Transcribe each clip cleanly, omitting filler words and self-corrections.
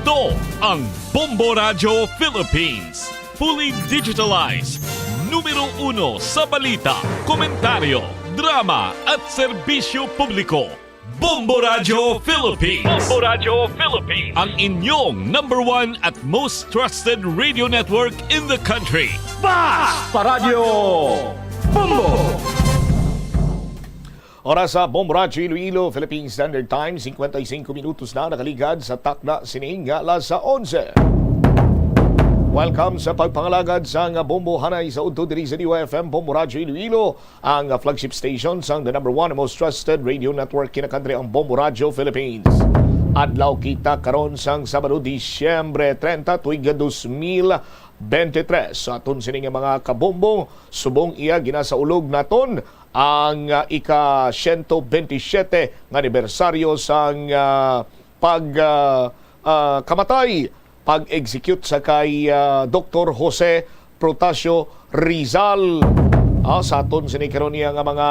Ito ang Bombo Radio Philippines. Fully digitalized. Numero 1 sa balita, komentaryo, drama at serbisyo publiko. Bombo Radio Philippines. Bombo Radio Philippines. Ang inyong number 1 at most trusted radio network in the country. Basta Radio Bombo! Oras sa Bombo Radio Iloilo, Philippine Standard Time, 55 minutos na nakaligad sa takda sining alas 11. Welcome sa pagpangalagad sa Bombo Hanay sa Udto diri sa DOFM Bombo Radio Iloilo, ang flagship station sa the number 1 most trusted radio network kinakantry ang Bombo Radio Philippines. Adlaw kita karon sang Sabado, Disyembre 30, tuig 2023. Sa aton sining mga kabombo, subong iya ginasaulog naton ang ika-127 nga anibersaryo sang pag-execute sa kay Dr. Jose Protasio Rizal. Sa aton sinikaron niya nga mga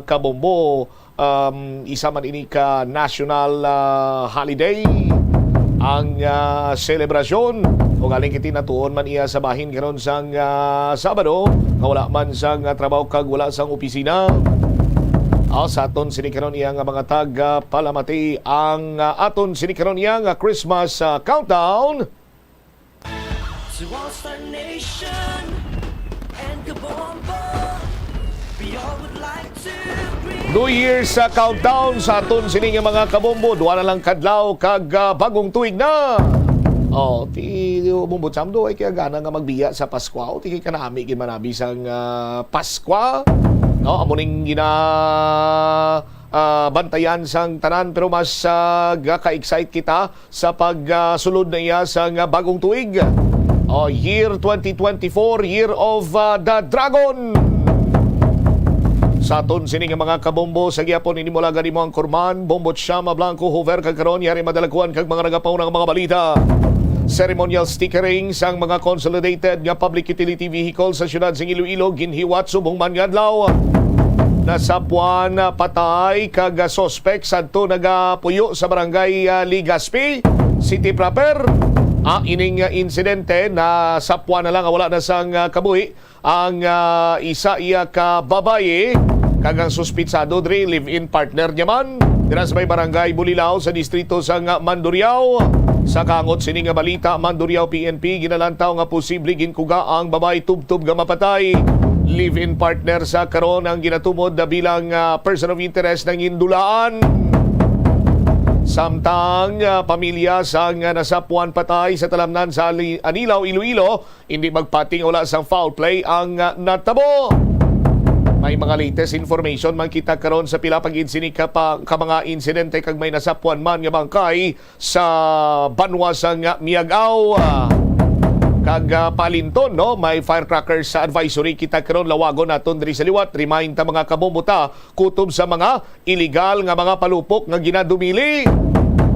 kabombo, isa man ini ka national holiday ang selebrasyon o galing kiti natuon man iya sa bahin karon sang Sabado nga wala man sang trabaho kag wala sang opisina. Sa aton sinikaron iya nga mga taga palamati ang aton sinikaron iya nga Christmas countdown. To All-Star Nation and Kabombo, we all would like to bring New Year's countdown sa aton sining mga kabombo. Duwa na lang kadlaw kag bagong tuig na. Ti bumbot samdo ay kaya gana nga magbiya sa Pasko. Ti kay kanami gid manabi sang Pasko. Amuning bantayan sang tanan, pero mas ka-excite kita sa pagsulod na iya sang bagong tuig. Year 2024, Year of the Dragon. Sa aton sining mga kabombo, sa gyapon ini mula gani mo ang Kurman, Bombot Shama Blanco, Hover kagkaron, yari madalaguan kag mga nagapaw ng mga balita. Ceremonial stickering sang mga consolidated nga public utility vehicle sa syudad sing Iloilo, ginhiwat subong man nga adlaw. Nasapuan patay kag suspect sadto nagapuyo sa barangay Ligaspi City proper. Ining insidente na sapuan na lang, wala na sang kabuhi ang isa iya ka babaye kag ang suspitsado diri live-in partner niya man dira sa may barangay Bulilao sa distrito sang Mandurriao. Sa kangot sining nga balita, Mandurriao PNP ginalantaw nga posible ginkuga ang babae tubtub nga mapatay. Live-in partner sa karon ang ginatumod na bilang person of interest ng indulaan. Samtang pamilya sang nasapuan patay sa talamnan sa Anilaw, Iloilo, hindi magpating wala sang foul play ang natabo. May mga latest information man kita karon sa pila pag-insinik ka mga insidente kag may nasapuan man nga bangkay sa banwa sang Miagaw. Kag Palinton, may firecrackers sa advisory kita karon lawagon naton diri sa liwat. Remind ta mga kabombuta kutob sa mga illegal nga mga palupok nga ginadumili.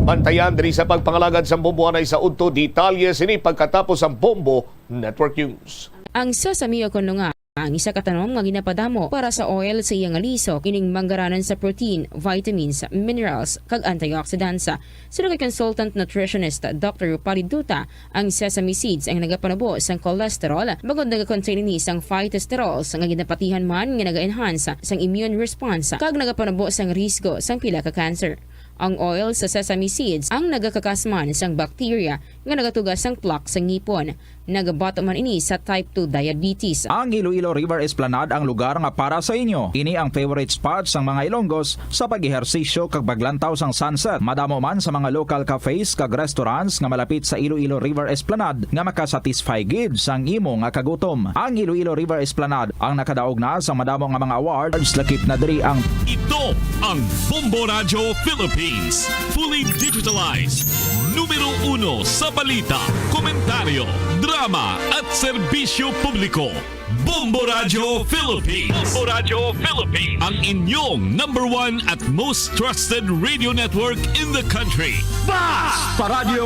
Bantayan diri sa pagpangalagad sa bomboanay sa udto. Detalye sini pagkatapos ang Bombo Network News. Ang sasamiyo ko nga ang isa katanom nga ginapadamo para sa oil sa iyang aliso kining manggaranan sa protein, vitamins, minerals kag antioxidants. Sino kay consultant nutritionist Dr. Rupali Duta, ang sesame seeds ang nagapanabo sang cholesterol bagod nagakontain ni sang phytosterols nga ginapatihan man nga naga-enhance sang immune response kag nagapanabo sang risgo sang pila ka cancer. Ang oil sa sesame seeds ang nagakakasman sang bacteria nga nagatugas sang plaque sa ngipon. Nagabato man ini sa type 2 diabetes. Ang Iloilo River Esplanade ang lugar nga para sa inyo. Ini ang favorite spot sang mga Ilonggos sa pag-ehersisyo kag paglantaw sang sunset. Madamo man sa mga local cafes kag restaurants nga malapit sa Iloilo River Esplanade nga makasatisfy gid sang imo nga kagutom. Ang Iloilo River Esplanade ang nakadaog na sa madamo nga mga awards. Lakip na diri ang Ito ang Bombo Radio Philippines. Fully digitalized. Numero 1 sa balita, komentaryo, drama at serbisyo publiko. Bombo Radio Philippines. Bombo Radio Philippines. Ang inyong number 1 at most trusted radio network in the country. Basta Radio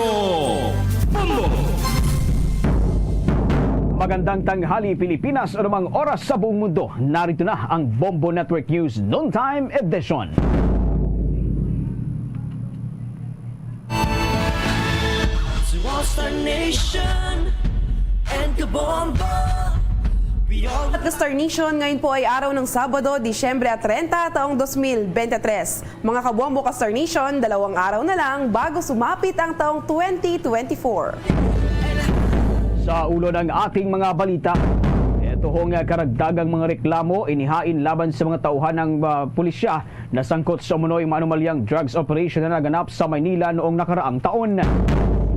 Bombo! Magandang tanghali Pilipinas, anumang oras sa buong mundo. Narito na ang Bombo Network News Noontime Edition. Nation and Kabombo. We all At the Star Nation, ngayon po ay araw ng Sabado, Disyembre 30, taong 2023. Mga kabombo ka Star Nation, 2 araw na lang bago sumapit ang taong 2024. Sa ulo ng ating mga balita, ito hong karagdagang mga reklamo inihain laban sa mga tauhan ng pulisya na sangkot sa umunoy maanumalyang drugs operation na naganap sa Maynila noong nakaraang taon.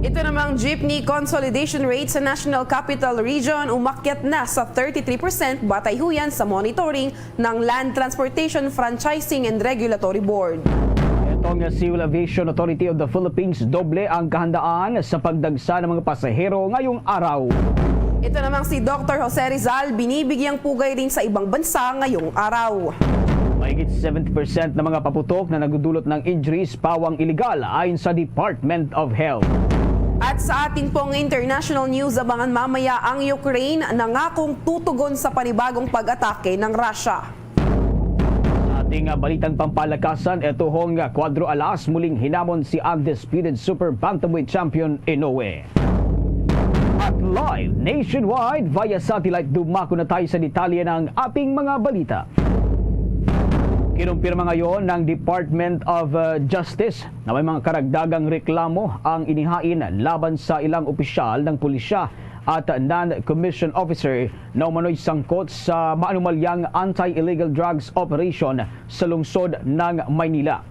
Ito namang jeepney consolidation rate sa National Capital Region umakyat na sa 33% batay huyan sa monitoring ng Land Transportation Franchising and Regulatory Board. Itong Civil Aviation Authority of the Philippines doble ang kahandaan sa pagdagsa ng mga pasahero ngayong araw. Ito namang si Dr. Jose Rizal binibigyang pugay rin sa ibang bansa ngayong araw. Mahigit 70% ng mga paputok na nagdudulot ng injuries pawang iligal ayon sa Department of Health. At sa atin pong international news, abangan mamaya ang Ukraine nangakong tutugon sa panibagong pag-atake ng Russia. Sa ating balitang pampalakasan, ito hong Cuadro Alas muling hinamon si undisputed Super Bantamweight Champion Inoue. At live nationwide via satellite, dumako na tayo sa detalye ng ating mga balita. Kinumpirma ngayon ng Department of Justice na may mga karagdagang reklamo ang inihain laban sa ilang opisyal ng pulisya at non-commissioned officer na umano'y sangkot sa maanumalyang anti-illegal drugs operation sa lungsod ng Maynila.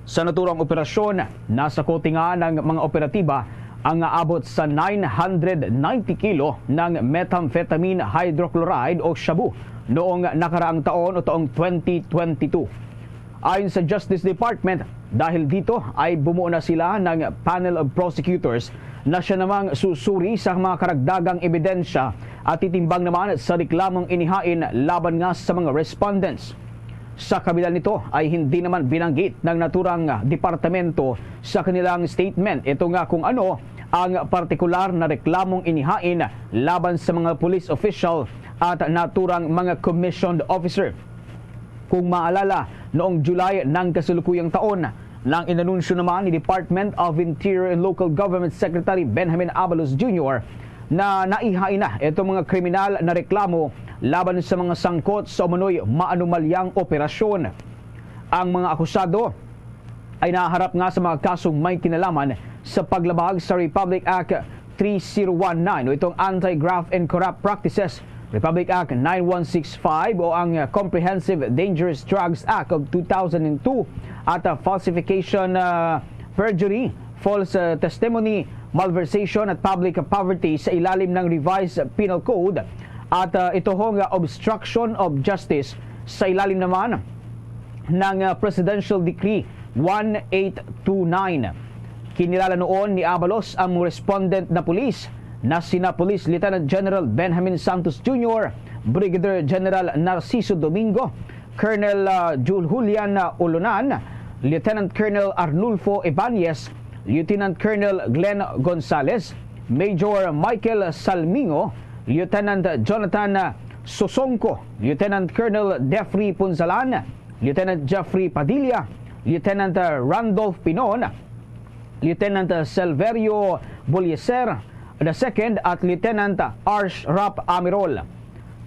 Sa naturang operasyon, nasa kotinga ng mga operatiba ang aabot sa 990 kilo ng methamphetamine hydrochloride o shabu noong nakaraang taon o taong 2022. Ayon sa Justice Department, dahil dito ay bumuo na sila ng panel of prosecutors na siya namang susuri sa mga karagdagang ebidensya at titimbang naman sa reklamong inihain laban nga sa mga respondents. Sa kabila nito ay hindi naman binanggit ng naturang departamento sa kanilang statement ito nga kung ano ang partikular na reklamong inihain laban sa mga police official at naturang mga commissioned officer. Kung maalala, noong July ng kasalukuyang taon, nang inanunsyo naman ni Department of Interior and Local Government Secretary Benjamin Abalos Jr. na naihain na itong mga kriminal na reklamo laban sa mga sangkot sa umano'y maanumalyang operasyon. Ang mga akusado ay naharap nga sa mga kasong may kinalaman sa paglabag sa Republic Act 3019 o itong Anti-Graft and Corrupt Practices, Republic Act 9165 o ang Comprehensive Dangerous Drugs Act of 2002 at falsification, perjury, false testimony, malversation at public poverty sa ilalim ng Revised Penal Code at ito hong obstruction of justice sa ilalim naman ng Presidential Decree 1829. Kinilala noon ni Abalos ang respondent na pulis na sina Police Lieutenant General Benjamin Santos Jr., Brigadier General Narciso Domingo, Colonel Julian Ulunan, Lieutenant Colonel Arnulfo Ibanez, Lieutenant Colonel Glenn Gonzalez, Major Michael Salmingo, Lieutenant Jonathan Sosonko, Lieutenant Colonel Defrey Punzalan, Lieutenant Jeffrey Padilla, Lieutenant Randolph Pinon, Lieutenant Silverio Bolieser II at Lieutenant Arsh Rap Amirol.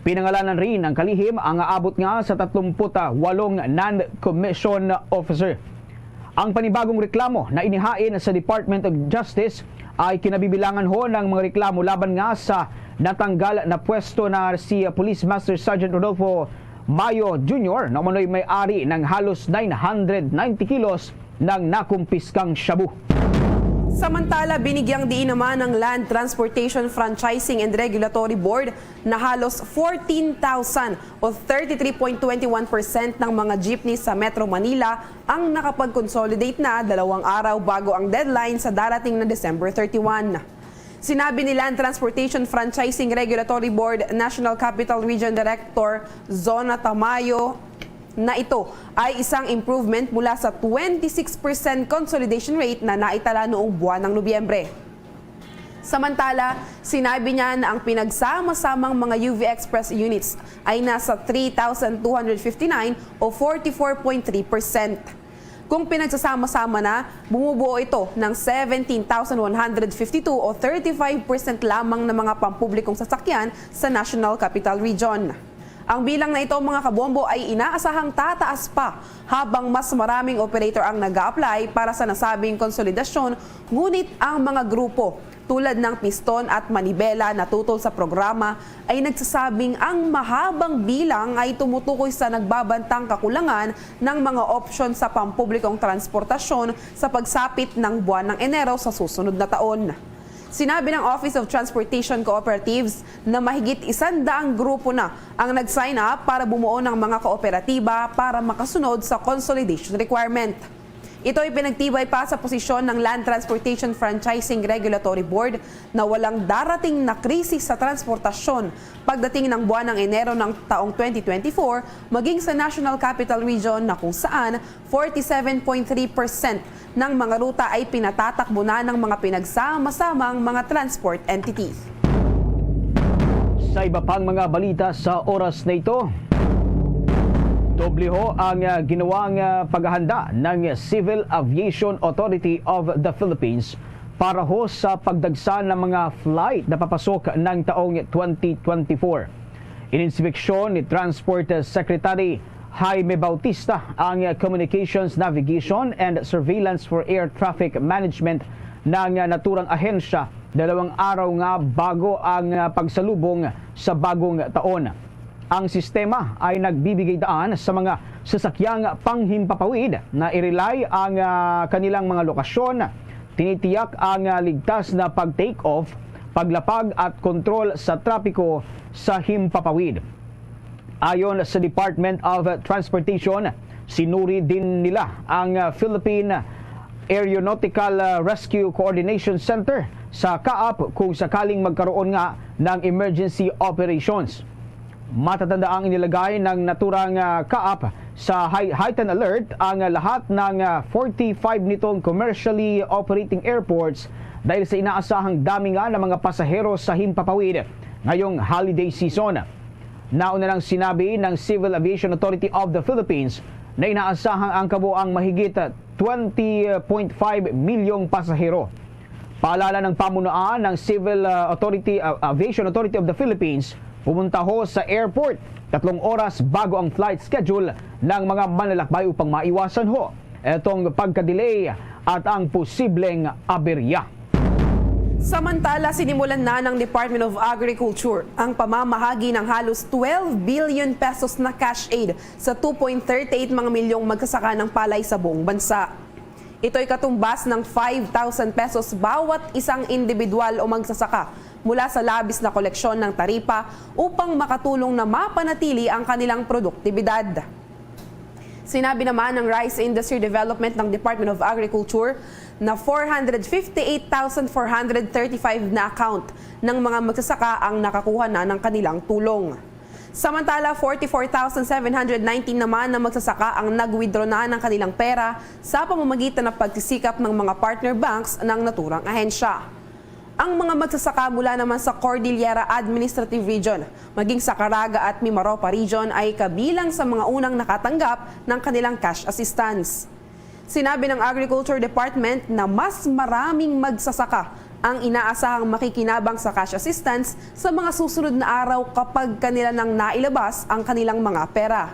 Pinangalanan rin ng kalihim ang aabot nga sa 38 non-commissioned officer. Ang panibagong reklamo na inihain sa Department of Justice ay kinabibilangan ho ng mga reklamo laban nga sa natanggal na pwesto na si Police Master Sergeant Rodolfo Mayo Jr. na umano'y may-ari ng halos 990 kilos ng nakumpiskang shabu. Samantala, binigyang diin naman ng Land Transportation Franchising and Regulatory Board na halos 14,000 o 33.21% ng mga jeepney sa Metro Manila ang nakapag-consolidate na 2 araw bago ang deadline sa darating na December 31. Sinabi ni Land Transportation Franchising Regulatory Board National Capital Region Director Zona Tamayo na ito ay isang improvement mula sa 26% consolidation rate na naitala noong buwan ng Nobyembre. Samantala, sinabi niya na ang pinagsama-samang mga UV Express units ay nasa 3,259 o 44.3%. Kung pinagsasama-sama na, bumubuo ito ng 17,152 o 35% lamang ng mga pampublikong sasakyan sa National Capital Region. Ang bilang na ito mga kabombo ay inaasahang tataas pa habang mas maraming operator ang nag-a-apply para sa nasabing konsolidasyon, ngunit ang mga grupo tulad ng Piston at Manibela na tutol sa programa ay nagsasabing ang mahabang bilang ay tumutukoy sa nagbabantang kakulangan ng mga opsyon sa pampublikong transportasyon sa pagsapit ng buwan ng Enero sa susunod na taon. Sinabi ng Office of Transportation Cooperatives na mahigit 100 grupo na ang nag-sign up para bumuo ng mga kooperatiba para makasunod sa consolidation requirement. Ito ay pinagtibay pa sa posisyon ng Land Transportation Franchising Regulatory Board na walang darating na krisis sa transportasyon pagdating ng buwan ng Enero ng taong 2024 maging sa National Capital Region na kung saan 47.3% ng mga ruta ay pinatatakbo na ng mga pinagsama-samang mga transport entities. Sa iba pang mga balita sa oras na ito, doble ho ang ginawang paghahanda ng Civil Aviation Authority of the Philippines para ho sa pagdagsa ng mga flight na papasok ng taong 2024. Ininspeksyon ni Transport Secretary Jaime Bautista ang Communications, Navigation and Surveillance for Air Traffic Management ng naturang ahensya 2 araw nga bago ang pagsalubong sa bagong taon. Ang sistema ay nagbibigay daan sa mga sasakyang panghimpapawid na i-relay ang kanilang mga lokasyon, tinitiyak ang ligtas na pag-take off, paglapag at kontrol sa trapiko sa himpapawid. Ayon sa Department of Transportation, sinuri din nila ang Philippine Aeronautical Rescue Coordination Center sa CAAP kung sakaling magkaroon nga ng emergency operations. Matatanda ang inilagay ng naturang CAAP sa heightened alert ang lahat ng 45 nitong commercially operating airports dahil sa inaasahang dami nga ng mga pasahero sa himpapawid ngayong holiday season. Nauna lang sinabi ng Civil Aviation Authority of the Philippines na inaasahang ang kabuang mahigit 20.5 milyong pasahero. Paalala ng pamunuan ng Civil Aviation Authority of the Philippines, pumunta ho sa airport 3 oras bago ang flight schedule ng mga manlalakbay upang maiwasan ho itong pagka-delay at ang posibleng aberya. Samantala, sinimulan na ng Department of Agriculture ang pamamahagi ng halos 12 billion pesos na cash aid sa 2.38 mga milyong magsasaka ng palay sa buong bansa. Ito ay katumbas ng 5,000 pesos bawat isang individual o magsasaka mula sa labis na koleksyon ng taripa upang makatulong na mapanatili ang kanilang produktibidad. Sinabi naman ng Rice Industry Development ng Department of Agriculture na 458,435 na account ng mga magsasaka ang nakakuha na ng kanilang tulong. Samantala, 44,719 naman na magsasaka ang nag-withdraw na ng kanilang pera sa pamamagitan ng pagsisikap ng mga partner banks ng naturang ahensya. Ang mga magsasaka mula naman sa Cordillera Administrative Region, maging sa Caraga at Mimaropa Region ay kabilang sa mga unang nakatanggap ng kanilang cash assistance. Sinabi ng Agriculture Department na mas maraming magsasaka ang inaasahang makikinabang sa cash assistance sa mga susunod na araw kapag kanila nang nailabas ang kanilang mga pera.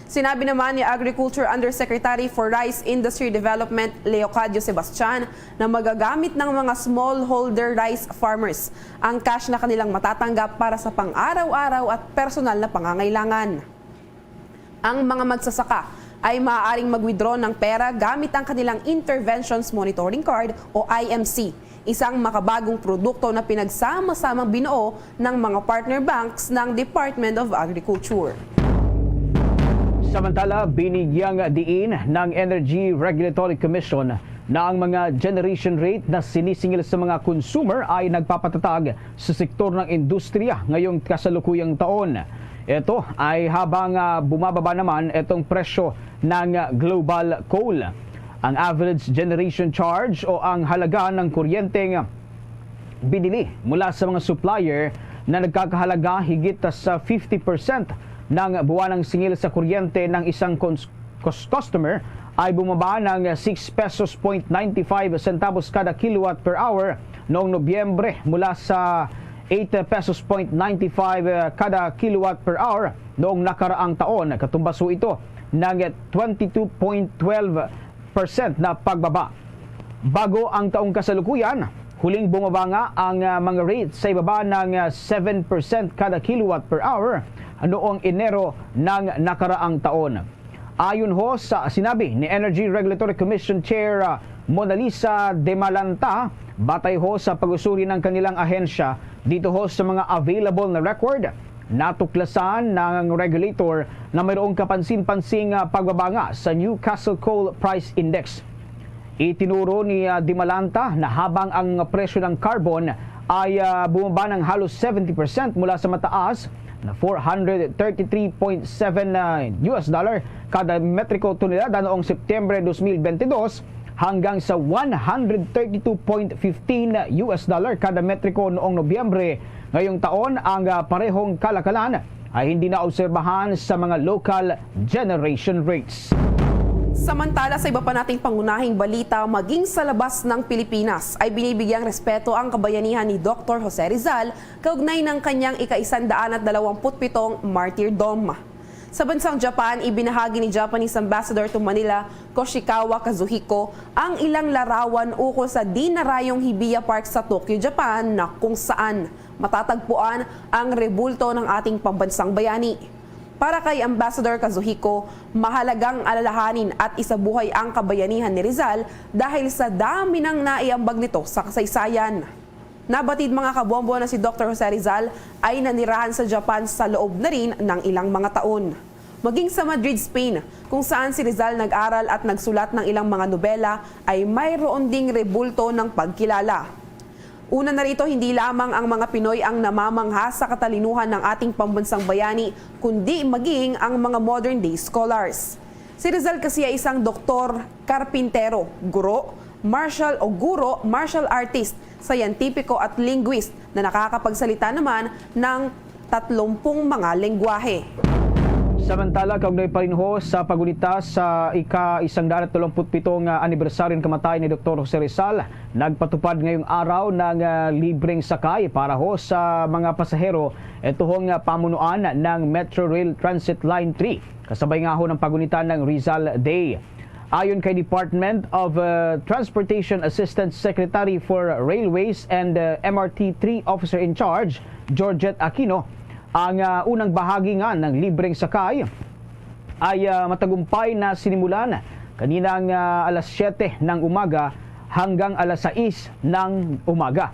Sinabi naman ni Agriculture Undersecretary for Rice Industry Development Leocadio Sebastian na magagamit ng mga smallholder rice farmers ang cash na kanilang matatanggap para sa pang-araw-araw at personal na pangangailangan. Ang mga magsasaka ay maaaring mag-withdraw ng pera gamit ang kanilang Interventions Monitoring Card o IMC, isang makabagong produkto na pinagsama-samang binuo ng mga partner banks ng Department of Agriculture. Samantala, binigyang diin ng Energy Regulatory Commission na ang mga generation rate na sinisingil sa mga consumer ay nagpapatatag sa sektor ng industriya ngayong kasalukuyang taon. Ito ay habang bumababa naman itong presyo ng global coal. Ang average generation charge o ang halaga ng kuryenteng binili mula sa mga supplier na nagkakahalaga higit sa 50% ng buwanang singil sa kuryente ng isang customer ay bumaba ng 6 pesos 95 centavos kada kilowatt per hour noong Nobyembre mula sa 8 pesos 95 kada kilowatt per hour noong nakaraang taon. Katumbas ho ito ng 22.12% na pagbaba. Bago ang taong kasalukuyan, huling bumaba nga ang mga rates sa ibaba ng 7% kada kilowatt per hour noong Enero ng nakaraang taon. Ayon ho sa sinabi ni Energy Regulatory Commission Chair Mona Lisa De Malanta, batay ho sa pag-usuri ng kanilang ahensya dito ho sa mga available na record, natuklasan ng regulator na mayroong kapansin-pansing pagbaba nga sa Newcastle Coal Price Index. Itinuro ni De Malanta na habang ang presyo ng carbon ay bumaba ng halos 70% mula sa mataas na $433.7 kada metriko tonelada noong Setyembre 2022 hanggang sa $132.15 kada metriko noong Nobyembre ngayong taon. Ang parehong kalakalan ay hindi na obserbahan sa mga local generation rates. Samantala, sa iba pa nating pangunahing balita, maging sa labas ng Pilipinas ay binibigyang respeto ang kabayanihan ni Dr. Jose Rizal kaugnay ng kanyang ika-127 martyrdom. Sa bansang Japan, ibinahagi ni Japanese Ambassador to Manila, Koshikawa Kazuhiko, ang ilang larawan ukol sa dinarayong Hibiya Park sa Tokyo, Japan na kung saan matatagpuan ang rebulto ng ating pambansang bayani. Para kay Ambassador Kazuhiko, mahalagang alalahanin at isabuhay ang kabayanihan ni Rizal dahil sa dami ng naiambag nito sa kasaysayan. Nabatid mga kabombo na si Dr. Jose Rizal ay nanirahan sa Japan sa loob na rin ng ilang mga taon. Maging sa Madrid, Spain, kung saan si Rizal nag-aral at nagsulat ng ilang mga nobela, ay mayroon ding rebulto ng pagkilala. Una na rito, hindi lamang ang mga Pinoy ang namamangha sa katalinuhan ng ating pambansang bayani, kundi maging ang mga modern day scholars. Si Rizal kasi ay isang doktor, karpintero, guro, martial artist, scientifico at linguist na nakakapagsalita naman ng 30 mga lengguwahe. Samantala, kaugnay pa rin ho sa pagunita sa ika-137 anibersaryo ng kamatayan ni Dr. Jose Rizal, nagpatupad ngayong araw ng libreng sakay para ho sa mga pasahero. Ito hong pamunuan ng Metro Rail Transit Line 3. Kasabay nga ho ng pagunita ng Rizal Day. Ayon kay Department of Transportation Assistant Secretary for Railways and MRT 3 Officer in Charge, Georgette Aquino, ang unang bahagi nga ng libreng sakay ay matagumpay na sinimulan kaninang alas 7 ng umaga hanggang alas 6 ng umaga.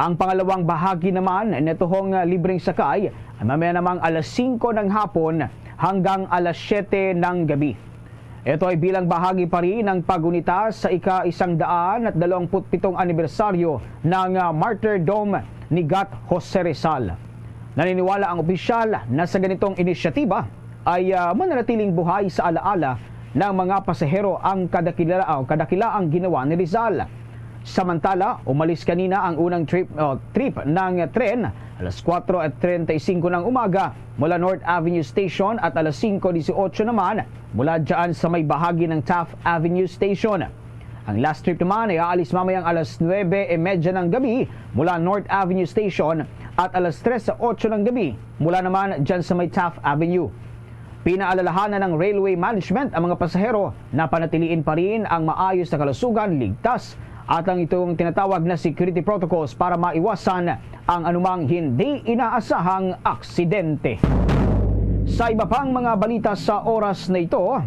Ang pangalawang bahagi naman nitong libreng sakay ay mamaya namang alas 5 ng hapon hanggang alas 7 ng gabi. Ito ay bilang bahagi pa rin ng pagunita sa ika-127 anibersaryo ng martyrdom ni Gat Jose Rizal. Naniniwala ang opisyal na sa ganitong inisyatiba ay mananatiling buhay sa alaala ng mga pasahero ang kadakilaang ginawa ni Rizal. Samantala, umalis kanina ang unang trip ng tren alas 4:35 ng umaga mula North Avenue Station at alas 5:18 naman mula dyan sa may bahagi ng Taft Avenue Station. Ang last trip naman ay aalis mamayang alas 9:30 ng gabi mula North Avenue Station at alas 3:08 ng gabi mula naman dyan sa may Taft Avenue. Pinaalalahanan ng railway management ang mga pasahero na panatiliin pa rin ang maayos na kalusugan, ligtas at ang itong tinatawag na security protocols para maiwasan ang anumang hindi inaasahang aksidente. Sa iba pang mga balita sa oras na ito,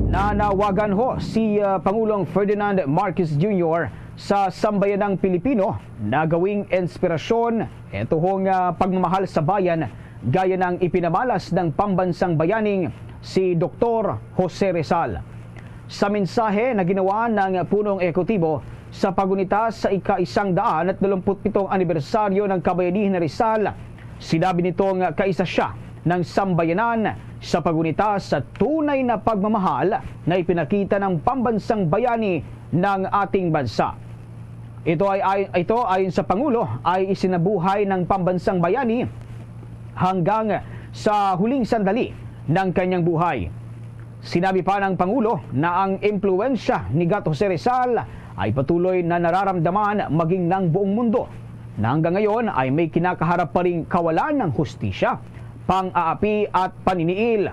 nanawagan ho si Pangulong Ferdinand Marcos Jr. sa sambayanang Pilipino na gawing inspirasyon ito hong pagmamahal sa bayan gaya ng ipinamalas ng pambansang bayaning si Dr. Jose Rizal. Sa mensahe na ginawa ng punong ekutibo sa pagunita sa ika-127 anibersaryo ng kabayanihan ni Rizal, sinabi nitong kaisa siya ng sambayanan sa pagunita sa tunay na pagmamahal na ipinakita ng pambansang bayani ng ating bansa. Ito ayon sa Pangulo ay isinabuhay ng pambansang bayani hanggang sa huling sandali ng kanyang buhay. Sinabi pa ng Pangulo na ang impluensya ni Gat Jose Rizal ay patuloy na nararamdaman maging ng buong mundo na hanggang ngayon ay may kinakaharap pa ring kawalan ng hustisya, pang-aapi at paniniil.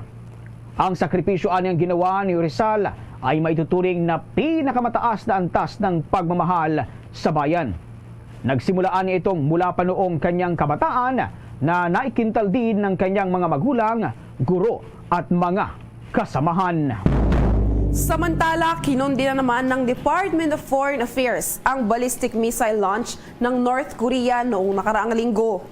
Ang sakripisyo anyang ginawa ni Rizal ay maituturing na pinakamataas na antas ng pagmamahal sa bayan. Nagsimulaan niya itong mula pa noong kanyang kabataan na naikintal din ng kanyang mga magulang, guro at mga kasamahan. Samantala, kinundi na naman ng Department of Foreign Affairs ang ballistic missile launch ng North Korea noong nakaraang linggo.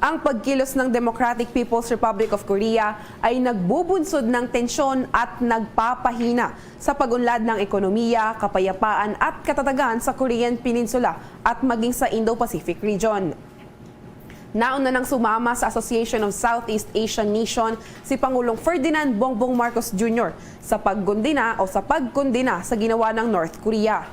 Ang pagkilos ng Democratic People's Republic of Korea ay nagbubunsod ng tensyon at nagpapahina sa pag-unlad ng ekonomiya, kapayapaan at katatagan sa Korean Peninsula at maging sa Indo-Pacific region. Nauna nang sumama sa Association of Southeast Asian Nation si Pangulong Ferdinand Bongbong Marcos Jr. sa pagkondena sa ginawa ng North Korea.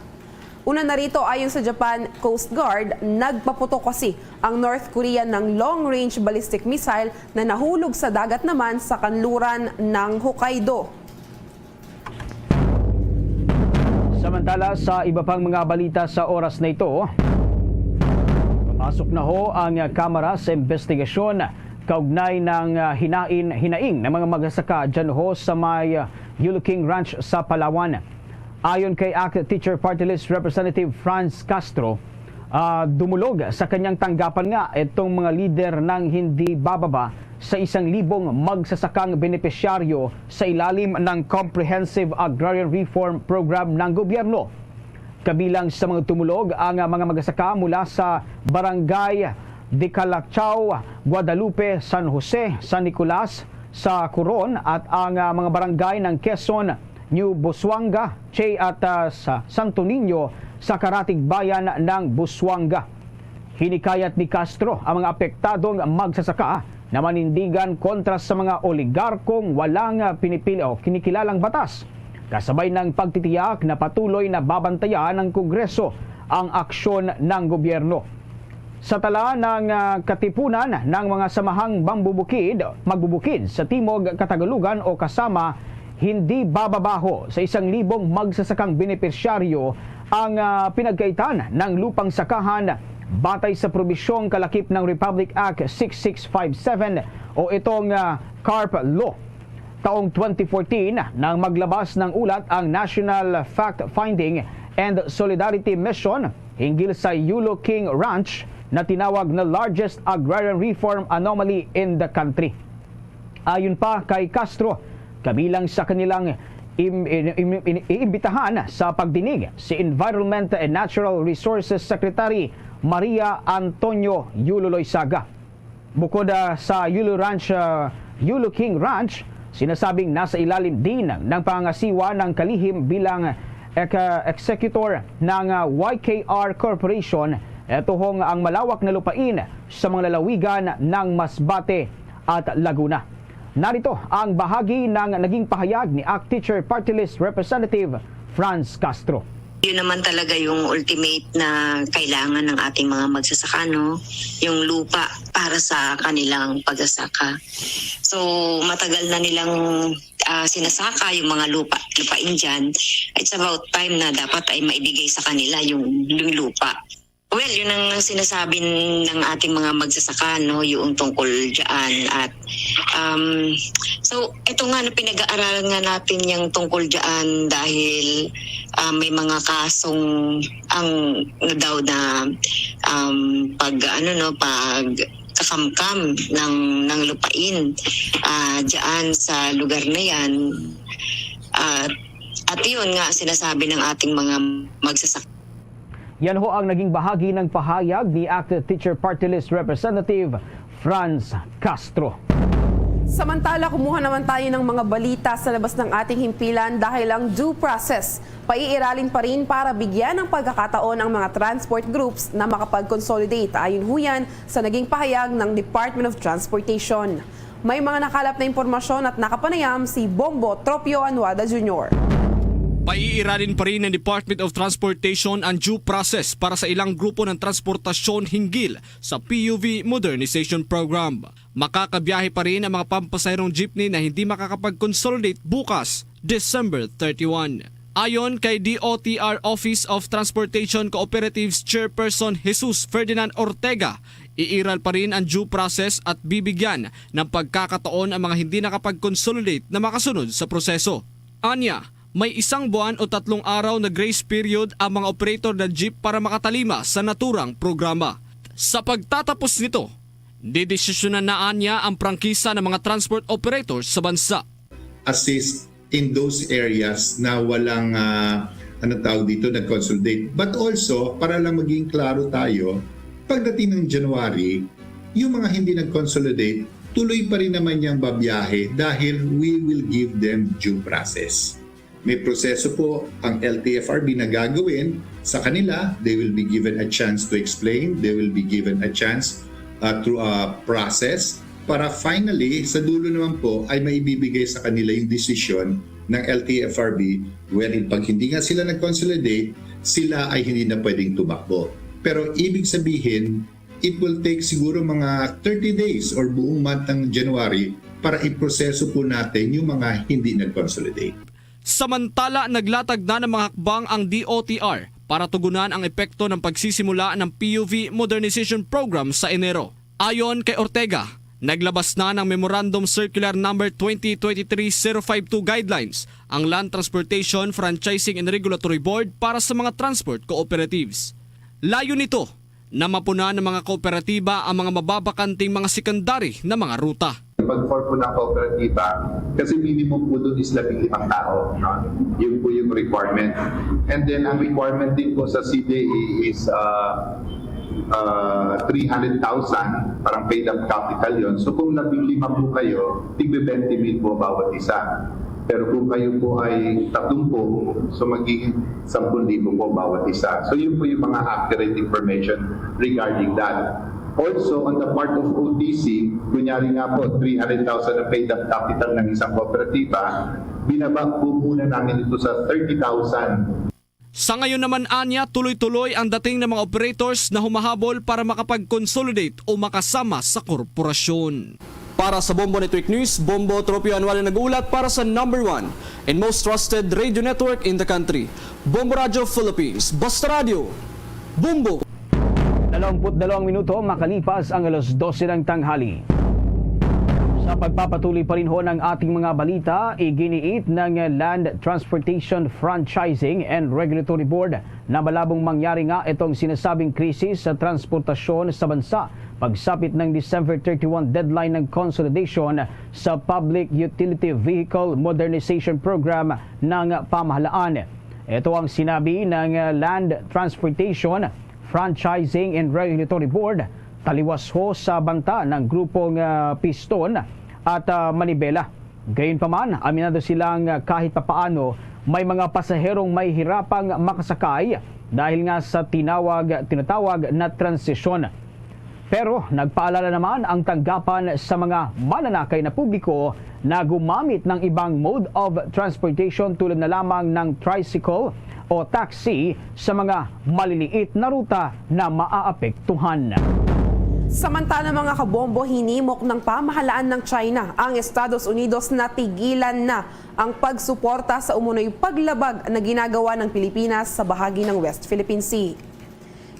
Una na rito, ayon sa Japan Coast Guard, nagpaputok kasi ang North Korea ng long-range ballistic missile na nahulog sa dagat naman sa kanluran ng Hokkaido. Samantala, sa iba pang mga balita sa oras na ito, pasok na ho ang kamera sa investigasyon kaugnay ng hinaing ng mga magsasaka dyan ho sa may Yulo King Ranch sa Palawan. Ayon kay ACT Teacher Party List Representative Franz Castro, dumulog sa kanyang tanggapan nga itong mga lider ng hindi bababa sa 1,000 magsasakang benepisyaryo sa ilalim ng Comprehensive Agrarian Reform Program ng gobyerno. Kabilang sa mga tumulog ang mga magsasaka mula sa Barangay de Calachao, Guadalupe, San Jose, San Nicolas, sa Coron at ang mga barangay ng Quezon, New Busuanga, Che at sa Santo Niño sa Karatig Bayan ng Busuanga. Hinikayat ni Castro ang mga apektadong magsasaka na manindigan kontra sa mga oligarkong walang pinipili o kinikilalang batas, kasabay ng pagtitiyak na patuloy na babantayan ng Kongreso ang aksyon ng gobyerno. Sa tala ng katipunan ng mga samahang magbubukid sa Timog Katagalugan o kasama, hindi bababaho sa 1,000 magsasakang benepisyaryo ang pinagkaitan ng lupang sakahan batay sa probisyong kalakip ng Republic Act 6657 o itong CARP Law. Taong 2014 nang maglabas ng ulat ang National Fact-Finding and Solidarity Mission hinggil sa Yulo King Ranch na tinawag na largest agrarian reform anomaly in the country. Ayon pa kay Castro, kabilang sa kanilang iimbitahan sa pagdinig si Environment and Natural Resources Secretary Maria Antonio Yulo Loizaga. Bukod sa Yulo King Ranch, sinasabing nasa ilalim din ng pangasiwa ng kalihim bilang executor ng YKR Corporation. Ito hong ang malawak na lupain sa mga lalawigan ng Masbate at Laguna. Narito ang bahagi ng naging pahayag ni ACT Teacher Party List Representative Franz Castro. Yun naman talaga yung ultimate na kailangan ng ating mga magsasaka, no? Yung lupa para sa kanilang pagsasaka. So matagal na nilang sinasaka yung mga lupain dyan. It's about time na dapat ay maibigay sa kanila yung lupa. Well, yun ang sinasabi ng ating mga magsasaka, no, yung tungkol dyan. At so ito nga na pinag-aaralan nga natin yung tungkol dyan dahil may mga kasong ang daw na pag kakamkam ng lupain dyan sa lugar na yan. At yun nga sinasabi ng ating mga magsasaka. Yan ho ang naging bahagi ng pahayag ni ACT Teacher Party List Representative Franz Castro. Samantala, kumuha naman tayo ng mga balita sa labas ng ating himpilan dahil ang due process paiiralin pa rin para bigyan ng pagkakataon ang mga transport groups na makapag-consolidate. Ayon huyan sa naging pahayag ng Department of Transportation. May mga nakalap na impormasyon at nakapanayam si Bombo Tropio Anuada Jr. Paiiralin pa rin ng Department of Transportation ang due process para sa ilang grupo ng transportasyon hinggil sa PUV Modernization Program. Makakabiyahe pa rin ang mga pampasayrong jeepney na hindi makakapag-consolidate bukas December 31. Ayon kay DOTR Office of Transportation Cooperatives Chairperson Jesus Ferdinand Ortega, iiral pa rin ang due process at bibigyan ng pagkakataon ang mga hindi nakapag-consolidate na makasunod sa proseso. Anya, may 1 buwan o 3 araw na grace period ang mga operator ng jeep para makatalima sa naturang programa. Sa pagtatapos nito, didesisyonan na anya ang prangkisa ng mga transport operators sa bansa. Assist in those areas na walang nag-consolidate. But also, para lang maging klaro tayo, pagdating ng January, yung mga hindi nag-consolidate, tuloy pa rin naman niyang babiyahe dahil we will give them due process. May proseso po ang LTFRB na gagawin sa kanila. They will be given a chance to explain. They will be given a chance through a process para finally, sa dulo naman po, ay maibibigay sa kanila yung desisyon ng LTFRB wherein pag hindi nga sila nag-consolidate, sila ay hindi na pwedeng tumakbo. Pero ibig sabihin, it will take siguro mga 30 days or buong month ng January para iproseso po natin yung mga hindi nag-consolidate. Samantala, naglatag na ng mga hakbang ang DOTR para tugunan ang epekto ng pagsisimula ng PUV Modernization Program sa Enero. Ayon kay Ortega, naglabas na ng Memorandum Circular No. 2023-052 Guidelines ang Land Transportation Franchising and Regulatory Board para sa mga transport cooperatives. Layo nito na mapuna ng mga kooperatiba ang mga mababakanting mga sekundary na mga ruta. Pag-form po ng kooperatiba, kasi minimum po doon is 15 tao. No? Yun po yung requirement. And then ang requirement din po sa CDE is 300,000, parang paid up capital yon. So kung 15 po kayo, tig-20,000 po bawat isa. Pero kung kayo po ay 30, so magiging 10,000 po bawat isa. So yun po yung mga accurate information regarding that. Also, on the part of OTC, kunyari nga po, 300,000 na paid up capital ng isang kooperatiba, binaba po muna namin ito sa 30,000. Sa ngayon naman anya, tuloy-tuloy ang dating ng mga operators na humahabol para makapag-consolidate o makasama sa korporasyon. Para sa Bombo Network News, Bombo Tropio Anual na nag-uulat para sa number 1 and most trusted radio network in the country. Bombo Radio Philippines, Basta Radio, Bombo! 22 minuto makalipas ang alas 12 ng tanghali. Sa pagpapatuloy pa rin ho ng ating mga balita, iginiit ng Land Transportation Franchising and Regulatory Board na malabong mangyari nga itong sinasabing krisis sa transportasyon sa bansa pagsapit ng December 31 deadline ng consolidation sa Public Utility Vehicle Modernization Program ng pamahalaan. Ito ang sinabi ng Land Transportation Franchising and Regulatory Board, taliwas ho sa banta ng grupong Piston at Manibela. Gayunpaman, aminado silang kahit papaano may mga pasaherong may hirapang makasakay dahil nga sa tinatawag na transisyon. Pero nagpaalala naman ang tanggapan sa mga mananakay na publiko na gumamit ng ibang mode of transportation tulad na lamang ng tricycle o taxi sa mga maliliit na ruta na maaapektuhan. Samantala mga kabombo, hinimok ng pamahalaan ng China ang Estados Unidos na tigilan na ang pagsuporta sa umunoy paglabag na ginagawa ng Pilipinas sa bahagi ng West Philippine Sea.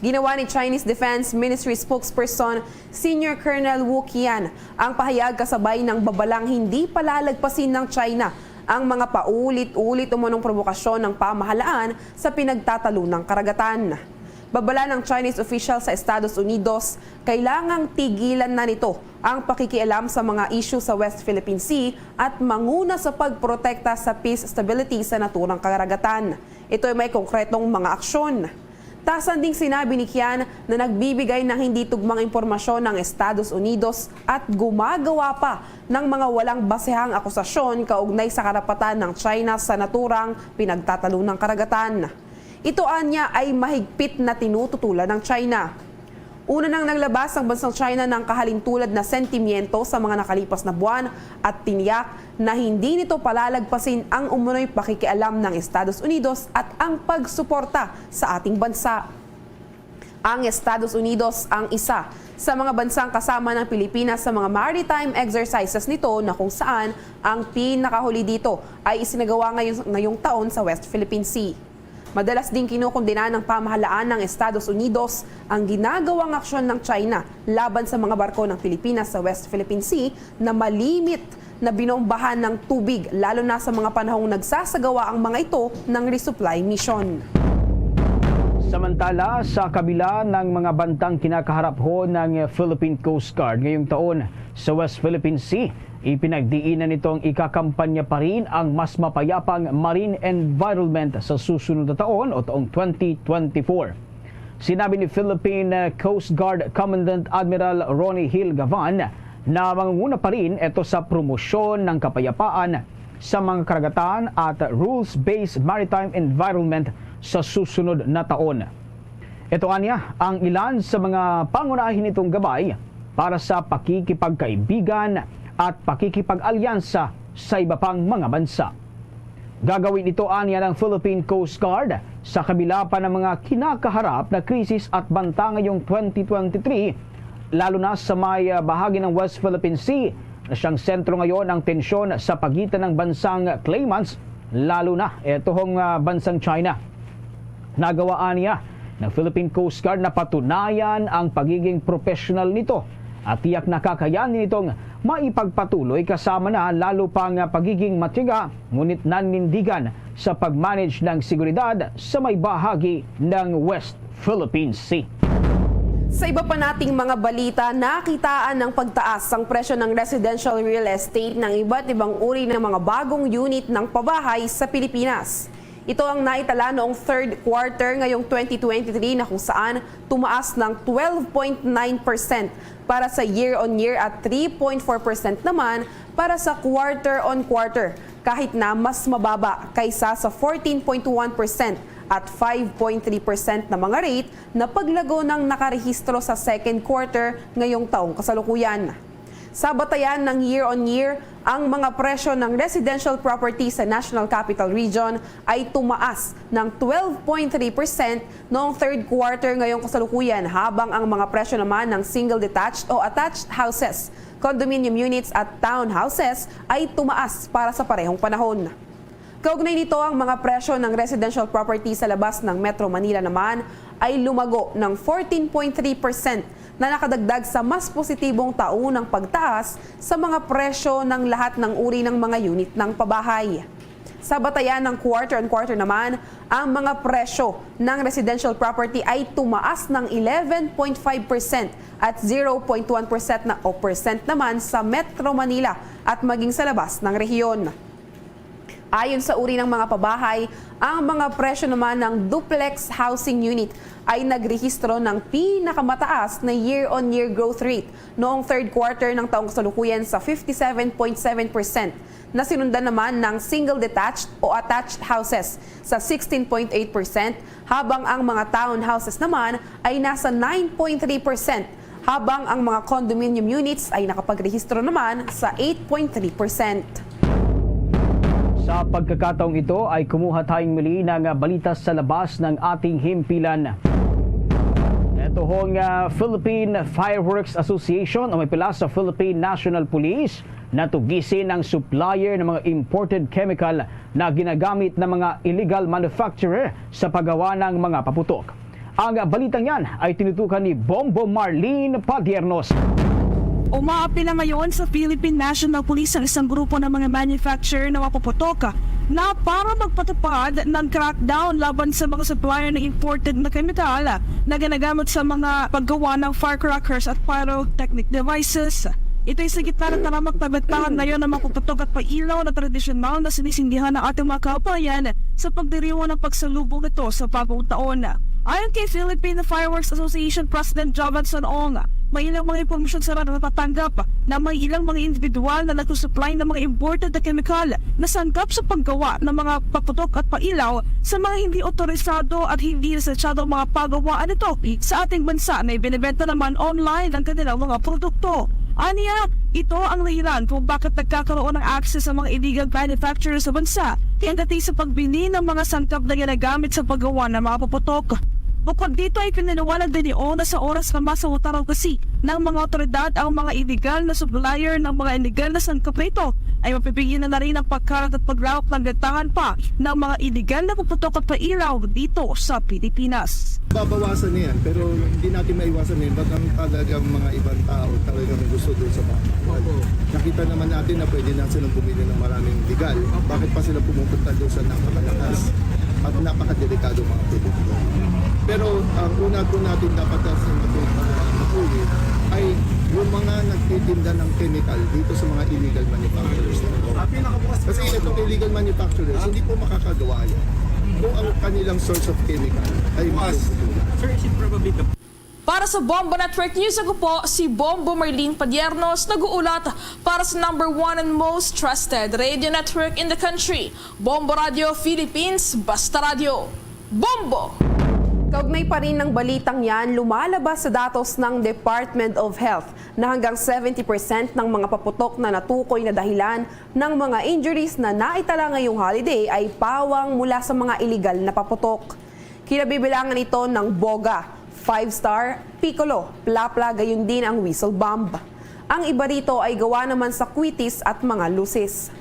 Ginawa ni Chinese Defense Ministry spokesperson Senior Colonel Wu Qian ang pahayag kasabay ng babalang hindi palalagpasin ng China ang mga paulit-ulit umunong provokasyon ng pamahalaan sa pinagtatalunang karagatan. Babala ng Chinese official sa Estados Unidos, kailangang tigilan na nito ang pakikialam sa mga issue sa West Philippine Sea at manguna sa pagprotekta sa peace stability sa naturang karagatan. Ito ay may konkretong mga aksyon. Tasan ding sinabi ni Qian na nagbibigay ng hindi tugmang impormasyon ng Estados Unidos at gumagawa pa ng mga walang basehang akusasyon kaugnay sa karapatan ng China sa naturang pinagtatalunang karagatan. Ito anya ay mahigpit na tinututulan ng China. Una nang naglabas ang bansang China ng kahalintulad na sentimiento sa mga nakalipas na buwan at tiniyak na hindi nito palalagpasin ang umunoy pakikialam ng Estados Unidos at ang pagsuporta sa ating bansa. Ang Estados Unidos ang isa sa mga bansang kasama ng Pilipinas sa mga maritime exercises nito na kung saan ang pinakahuli dito ay isinagawa ngayong taon sa West Philippine Sea. Madalas din kinukundina ng pamahalaan ng Estados Unidos ang ginagawang aksyon ng China laban sa mga barko ng Pilipinas sa West Philippine Sea na malimit na binombahan ng tubig, lalo na sa mga panahong nagsasagawa ang mga ito ng resupply mission. Samantala, sa kabila ng mga bantang kinakaharap ho ng Philippine Coast Guard ngayong taon sa West Philippine Sea, ipinagdiinan nitong ikakampanya pa rin ang mas mapayapang marine environment sa susunod na taon o taong 2024. Sinabi ni Philippine Coast Guard Commandant Admiral Ronnie Hill Gavan na mangunguna pa rin ito sa promosyon ng kapayapaan sa mga karagatan at rules-based maritime environment sa susunod na taon. Ito anya ang ilan sa mga pangunahin nitong gabay para sa pakikipagkaibigan at pakikipag-alyansa sa iba pang mga bansa. Gagawin ito anya ng Philippine Coast Guard sa kabila pa ng mga kinakaharap na krisis at banta ngayong 2023, lalo na sa may bahagi ng West Philippine Sea na siyang sentro ngayon ng tensyon sa pagitan ng bansang claimants, lalo na itong bansang China. Nagawaan niya ng Philippine Coast Guard na patunayan ang pagiging professional nito at tiyak na kakayanin nitong maipagpatuloy kasama na lalo pang pagiging matiga ngunit nanindigan sa pag-manage ng seguridad sa may bahagi ng West Philippine Sea. Sa iba pa nating mga balita, nakitaan ng pagtaas ang presyo ng residential real estate ng iba't ibang uri ng mga bagong unit ng pabahay sa Pilipinas. Ito ang naitala noong third quarter ngayong 2023 na kung saan tumaas ng 12.9% para sa year-on-year at 3.4% naman para sa quarter-on-quarter, kahit na mas mababa kaysa sa 14.1% at 5.3% na mga rate na paglago ng nakarehistro sa second quarter ngayong taong kasalukuyan. Sa batayan ng year-on-year, ang mga presyo ng residential property sa National Capital Region ay tumaas ng 12.3% noong third quarter ngayong kasalukuyan, habang ang mga presyo naman ng single detached o attached houses, condominium units at townhouses ay tumaas para sa parehong panahon. Kaugnay nito, ang mga presyo ng residential property sa labas ng Metro Manila naman ay lumago ng 14.3% na nakadagdag sa mas positibong taunang pagtaas sa mga presyo ng lahat ng uri ng mga unit ng pabahay. Sa batayan ng quarter-on-quarter naman, ang mga presyo ng residential property ay tumaas ng 11.5% at 0.1% naman sa Metro Manila at maging sa labas ng rehiyon. Ayon sa uri ng mga pabahay, ang mga presyo naman ng duplex housing unit ay nagrehistro ng pinakamataas na year-on-year growth rate noong third quarter ng taong kasalukuyan sa 57.7%, na sinundan naman ng single detached o attached houses sa 16.8%, habang ang mga townhouses naman ay nasa 9.3%, habang ang mga condominium units ay nakapagrehistro naman sa 8.3%. Sa pagkakataong ito ay kumuha tayong muli ng balita sa labas ng ating himpilan. Ito hong Philippine Fireworks Association o may pila sa Philippine National Police na tugisin ang supplier ng mga imported chemical na ginagamit ng mga illegal manufacturer sa paggawa ng mga paputok. Ang balitang yan ay tinutukan ni Bombo Marlene Padiernos. Umaapi na ngayon sa Philippine National Police ang isang grupo ng mga manufacturer na mapuputok na para magpatupad ng crackdown laban sa mga supplier ng imported na kemikal na ginagamit sa mga paggawa ng firecrackers at pyrotechnic devices. Ito ay sa gitna ng taramak na betahan ngayon na mapuputok at pailaw na tradisyonal na sinisindihan ng ating mga kabayan sa pagdiriwang ng pagsalubong nito sa bagong taon. Ayon kay Philippine Fireworks Association President Jovenson Ong, may ilang mga impormasyon sila na natatanggap na may ilang mga individual na nagsusupply ng mga imported na kemikal na sangkap sa paggawa ng mga paputok at pailaw sa mga hindi otorisado at hindi lisensyado mga pagawaan nito sa ating bansa na ibinibenta naman online ang kanilang mga produkto. Aniya, ito ang dahilan kung bakit nagkakaroon ng access sa mga illegal manufacturers sa bansa, kaya dati sa pagbili ng mga sangkap na ginagamit sa paggawa ng mga paputok. Bukod dito ay pinanawalag din ni ONA sa oras na masawataraw kasi ng mga otoridad ang mga illegal na supplier ng mga illegal na sangkap ay mapipigyan na rin ang pagkarat at paglawak ng gantahan pa ng mga illegal na puputok at pairaw dito sa Pilipinas. Babawasan niyan pero hindi natin maiwasan yun. Ba't ang talagang mga ibang tao talagang gusto doon sa bawal. Nakita naman natin na pwede na silang bumili ng maraming legal. Bakit pa sila pumupunta doon sa napakalakas at napakadelikado mga produkto? Pero ang una po natin dapat makuli ay yung mga nagtitinda ng chemical dito sa mga illegal manufacturers. Kasi itong illegal manufacturers, hindi po makakagawa yan kung ang kanilang source of chemical ay masusunod. Para sa Bombo Network News, ako po si Bombo Marlene Padiernos, nag-uulat para sa #1 and most trusted radio network in the country, Bombo Radio Philippines, Basta Radio. Bombo! Kaugnay pa rin ng balitang yan, lumalabas sa datos ng Department of Health na hanggang 70% ng mga paputok na natukoy na dahilan ng mga injuries na naitala ngayong holiday ay pawang mula sa mga iligal na paputok. Kinabibilangan ito ng boga, 5-star, piccolo, plapla, gayon din ang whistle bomb. Ang iba rito ay gawa naman sa kwitis at mga lusis.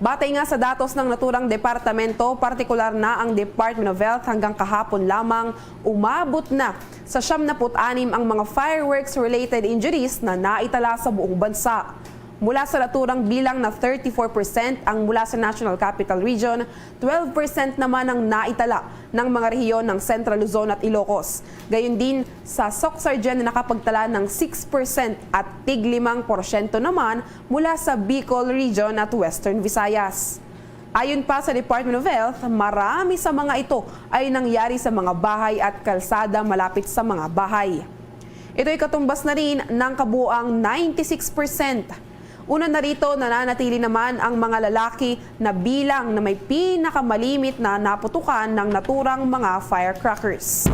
Batay nga sa datos ng naturang departamento, partikular na ang Department of Health hanggang kahapon lamang, umabot na sa 76 ang mga fireworks-related injuries na naitala sa buong bansa. Mula sa naturang bilang na 34% ang mula sa National Capital Region, 12% naman ang naitala ng mga rehiyon ng Central Luzon at Ilocos. Gayon din sa Soc-Sargen na nakapagtala ng 6% at tig 5% naman mula sa Bicol Region at Western Visayas. Ayon pa sa Department of Health, marami sa mga ito ay nangyari sa mga bahay at kalsada malapit sa mga bahay. Ito ay katumbas na rin ng kabuuang 96%. Una na rito, nananatili naman ang mga lalaki na bilang na may pinakamalimit na naputukan ng naturang mga firecrackers.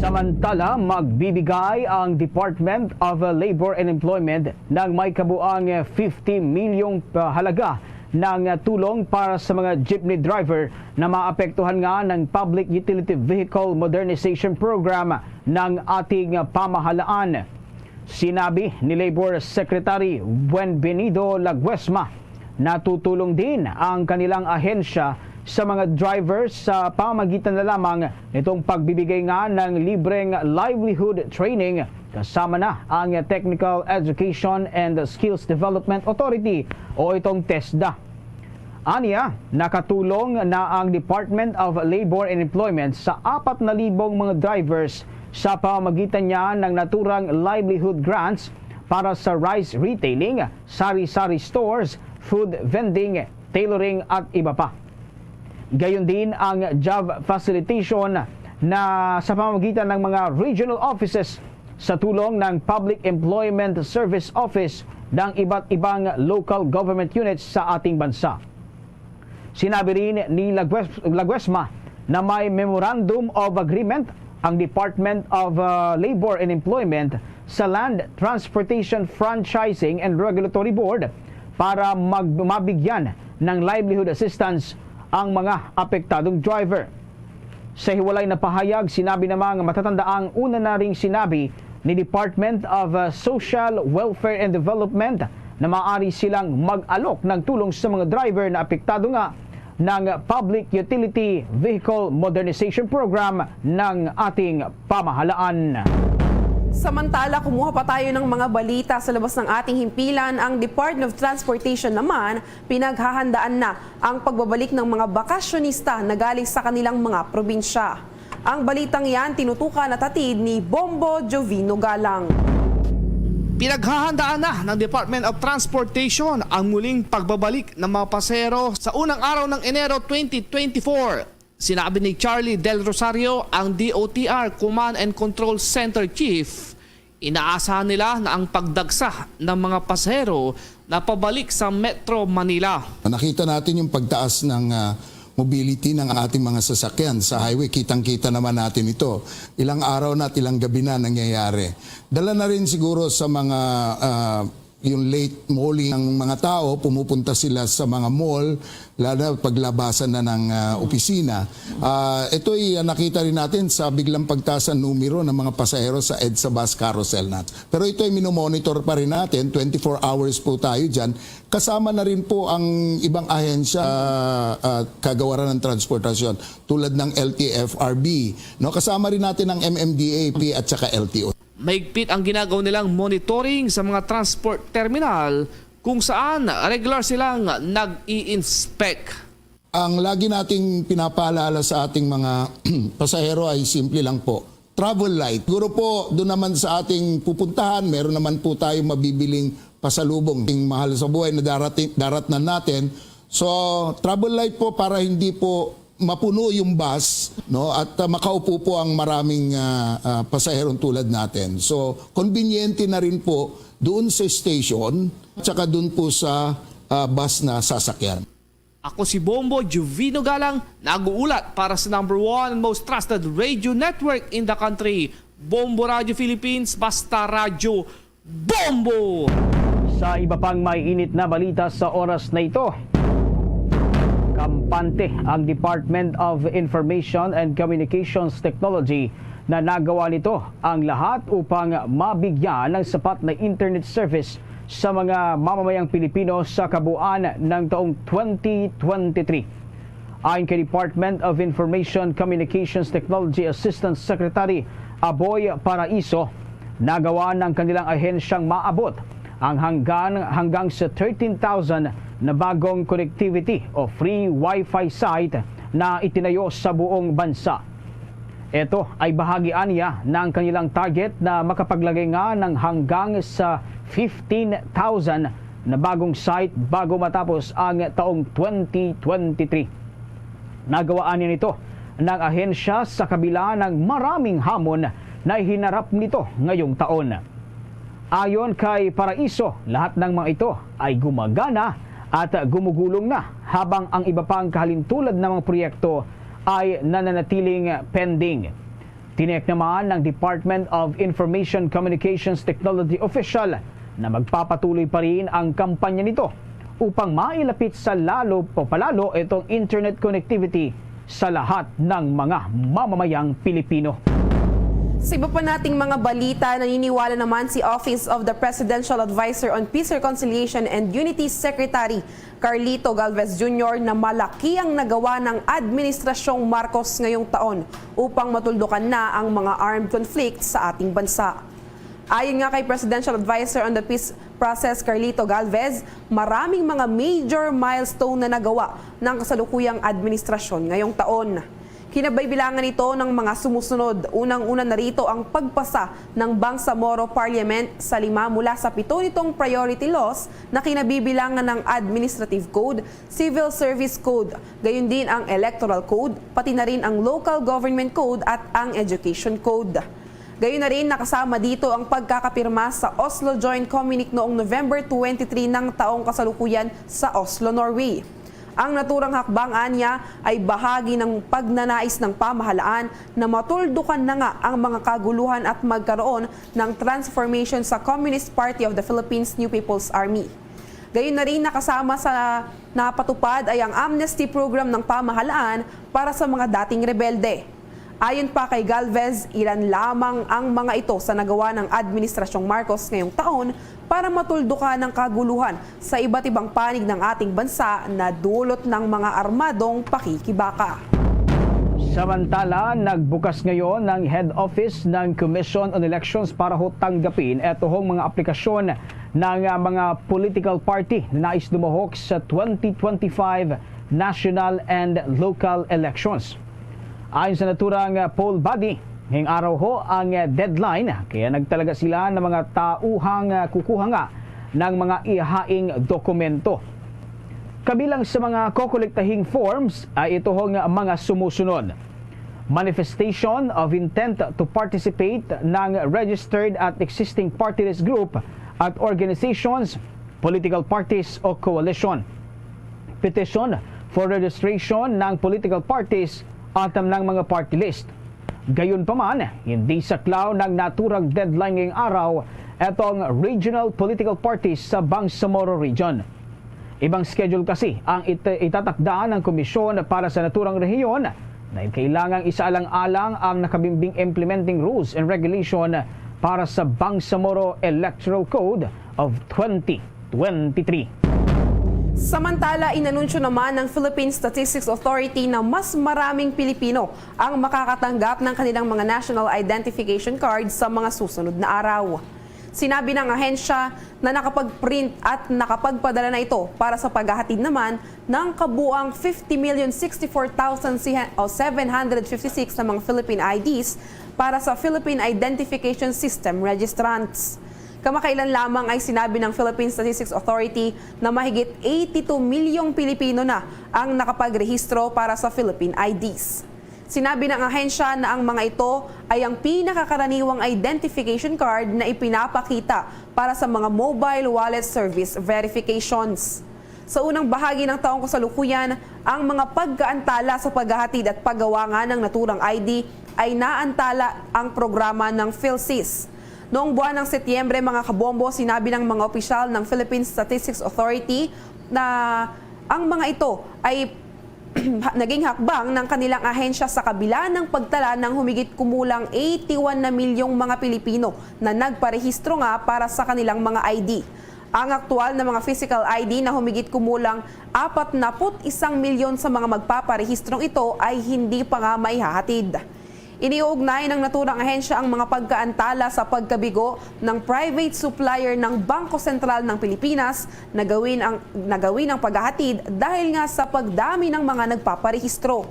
Samantala, magbibigay ang Department of Labor and Employment ng may kabuang 50 milyong halaga ng tulong para sa mga jeepney driver na maapektuhan nga ng Public Utility Vehicle Modernization Program ng ating pamahalaan. Sinabi ni Labor Secretary Buenvenido Laguesma na tutulong din ang kanilang ahensya sa mga drivers sa pamamagitan na lamang nitong pagbibigay nga ng libreng livelihood training kasama na ang Technical Education and Skills Development Authority o itong TESDA. Aniya, nakatulong na ang Department of Labor and Employment sa 4,000 mga drivers sa pamamagitan niya ng naturang livelihood grants para sa rice retailing, sari-sari stores, food vending, tailoring at iba pa. Gayon din ang job facilitation na sa pamamagitan ng mga regional offices sa tulong ng Public Employment Service Office ng iba't ibang local government units sa ating bansa. Sinabi rin ni Laguesma na may Memorandum of Agreement ang Department of Labor and Employment sa Land Transportation Franchising and Regulatory Board para mabigyan ng livelihood assistance ang mga apektadong driver. Sa hiwalay na pahayag, sinabi namang matatandaang una na ring sinabi ni Department of Social Welfare and Development na maaari silang mag-alok ng tulong sa mga driver na apektado nga ng Public Utility Vehicle Modernization Program ng ating pamahalaan. Samantala, kumuha pa tayo ng mga balita sa labas ng ating himpilan. Ang Department of Transportation naman, pinaghahandaan na ang pagbabalik ng mga bakasyonista na galing sa kanilang mga probinsya. Ang balitang yan tinutukan at hatid ni Bombo Jovino Galang. Pinaghahandaan na ng Department of Transportation ang muling pagbabalik ng mga pasahero sa unang araw ng Enero 2024. Sinabi ni Charlie Del Rosario, ang DOTR Command and Control Center Chief, inaasahan nila na ang pagdagsa ng mga pasahero na pabalik sa Metro Manila. Nakita natin yung pagtaas ng mobility ng ating mga sasakyan sa highway. Kitang-kita naman natin ito. Ilang araw na at ilang gabi na nangyayari. Dala na rin siguro sa mga yung late malling ng mga tao, pumupunta sila sa mga mall, lalo na paglabasan na ng opisina. Ito'y nakita rin natin sa biglang pagtaas ng numero ng mga pasahero sa EDSA bus carousel natin. Pero ito'y minomonitor pa rin natin, 24 hours po tayo dyan. Kasama na rin po ang ibang ahensya kagawaran ng transportasyon tulad ng LTFRB. No? Kasama rin natin ang MMDA at saka LTO. Mahigpit ang ginagawa nilang monitoring sa mga transport terminal kung saan regular silang nag-i-inspect. Ang lagi nating pinapaalala sa ating mga pasahero ay simple lang po. Travel light. Siguro po doon naman sa ating pupuntahan, meron naman po tayong mabibiling pasalubong. Yung mahal sa buhay na daratnan natin. So travel light po para hindi po mapuno yung bus, no, at makaupo po ang maraming pasaherong tulad natin. So konbinyente na rin po doon sa station at saka doon po sa bus na sasakyan. Ako si Bombo Juvino Galang, nag-uulat para sa #1 and most trusted radio network in the country, Bombo Radio Philippines, basta radyo Bombo! Sa iba pang may init na balita sa oras na ito, kampante ang Department of Information and Communications Technology na nagawa nito ang lahat upang mabigyan ng sapat na internet service sa mga mamamayang Pilipino sa kabuuan ng taong 2023. Ayon kay Department of Information Communications Technology Assistant Secretary Aboy Paraiso, nagawa ng kanilang ahensyang maabot ang hanggang sa 13,000 na bagong connectivity o free Wi-Fi site na itinayo sa buong bansa. Ito ay bahagian niya ng kanilang target na makapaglagay nga ng hanggang sa 15,000 na bagong site bago matapos ang taong 2023. Nagawaan niya nito ng ahensya sa kabila ng maraming hamon na hinarap nito ngayong taon. Ayon kay Paraiso, lahat ng mga ito ay gumagana at gumugulong na habang ang iba pang kahalintulad ng mga proyekto ay nananatiling pending. Tiniyak naman ng Department of Information Communications Technology official na magpapatuloy pa rin ang kampanya nito upang mailapit sa palalo itong internet connectivity sa lahat ng mga mamamayang Pilipino. Sa iba pa nating mga balita, naniniwala naman si Office of the Presidential Advisor on Peace, Reconciliation and Unity Secretary Carlito Galvez Jr. na malaki ang nagawa ng Administrasyong Marcos ngayong taon upang matuldukan na ang mga armed conflicts sa ating bansa. Ayon nga kay Presidential Advisor on the Peace Process Carlito Galvez, maraming mga major milestone na nagawa ng kasalukuyang administrasyon ngayong taon. Kinabay-bilangan ito ng mga sumusunod. Unang-una na rito ang pagpasa ng Bangsamoro Parliament sa 5 mula sa 7 nitong priority laws na kinabibilangan ng Administrative Code, Civil Service Code, gayon din ang Electoral Code, pati na rin ang Local Government Code at ang Education Code. Gayon na rin nakasama dito ang pagkakapirma sa Oslo Joint Communique noong November 23 ng taong kasalukuyan sa Oslo, Norway. Ang naturang hakbang anya ay bahagi ng pagnanais ng pamahalaan na matuldukan na nga ang mga kaguluhan at magkaroon ng transformation sa Communist Party of the Philippines New People's Army. Gayon na rin nakasama sa napatupad ay ang amnesty program ng pamahalaan para sa mga dating rebelde. Ayon pa kay Galvez, ilan lamang ang mga ito sa nagawa ng Administrasyong Marcos ngayong taon para matuldukan ng kaguluhan sa iba't ibang panig ng ating bansa na dulot ng mga armadong pakikibaka. Samantala, nagbukas ngayon ng head office ng Commission on Elections para tanggapin itong mga aplikasyon ng mga political party na nais lumuhok sa 2025 national and local elections. Ayon sa naturang poll body, ngayong araw ho ang deadline, kaya nagtalaga sila ng mga tauhang kukuha nga ng mga ihaing dokumento. Kabilang sa mga kokolektahing forms ay ito hong mga sumusunod. Manifestation of intent to participate ng registered at existing party list group at organizations, political parties o coalition. Petition for registration ng political parties at ng mga party list. Gayon pa man, hindi saklaw ng naturang deadline ngayong araw etong regional political parties sa Bangsamoro Region. Ibang schedule kasi ang itatakda ng komisyon para sa naturang rehiyon na kailangang isaalang-alang ang nakabimbing implementing rules and regulation para sa Bangsamoro Electoral Code of 2023. Samantala, inanunsyo naman ng Philippine Statistics Authority na mas maraming Pilipino ang makakatanggap ng kanilang mga National Identification Card sa mga susunod na araw. Sinabi ng ahensya na nakapag-print at nakapagpadala na ito para sa paghahatid naman ng kabuang 50,064,756 na mga Philippine IDs para sa Philippine Identification System registrants. Kamakailan lamang ay sinabi ng Philippine Statistics Authority na mahigit 82 milyong Pilipino na ang nakapagrehistro para sa Philippine IDs. Sinabi ng ahensya na ang mga ito ay ang pinakakaraniwang identification card na ipinapakita para sa mga mobile wallet service verifications. Sa unang bahagi ng taong kasalukuyan, ang mga pagkaantala sa paghahatid at paggawa nga ng naturang ID ay naantala ang programa ng PhilSys. Noong buwan ng Setyembre, mga kabombo, sinabi ng mga opisyal ng Philippine Statistics Authority na ang mga ito ay naging hakbang ng kanilang ahensya sa kabila ng pagtala ng humigit kumulang 81 na milyong mga Pilipino na nagparehistro nga para sa kanilang mga ID. Ang aktual na mga physical ID na humigit kumulang 41 milyon sa mga magpaparehistrong ito ay hindi pa nga maihahatid. Iniuugnay ng naturang ahensya ang mga pagkaantala sa pagkabigo ng private supplier ng Bangko Sentral ng Pilipinas na gawin ang paghahatid dahil nga sa pagdami ng mga nagpaparehistro.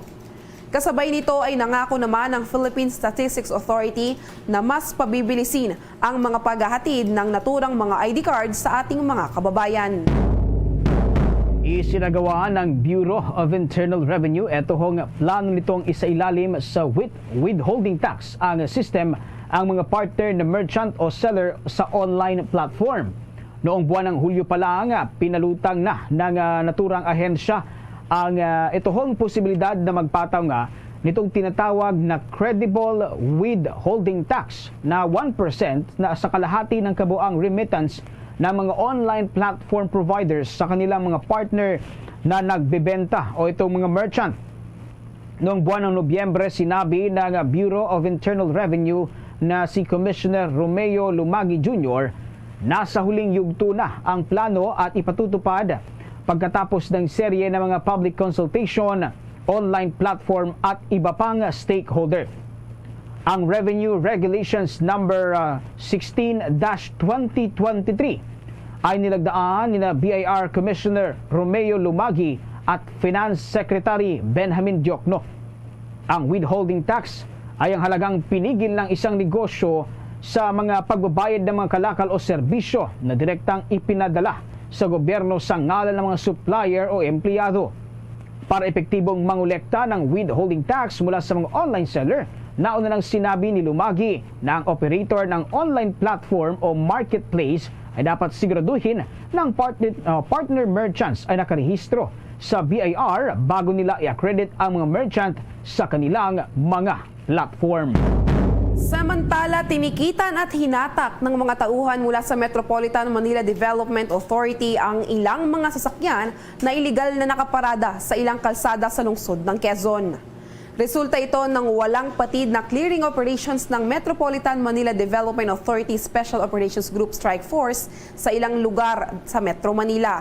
Kasabay nito ay nangako naman ng Philippine Statistics Authority na mas pabibilisin ang mga paghahatid ng naturang mga ID cards sa ating mga kababayan. Isinagawa ng Bureau of Internal Revenue hong plano nitong isailalim sa withholding tax ang system ang mga partner na merchant o seller sa online platform. Noong buwan ng Hulyo pa lang, pinalutang na ng naturang ahensya ang itohong posibilidad na magpataw nga nitong tinatawag na credible withholding tax na 1% na sa kalahati ng kabuang remittance na mga online platform providers sa kanilang mga partner na nagbebenta o itong mga merchant. Noong buwan ng Nobyembre, sinabi ng Bureau of Internal Revenue na si Commissioner Romeo Lumagi Jr. nasa huling yugto na ang plano at ipatutupad pagkatapos ng serye ng mga public consultation, online platform at iba pang stakeholder. Ang Revenue Regulations number 16-2023 ay nilagdaan ni BIR Commissioner Romeo Lumagi at Finance Secretary Benjamin Diokno. Ang withholding tax ay ang halagang pinigil ng isang negosyo sa mga pagbabayad ng mga kalakal o serbisyo na direktang ipinadala sa gobyerno sa ngalan ng mga supplier o empleyado. Para epektibong mangolekta ng withholding tax mula sa mga online seller, nauna nang sinabi ni Lumagi na ang operator ng online platform o marketplace ay dapat siguraduhin ng partner merchants ay nakarehistro sa BIR bago nila i-accredit ang mga merchant sa kanilang mga platform. Samantala, tinikitan at hinatak ng mga tauhan mula sa Metropolitan Manila Development Authority ang ilang mga sasakyan na iligal na nakaparada sa ilang kalsada sa lungsod ng Quezon. Resulta ito ng walang patid na clearing operations ng Metropolitan Manila Development Authority Special Operations Group Strike Force sa ilang lugar sa Metro Manila.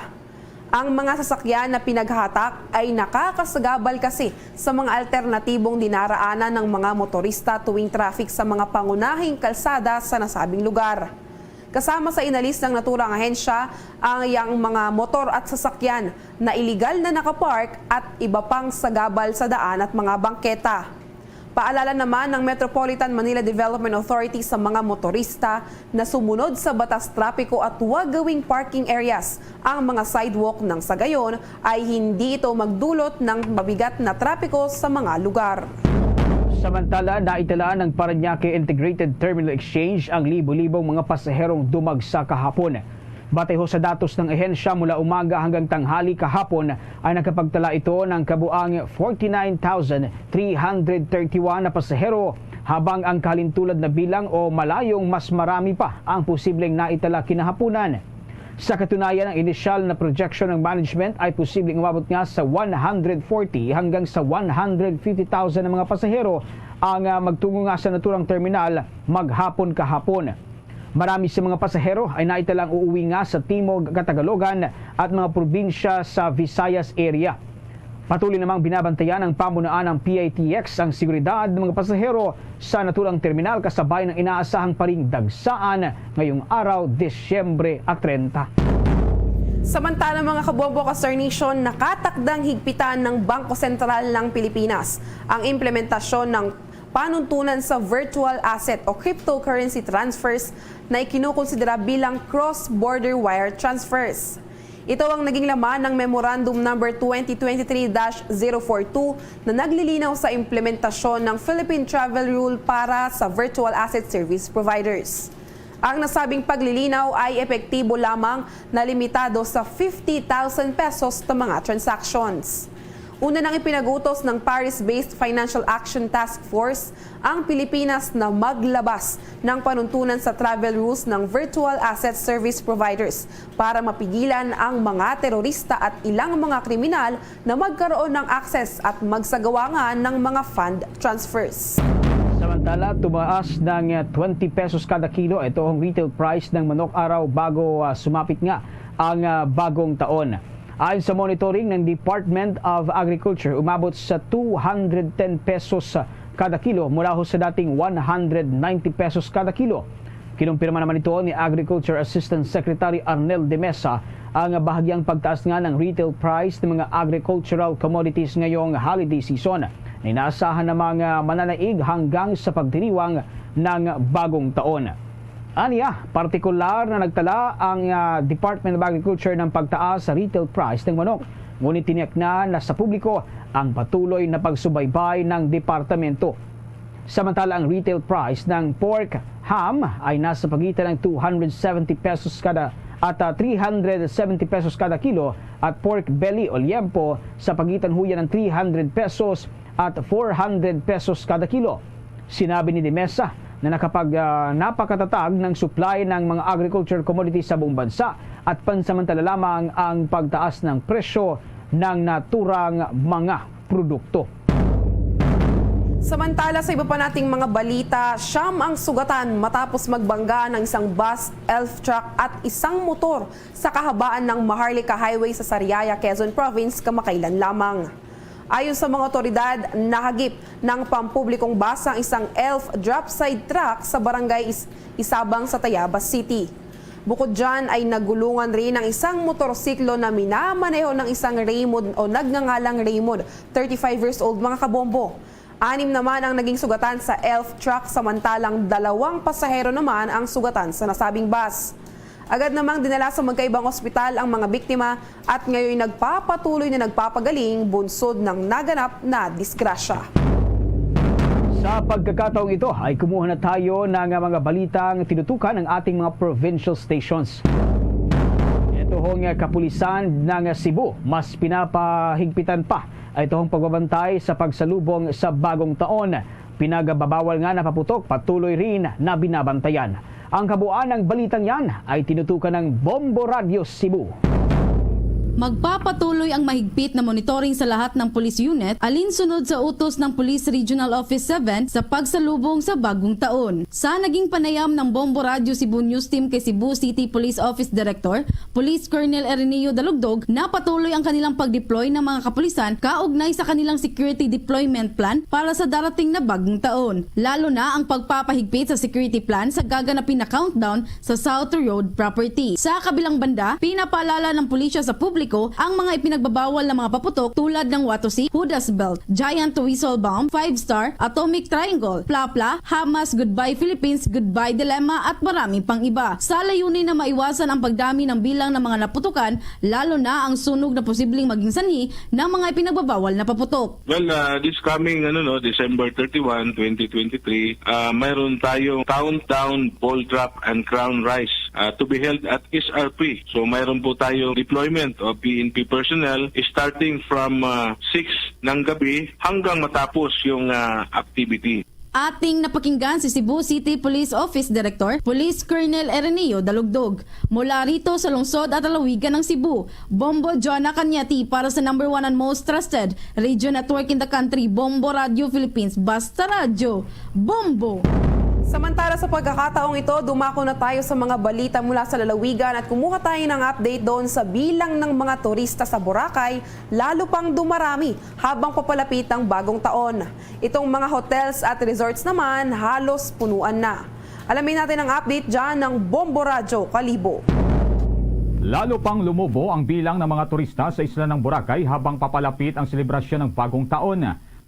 Ang mga sasakyan na pinaghatak ay nakakasagabal kasi sa mga alternatibong dinaraanan ng mga motorista tuwing traffic sa mga pangunahing kalsada sa nasabing lugar. Kasama sa inalis ng naturang ahensya ang mga motor at sasakyan na iligal na nakapark at iba pang sagabal sa daan at mga bangketa. Paalala naman ng Metropolitan Manila Development Authority sa mga motorista na sumunod sa batas trapiko at huwag gawing parking areas ang mga sidewalk nang sa gayon ay hindi ito magdulot ng mabigat na trapiko sa mga lugar. Samantala, naitala ng Parañaque Integrated Terminal Exchange ang libo-libong mga pasaherong dumagsa kahapon. Batay ho sa datos ng ehensya mula umaga hanggang tanghali kahapon ay nakapagtala ito ng kabuang 49,331 na pasahero habang ang kalintulad na bilang o malayong mas marami pa ang posibleng naitala kinahaponan. Sa katunayan, ang inisyal na projection ng management ay posibleng umabot nga sa 140 hanggang sa 150,000 na mga pasahero ang magtungo nga sa naturang terminal maghapon kahapon. Marami sa mga pasahero ay naitalang uuwi nga sa Timog Katagalogan at mga probinsya sa Visayas area. Patuloy namang binabantayan ng pamunuan ng PATX ang seguridad ng mga pasahero sa naturang terminal kasabay ng inaasahang paring dagsaan ngayong araw, Disyembre 30. Samantala mga kabombo Star Nation, nakatakdang higpitan ng Bangko Sentral ng Pilipinas ang implementasyon ng panuntunan sa virtual asset o cryptocurrency transfers na ikinukonsidera bilang cross-border wire transfers. Ito ang naging laman ng Memorandum number 2023-042 na naglilinaw sa implementasyon ng Philippine Travel Rule para sa virtual asset service providers. Ang nasabing paglilinaw ay epektibo lamang na limitado sa 50,000 pesos na mga transactions. Una nang ipinagutos ng Paris-based Financial Action Task Force ang Pilipinas na maglabas ng panuntunan sa travel rules ng virtual asset service providers para mapigilan ang mga terorista at ilang mga kriminal na magkaroon ng access at magsagawa nga ng mga fund transfers. Samantala, tumaas ng 20 pesos kada kilo ito ang retail price ng manok araw bago sumapit nga ang bagong taon. Ayon sa monitoring ng Department of Agriculture, umabot sa 210 pesos kada kilo mula sa dating 190 pesos kada kilo. Kinumpirma naman ito ni Agriculture Assistant Secretary Arnel de Mesa ang bahagyang pagtaas nga ng retail price ng mga agricultural commodities ngayong holiday season na inaasahan ng mga mananaig hanggang sa pagdiriwang ng bagong taon. Aniya, partikular na nagtala ang Department of Agriculture ng pagtaas sa retail price ng manok. Ngunit tiniyak na sa publiko ang patuloy na pagsubaybay ng departamento. Samantala, ang retail price ng pork ham ay nasa pagitan ng 270 pesos kada at 370 pesos kada kilo at pork belly o liempo sa pagitan huyan ng 300 pesos at 400 pesos kada kilo. Sinabi ni De Mesa na napakatatag ng supply ng mga agriculture commodities sa buong bansa at pansamantala lamang ang pagtaas ng presyo ng naturang mga produkto. Samantala sa iba pa nating mga balita, siyam ang sugatan matapos magbangga ng isang bus, elf truck at isang motor sa kahabaan ng Maharlika Highway sa Sariaya, Quezon Province kamakailan lamang. Ayon sa mga otoridad, nahagip ng pampublikong bus ang isang elf dropside truck sa barangay Isabang sa Tayabas City. Bukod dyan ay nagulungan rin ng isang motorsiklo na minamaneho ng isang Raymond o nagngangalang Raymond, 35 years old mga kabombo. 6 naman ang naging sugatan sa elf truck samantalang 2 pasahero naman ang sugatan sa nasabing bus. Agad namang dinala sa magkaibang ospital ang mga biktima at ngayon nagpapatuloy na nagpapagaling bunsod ng naganap na disgrasya. Sa pagkakataong ito ay kumuha na tayo ng mga balitang tinutukan ng ating mga provincial stations. Ito hong kapulisan ng Cebu, mas pinapahigpitan pa ay ito hong pagbabantay sa pagsalubong sa bagong taon. Pinagababawal nga na paputok, patuloy rin na binabantayan. Ang kabuuan ng balitang yan ay tinutukan ng Bombo Radio Cebu. Magpapatuloy ang mahigpit na monitoring sa lahat ng police unit alinsunod sa utos ng Police Regional Office 7 sa pagsalubong sa bagong taon. Sa naging panayam ng Bombo Radio Cebu News Team kay Cebu City Police Office Director, Police Colonel Erineo Dalugdog, na patuloy ang kanilang pag-deploy ng mga kapulisan kaugnay sa kanilang security deployment plan para sa darating na bagong taon. Lalo na ang pagpapahigpit sa security plan sa gaganapin na countdown sa South Road property. Sa kabilang banda, pinapaalala ng pulisya sa publiko ang mga ipinagbabawal na mga paputok tulad ng Watosi, Judas Belt, Giant Whistle Bomb, 5-Star, Atomic Triangle, Plapla, Hamas, Goodbye Philippines, Goodbye Dilemma at marami pang iba. Sa layunin na maiwasan ang pagdami ng bilang ng mga naputukan, lalo na ang sunog na posibleng maging sanhi ng mga ipinagbabawal na paputok. Well, this coming December 31, 2023, mayroon tayong countdown ball drop and crown rise to be held at SRP. So mayroon po tayong deployment of PNP personnel starting from 6 ng gabi hanggang matapos yung activity. Ating napakinggan si Cebu City Police Office Director, Police Colonel Erenio Dalugdog. Mula rito sa lungsod at lalawigan ng Cebu, Bombo Joanna Cañati para sa number 1 and most trusted radio network in the country, Bombo Radio Philippines. Basta Radio, Bombo! Samantala sa pagkakataong ito, dumako na tayo sa mga balita mula sa lalawigan at kumuha tayo ng update doon sa bilang ng mga turista sa Boracay, lalo pang dumarami habang papalapit ang bagong taon. Itong mga hotels at resorts naman halos punuan na. Alamin natin ang update dyan ng Bombo Radyo Kalibo. Lalo pang lumubo ang bilang ng mga turista sa isla ng Boracay habang papalapit ang selebrasyon ng bagong taon.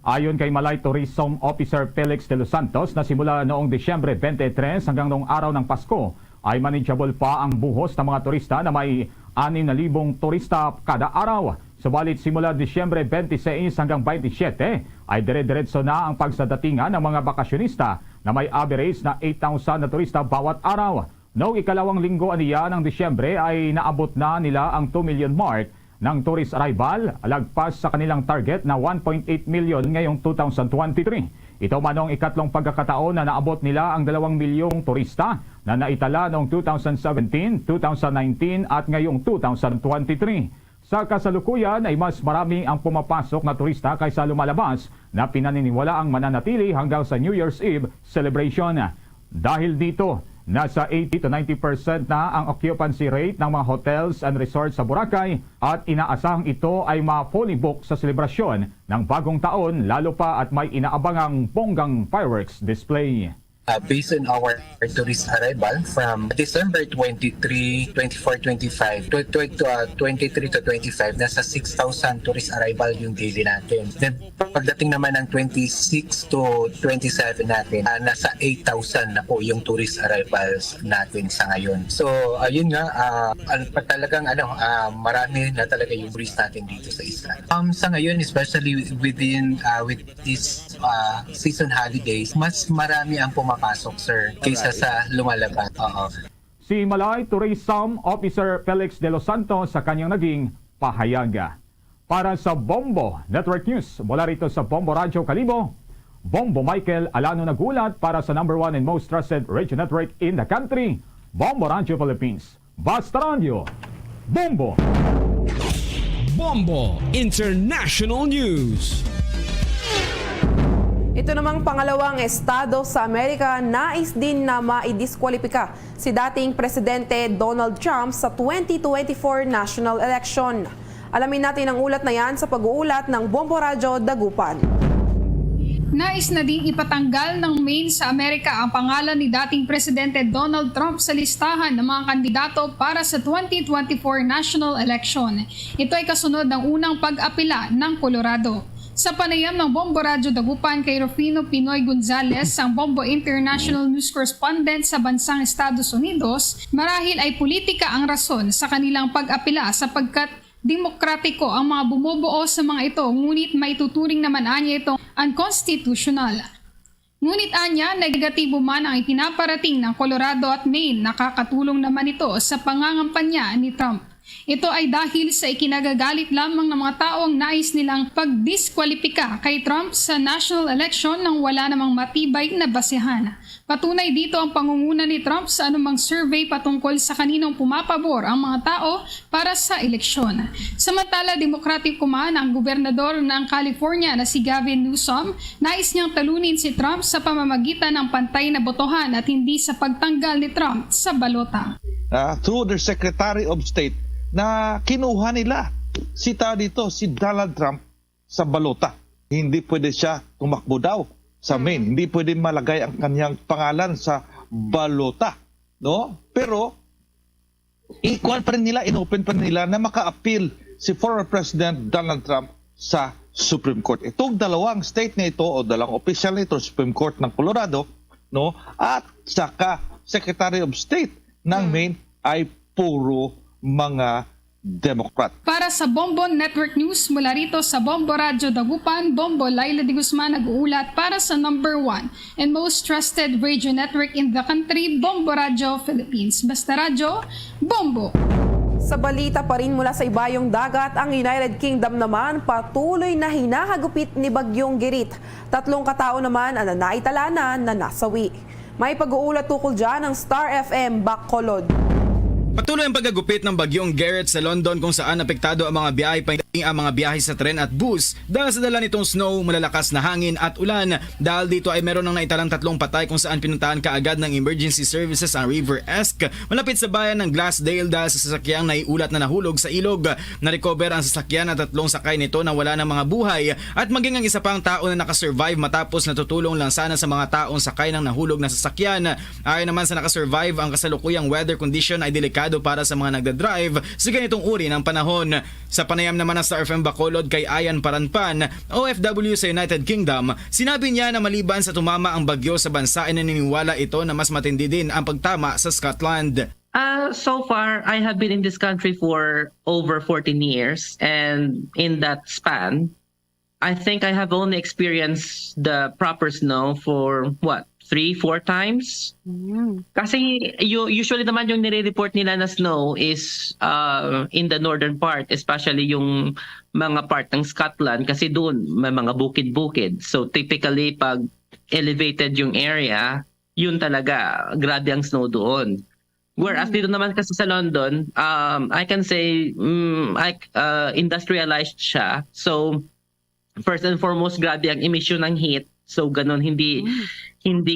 Ayon kay Malay Tourism Officer Felix de los Santos na simula noong Disyembre 23 hanggang noong araw ng Pasko ay manageable pa ang buhos ng mga turista na may 6,000 turista kada araw. Subalit simula Disyembre 26 hanggang 27 ay dire-diretso na ang pagsadatingan ng mga bakasyonista na may average na 8,000 na turista bawat araw. Noong ikalawang linggo aniya ng Disyembre ay naabot na nila ang 2 million mark ng tourist arrival, lagpas sa kanilang target na 1.8 million ngayong 2023. Ito man ang ikatlong pagkakataon na naabot nila ang 2 milyong turista na naitala noong 2017, 2019 at ngayong 2023. Sa kasalukuyan ay mas marami ang pumapasok na turista kaysa lumalabas na pinaniniwala ang mananatili hanggang sa New Year's Eve celebration. Dahil dito, nasa 80 to 90% na ang occupancy rate ng mga hotels and resorts sa Boracay at inaasahang ito ay ma-fully book sa selebrasyon ng bagong taon lalo pa at may inaabangang bonggang fireworks display. Based on our tourist arrival from December 23, 24, 25, 23 to 25, nasa 6,000 tourist arrival yung daily natin. Then pagdating naman ng 26 to 27 natin, nasa 8,000 na po yung tourist arrivals natin sa ngayon. So ayun nga, talagang marami na talaga yung tourist natin dito sa isla. Sa ngayon, especially with this season holidays, mas marami ang pumapasok, sir, kaysa sa lumalabas. Si Malay Tourism Officer Felix de los Santos sa kanyang naging pahayag. Para sa Bombo Network News, mula rito sa Bombo Radyo Kalibo, Bombo Michael Alano nagulat para sa number 1 and most trusted radio network in the country, Bombo Radyo Philippines. Basta Radio, Bombo! Bombo International News. Ito namang pangalawang estado sa Amerika, nais din na maidiskwalipika si dating Presidente Donald Trump sa 2024 national election. Alamin natin ang ulat na yan sa pag-uulat ng Bombo Radyo Dagupan. Nais na din ipatanggal ng Maine sa Amerika ang pangalan ni dating Presidente Donald Trump sa listahan ng mga kandidato para sa 2024 national election. Ito ay kasunod ng unang pag-apila ng Colorado. Sa panayam ng Bombo Radyo Dagupan kay Rufino Pinoy Gonzales, ang Bombo International News Correspondent sa bansang Estados Unidos, marahil ay politika ang rason sa kanilang pag-apila sapagkat demokratiko ang mga bumubuo sa mga ito, ngunit maituturing naman anya itong unconstitutional. Ngunit anya, negatibo man ang ipinaparating ng Colorado at Maine, nakakatulong naman ito sa pangangampanya ni Trump. Ito ay dahil sa ikinagagalit lamang ng mga taong nais nilang pagdiskwalipika kay Trump sa national election nang wala namang matibay na basehan. Patunay dito ang pangunguna ni Trump sa anumang survey patungkol sa kaninong pumapabor ang mga tao para sa eleksyon. Samantala, demokratiko man ang gobernador ng California na si Gavin Newsom, nais niyang talunin si Trump sa pamamagitan ng pantay na botohan at hindi sa pagtanggal ni Trump sa balota. Through their Secretary of State, na kinuha nila si Donald Trump sa balota. Hindi pwede siya tumakbo daw sa Maine. Hindi pwede malagay ang kanyang pangalan sa balota. No? Pero, equal pa rin nila, inopen pa rin nila na maka-appeal si former President Donald Trump sa Supreme Court. Itong dalawang state na ito o dalawang official na ito, Supreme Court ng Colorado, no? At saka Secretary of State ng Maine ay puro mga Democrat. Para sa Bombo Network News, mula rito sa Bombo Radyo Dagupan, Bombo Laila de Guzman nag-uulat para sa number 1 and most trusted radio network in the country, Bombo Radyo Philippines. Basta Radyo, Bombo! Sa balita pa rin mula sa ibayong dagat, ang United Kingdom naman patuloy na hinahagupit ni Bagyong Girit. 3 katao naman ang naitalanan na nasawi. May pag-uulat tukol dyan ng Star FM Bacolod. Patuloy ang paggagupit ng Bagyong Garrett sa London kung saan apektado ang mga biyahe ang mga biyahe sa tren at bus dahil sa dala nitong snow, malalakas na hangin at ulan. Dahil dito ay meron ng naitalang 3 patay kung saan pinuntahan kaagad ng emergency services ang River Esk malapit sa bayan ng Glassdale dahil sa sasakyang naiulat na nahulog sa ilog. Na-recover ang sasakyan at 3 sakay nito na wala ng mga buhay at maging ang isa pang tao na nakasurvive matapos natutulong lang sana sa mga taong sakay ng nahulog na sasakyan. Ayon naman sa nakasurvive, ang kasalukuyang weather condition ay delikado para sa mga nagdadrive sa ganitong uri ng panahon. Sa panayam naman ng Star FM Bacolod kay Ayan Paranpan, OFW sa United Kingdom, sinabi niya na maliban sa tumama ang bagyo sa bansa ay naniniwala ito na mas matindi din ang pagtama sa Scotland. So far, I have been in this country for over 14 years, and in that span, I think I have only experienced the proper snow for 3-4 times. Kasi usually naman yung nire-report nila na snow is in the northern part, especially yung mga part ng Scotland kasi doon may mga bukid-bukid. So typically pag elevated yung area, yun talaga, grabe ang snow doon. Whereas dito naman kasi sa London, I can say industrialized siya. So first and foremost, grabe ang emission ng heat. So ganun, hindi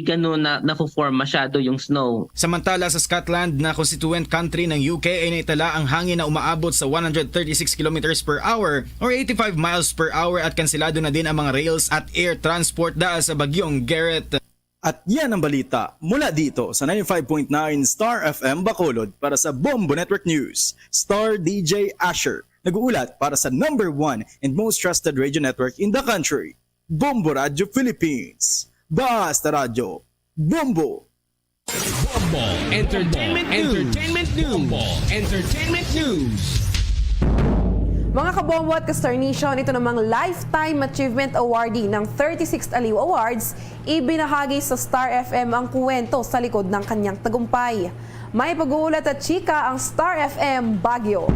ganun na nafo-form masyado yung snow. Samantala sa Scotland na constituent country ng UK ay naitala ang hangin na umaabot sa 136 km per hour or 85 miles per hour at kansilado na din ang mga rails at air transport dahil sa Bagyong Garrett. At yan ang balita mula dito sa 95.9 Star FM Bacolod para sa Bombo Network News. Star DJ Asher nag-uulat para sa #1 and most trusted radio network in the country. Bombo Radio Philippines. Basta Radio. Bombo. Bombo Entertainment News. Mga kabombo at ka-Star Nation, ito namang Lifetime Achievement Awardee ng 36th Aliw Awards, ibinahagi sa Star FM ang kwento sa likod ng kanyang tagumpay. May pag-uulat at chika ang Star FM Baguio.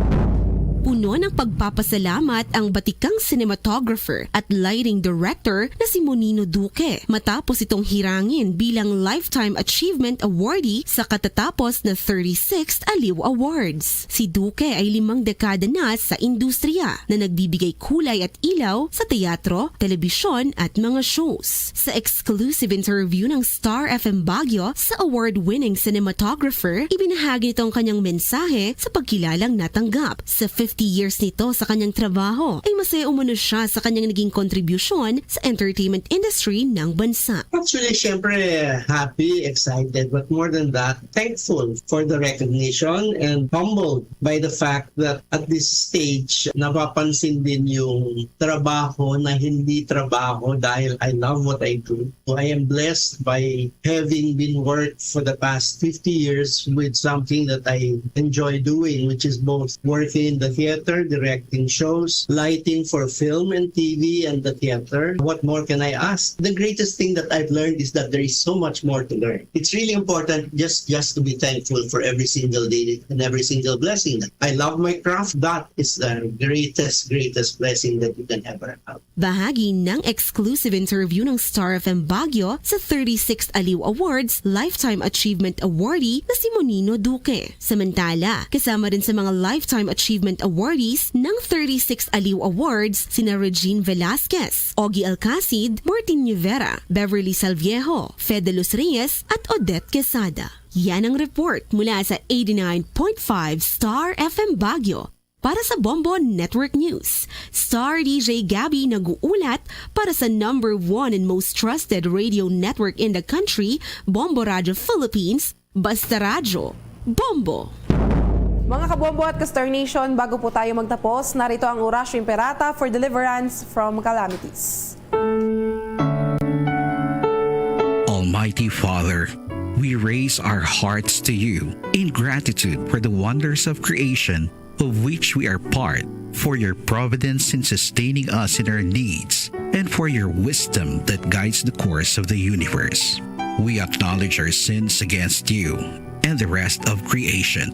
Puno ng pagpapasalamat ang batikang cinematographer at lighting director na si Monino Duque matapos itong hirangin bilang Lifetime Achievement Awardee sa katatapos na 36th Aliw Awards. Si Duque ay 5 dekada na sa industriya na nagbibigay kulay at ilaw sa teatro, telebisyon at mga shows. Sa exclusive interview ng Star FM Baguio sa award-winning cinematographer, ibinahagi nito ang kanyang mensahe sa pagkilalang natanggap. Sa 50 years nito sa kanyang trabaho ay masaya umano siya sa kanyang naging kontribusyon sa entertainment industry ng bansa. Actually, syempre happy, excited, but more than that, thankful for the recognition and humbled by the fact that at this stage, napapansin din yung trabaho na hindi trabaho dahil I love what I do. So I am blessed by having been worked for the past 50 years with something that I enjoy doing, which is both working in the theater, directing shows, lighting for film and TV and the theater. What more can I ask? The greatest thing that I've learned is that there is so much more to learn. It's really important just to be thankful for every single day and every single blessing. I love my craft. That is the greatest blessing that you can ever have. Bahagi ng exclusive interview ng Star FM Baguio sa 36th Aliw Awards Lifetime Achievement Awardee na si Monino Duque. Samantala, kasama rin sa mga Lifetime Achievement Awardees ng 36th Aliw Awards sina Regine Velasquez, Ogie Alcacid, Martin Rivera, Beverly Salviejo, Fede Luz Reyes at Odette Quesada. Yan ang report mula sa 89.5 Star FM Baguio. Para sa Bombo Network News, Star DJ Gabby nag-uulat para sa #1 and most trusted radio network in the country, Bombo Radio Philippines, Basta Radio. Bombo! Mga kabombo at ka-Star Nation, bago po tayo magtapos, narito ang Orasyo Imperata for deliverance from calamities. Almighty Father, we raise our hearts to you in gratitude for the wonders of creation of which we are part, for your providence in sustaining us in our needs, and for your wisdom that guides the course of the universe. We acknowledge our sins against you and the rest of creation.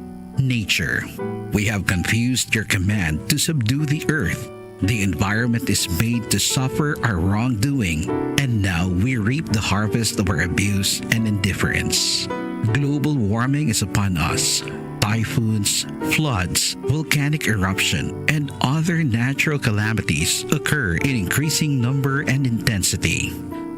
nature. We have confused your command to subdue the earth. The environment is made to suffer our wrongdoing, and now we reap the harvest of our abuse and indifference. Global warming is upon us. Typhoons, floods, volcanic eruption, and other natural calamities occur in increasing number and intensity.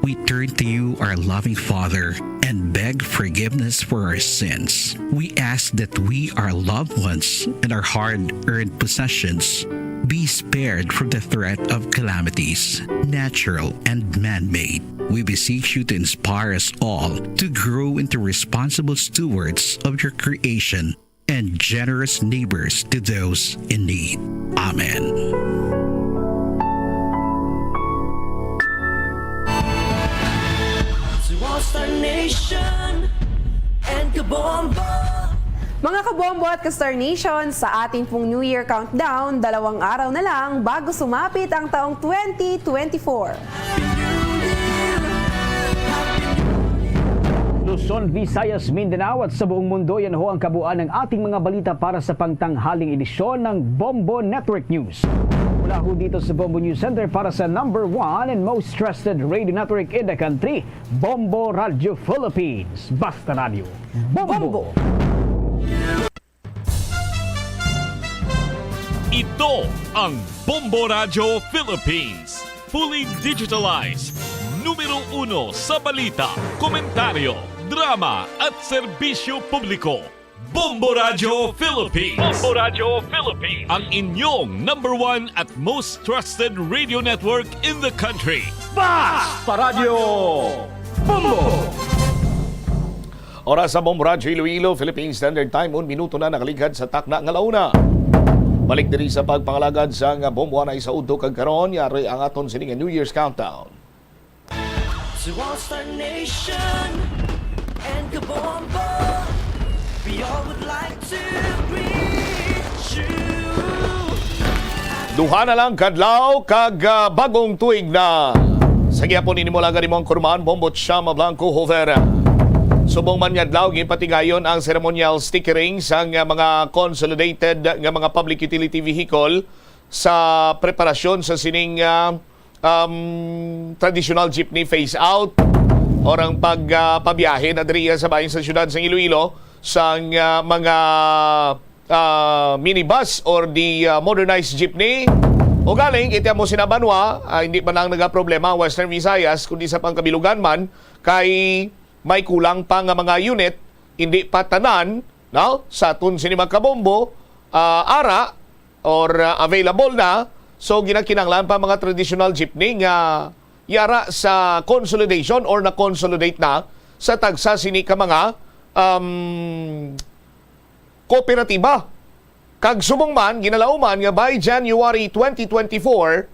We turn to you, our loving Father, and beg forgiveness for our sins. We ask that we, our loved ones, and our hard-earned possessions be spared from the threat of calamities, natural and man-made. We beseech you to inspire us all to grow into responsible stewards of your creation and generous neighbors to those in need. Amen. Mga kabombo at ka-Star Nation, sa ating pong New Year Countdown, 2 araw na lang bago sumapit ang taong 2024. Luzon, Visayas, Mindanao at sa buong mundo, yan ho ang kabuuan ng ating mga balita para sa pangtanghaling edisyon ng Bombo Network News. Mula ho dito sa Bombo News Center para sa number 1 and most trusted radio network in the country, Bombo Radio Philippines. Basta Radio. Bombo! Ito ang Bombo Radio Philippines. Fully digitalized. Numero 1 sa balita, komentaryo, drama at serbisyo publiko. Bombo Radio Philippines. Bombo Radio Philippines. Ang inyong number 1 at most trusted radio network in the country. Basta Radio Bombo! Oras sa Bombo Radio Iloilo, Philippine Standard Time, 1 minuto na nakaligad sa takna ng alauna. Balik diri sa pagpangalagad sa nga bombo na sa udto kag karon, yari ang aton sining New Year's countdown. To all Star Nation and Kabombo, we all would like to greet you. Duha na lang kadlaw kag bagong tuig na. Sa gyapon inimo lang ganimong kurman Bombo Chama Blanco Hover. Subong man yadlaw gipatigayon ang ceremonial stickering sa mga consolidated nga mga public utility vehicle sa preparasyon sa sining traditional jeepney phase out orang pagpabiyahe na diriya sa bayan sa syudad sa Iloilo sa mga minibus or the modernized jeepney. O galing, itiyan mo sinabanwa, hindi pa lang nagaproblema Western Visayas, kundi sa pangkabilugan man, kay may kulang pa nga mga unit, hindi pa tanan, no? Sa tun sinimag kabombo, ara, or available na, so ginakinanglan pa mga traditional jeepney nga yara sa consolidation or na-consolidate na sa tagsa sini ka mga kooperatiba. Kag subong man, ginalauman nga by January 2024,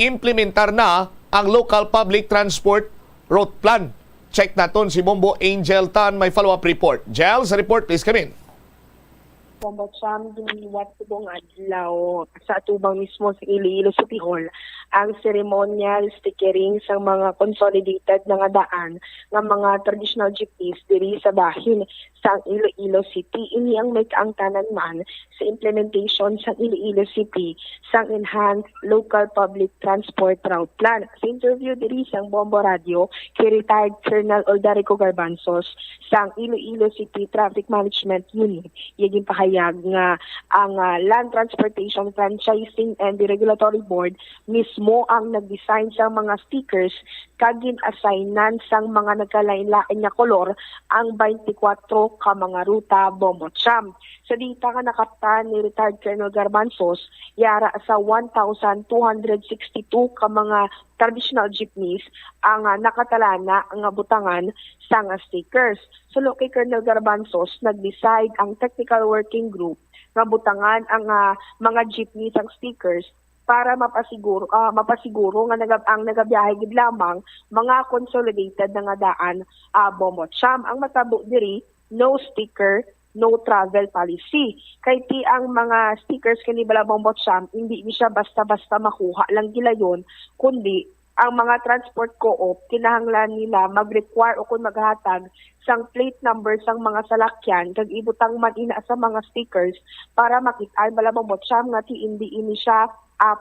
implementar na ang Local Public Transport Route Plan. Check naton si Bombo Angel Tan, may follow-up report. Jel, sa report, please come in. Bombo Cham, giniwat ko bong adlaw sa atubang mismo sa Iloilo City Hall ang ceremonial stickering sa mga consolidated na daan ng mga traditional jeepneys diri sa bahin sa Iloilo City. Ini ang may kaangtanan man sa implementation sa Iloilo City sa Enhanced Local Public Transport Route Plan. Sa interview diri sa Bombo Radio kay retired Colonel Oldarico Garbanzos sa Iloilo City Traffic Management Unit, yaging pahayag nga ang Land Transportation Franchising and the Regulatory Board mismo ang nag-design sa mga stickers kagin assignan sang mga nagkalain-lain nga kolor ang 24 ka mga ruta Bombo Cham. Sa dita nga nakaptan ni retired Colonel Garbanzos, yara sa 1,262 ka mga traditional jeepneys ang nakatalana nga butangan sa nga stickers. So kay Colonel Garbanzos, nag-decide ang technical working group nga butangan ang mga jeepneys ang stickers para mapasiguro nga ang nagabiyahe gid lamang mga consolidated nga daan Bombo Cham. Ang matabo diri, no sticker, no travel policy. Kay ti ang mga stickers kani bala Bombo Cham, hindi ni siya basta-basta makuha lang gila yon, kundi ang mga transport co-op kinahanglan nila mag-require o kung maghatag sang plate number sang mga salakyan kag ibutang man ina sa mga stickers para makit-an balabot siyam nga ti hindi ini siya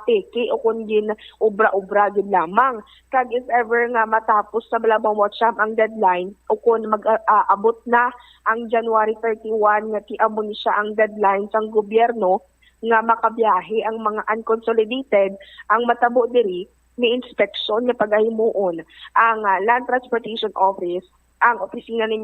peke o kung gin obra-obra gid lamang. Kag if ever nga matapos sa balabang WhatsApp ang deadline o kung mag-abot na ang January 31 nga ti amo ni siya ang deadline sang gobyerno nga makabiyahe ang mga unconsolidated, ang matabo diri ni inspeksyon nga pagahimuon ang Land Transportation Office, ang opisina ni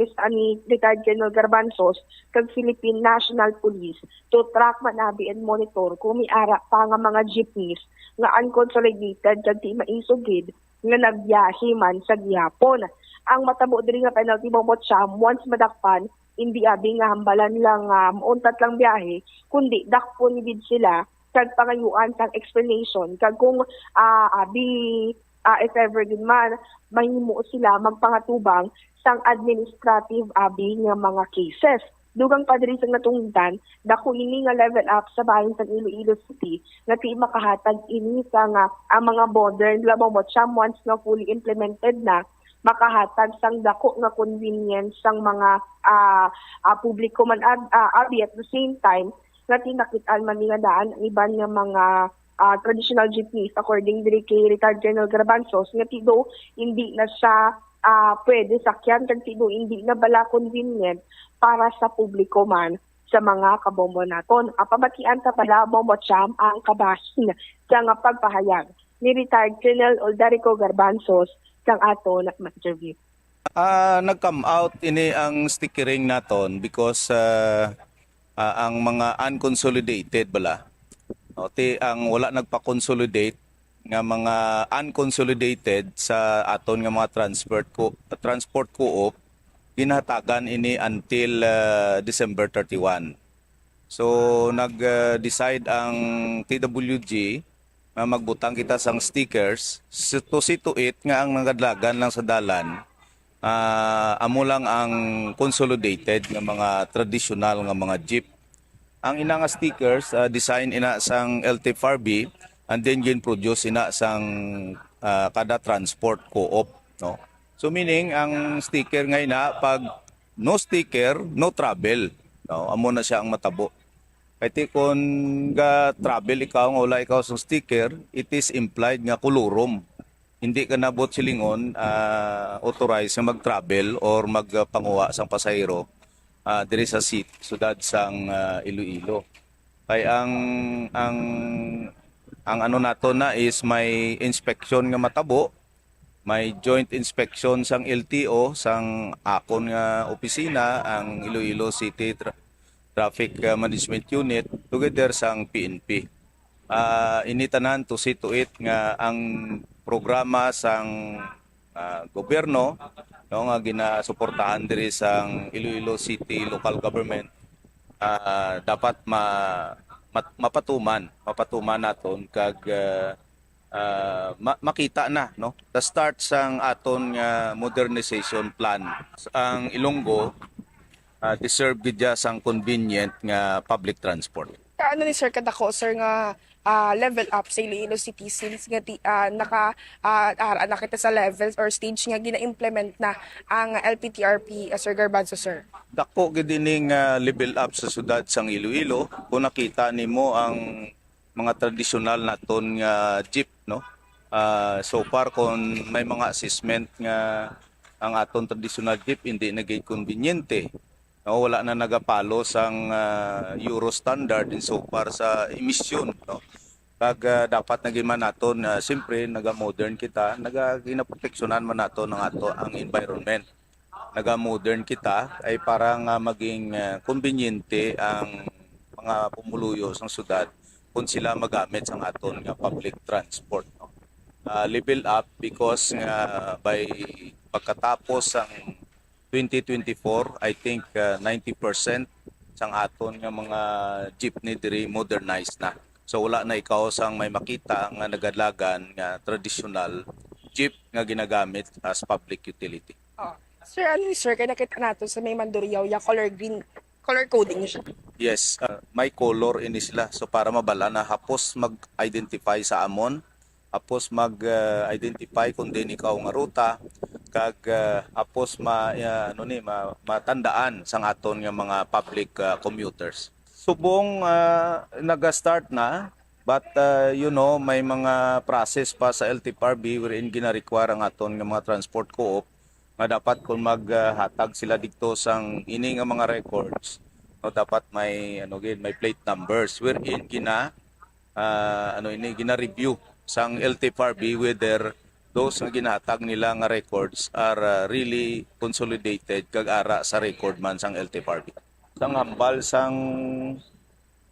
Retired General Garbanzos kag Philippine National Police to track manabi and monitor kung may ara pa nga mga jeepneys nga unconsolidated kag di maisugid nga nagbiyahe man sa gihapon. Ang matabo diri nga penalty bobot siya once madakpan hindi abi nga hambalan lang mauntat lang biyahe kundi dakpon gid sila kag pangayuan sang explanation kag kung if ever din man mahimo sila magpangatubang sang administrative abi nga mga cases. Dugang pa diri sang natungdan dako ini nga level up sa bahin sa Iloilo City nga ti makahatag ini sa nga ang mga modern labang mo once na fully implemented na makahatag sang dako nga convenience sang mga publiko man abi at the same time nga tinakit-an man nga daan ang iban nga mga traditional jeepneys according diri kay Retired General Garbanzos nga tido hindi na siya pwede sakyan kag tido hindi na bala convenient para sa publiko man sa mga kabombo naton. Pamatian ta pala bombo cham ang kabahin sa nga pagpahayag ni Retired General Oldarico Garbanzos sang ato na interview. Nag-come out ini ang stickering naton because ang mga unconsolidated bala. Ang wala nagpa-consolidate nga mga unconsolidated sa aton nga mga transport co-op ginhatagan ini until December 31. So nag-decide ang TWG na magbutang kita sang stickers to see to it nga ang nagadlagan lang sa dalan amo lang ang consolidated nga mga traditional nga mga jeep. Ang ina nga stickers design ina sang LTFRB and then gin produce ina sang kada transport co-op, no. So meaning ang sticker nga ina pag no sticker no travel, no. Amo na siya ang matabo. Kaya kung ga travel ikaw nga wala ikaw sa sticker, it is implied nga kulurom. Hindi ka nabot silingon authorized na mag-travel or magpanguha sang pasahero diri sa sudad sang Iloilo. Kaya ang ano nato na is may inspection nga matabo, may joint inspection sang LTO sang akon nga opisina ang Iloilo City Traffic Management Unit together sang PNP. Initanan to see to it nga ang programa sang gobyerno no nga ginasuportahan diri sang Iloilo City local government dapat mapatuman naton kag makita na no the start sang aton nga modernization plan. Ang Ilonggo deserve gid sang convenient nga public transport. Ano ni sir kadako sir nga level up sa Iloilo City since nga nakita sa levels or stage nga gina-implement na ang LPTRP Sir Garbanzos sir? Dako gid ining level up sa sudad sang Iloilo kung nakita nimo ang mga tradisyonal naton nga jeep, no. So far kung may mga assessment nga ang aton traditional jeep hindi nagay conveniente. No, wala na nagapalo sang Euro standard in so far sa emission, no. Kag dapat naging man naton siyempre naga-modern kita, ginaproteksyonan man nato ng ato ang environment. Naga-modern kita ay parang maging konbinyente ang mga pumuluyo sang syudad kung sila magamit sang aton nga public transport, no. Level up because by pagkatapos ang 2024, I think 90% sang aton nga mga jeepney diri modernized na. So wala na ikaw sang may makita nga nagadlagan nga traditional jeep nga ginagamit as public utility. Sir, sir, kaya nakita nato sa may Mandurriaw, color green, color coding siya. Yes, may color ini sila. So para mabala na hapos mag-identify sa amon apos mag-identify kung din ikaw nga ruta, kag apos matandaan sang aton nga mga public commuters. Subong nag-start na, but may mga process pa sa LTFRB wherein gina-require ang aton nga mga transport co-op nga dapat kung maghatag sila dito sang ini nga mga records, no, dapat may may plate numbers wherein gina-review sang LTFRB whether those nga ginahatag nila nga records are really consolidated kag ara sa record man sang LTFRB. Sang hambal sang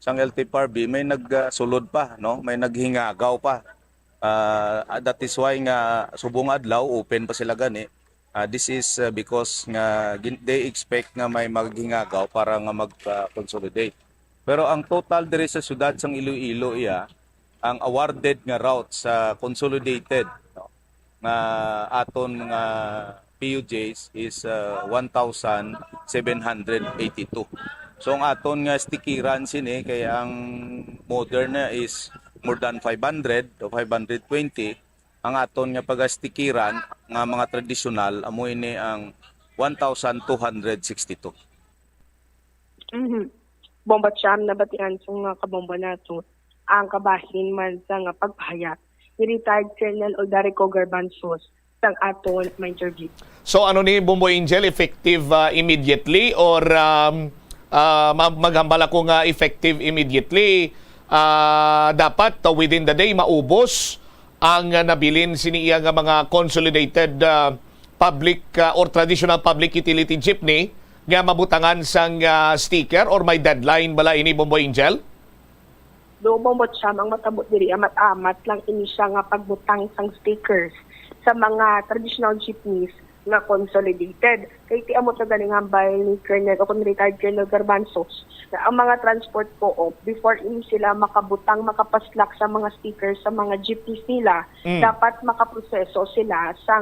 LTFRB may nagsulod pa, no, may naghingagaw pa. That is why nga subong adlaw open pa sila gani. This is because nga they expect nga may maghingagaw para nga mag-consolidate. Pero ang total diri sa syudad sang Iloilo ang awarded nga route sa consolidated, no, nga aton nga PUJs is 1,782. So ang aton nga stikiran sini kay ang modern na is more than 500 o 520. Ang aton nga pagastikiran nga mga tradisyonal amo ini ang 1,262. Bomba Cham na batian sa nga kabomba nato ang kabahin man sa nga pagpahayag ni retired Colonel Odarico Garbanzos sang aton may interview. So ano ni Bombo Angel, effective immediately or maghambal ako nga effective immediately? Dapat within the day maubos ang nabilin siniya nga mga consolidated public or traditional public utility jeepney nga mabutangan sang sticker or may deadline bala ini Bombo Angel? Do Bombo Cham ang matabot diri amat-amat lang ini siya nga pagbutang sang stickers sa mga traditional jeepneys na consolidated. Kay ti amo ta ganing hambal ni Colonel o retired Colonel Garbanzos na ang mga transport co-op before ini sila makabutang makapaslak sa mga stickers sa mga jeepneys nila, dapat makaproseso sila sa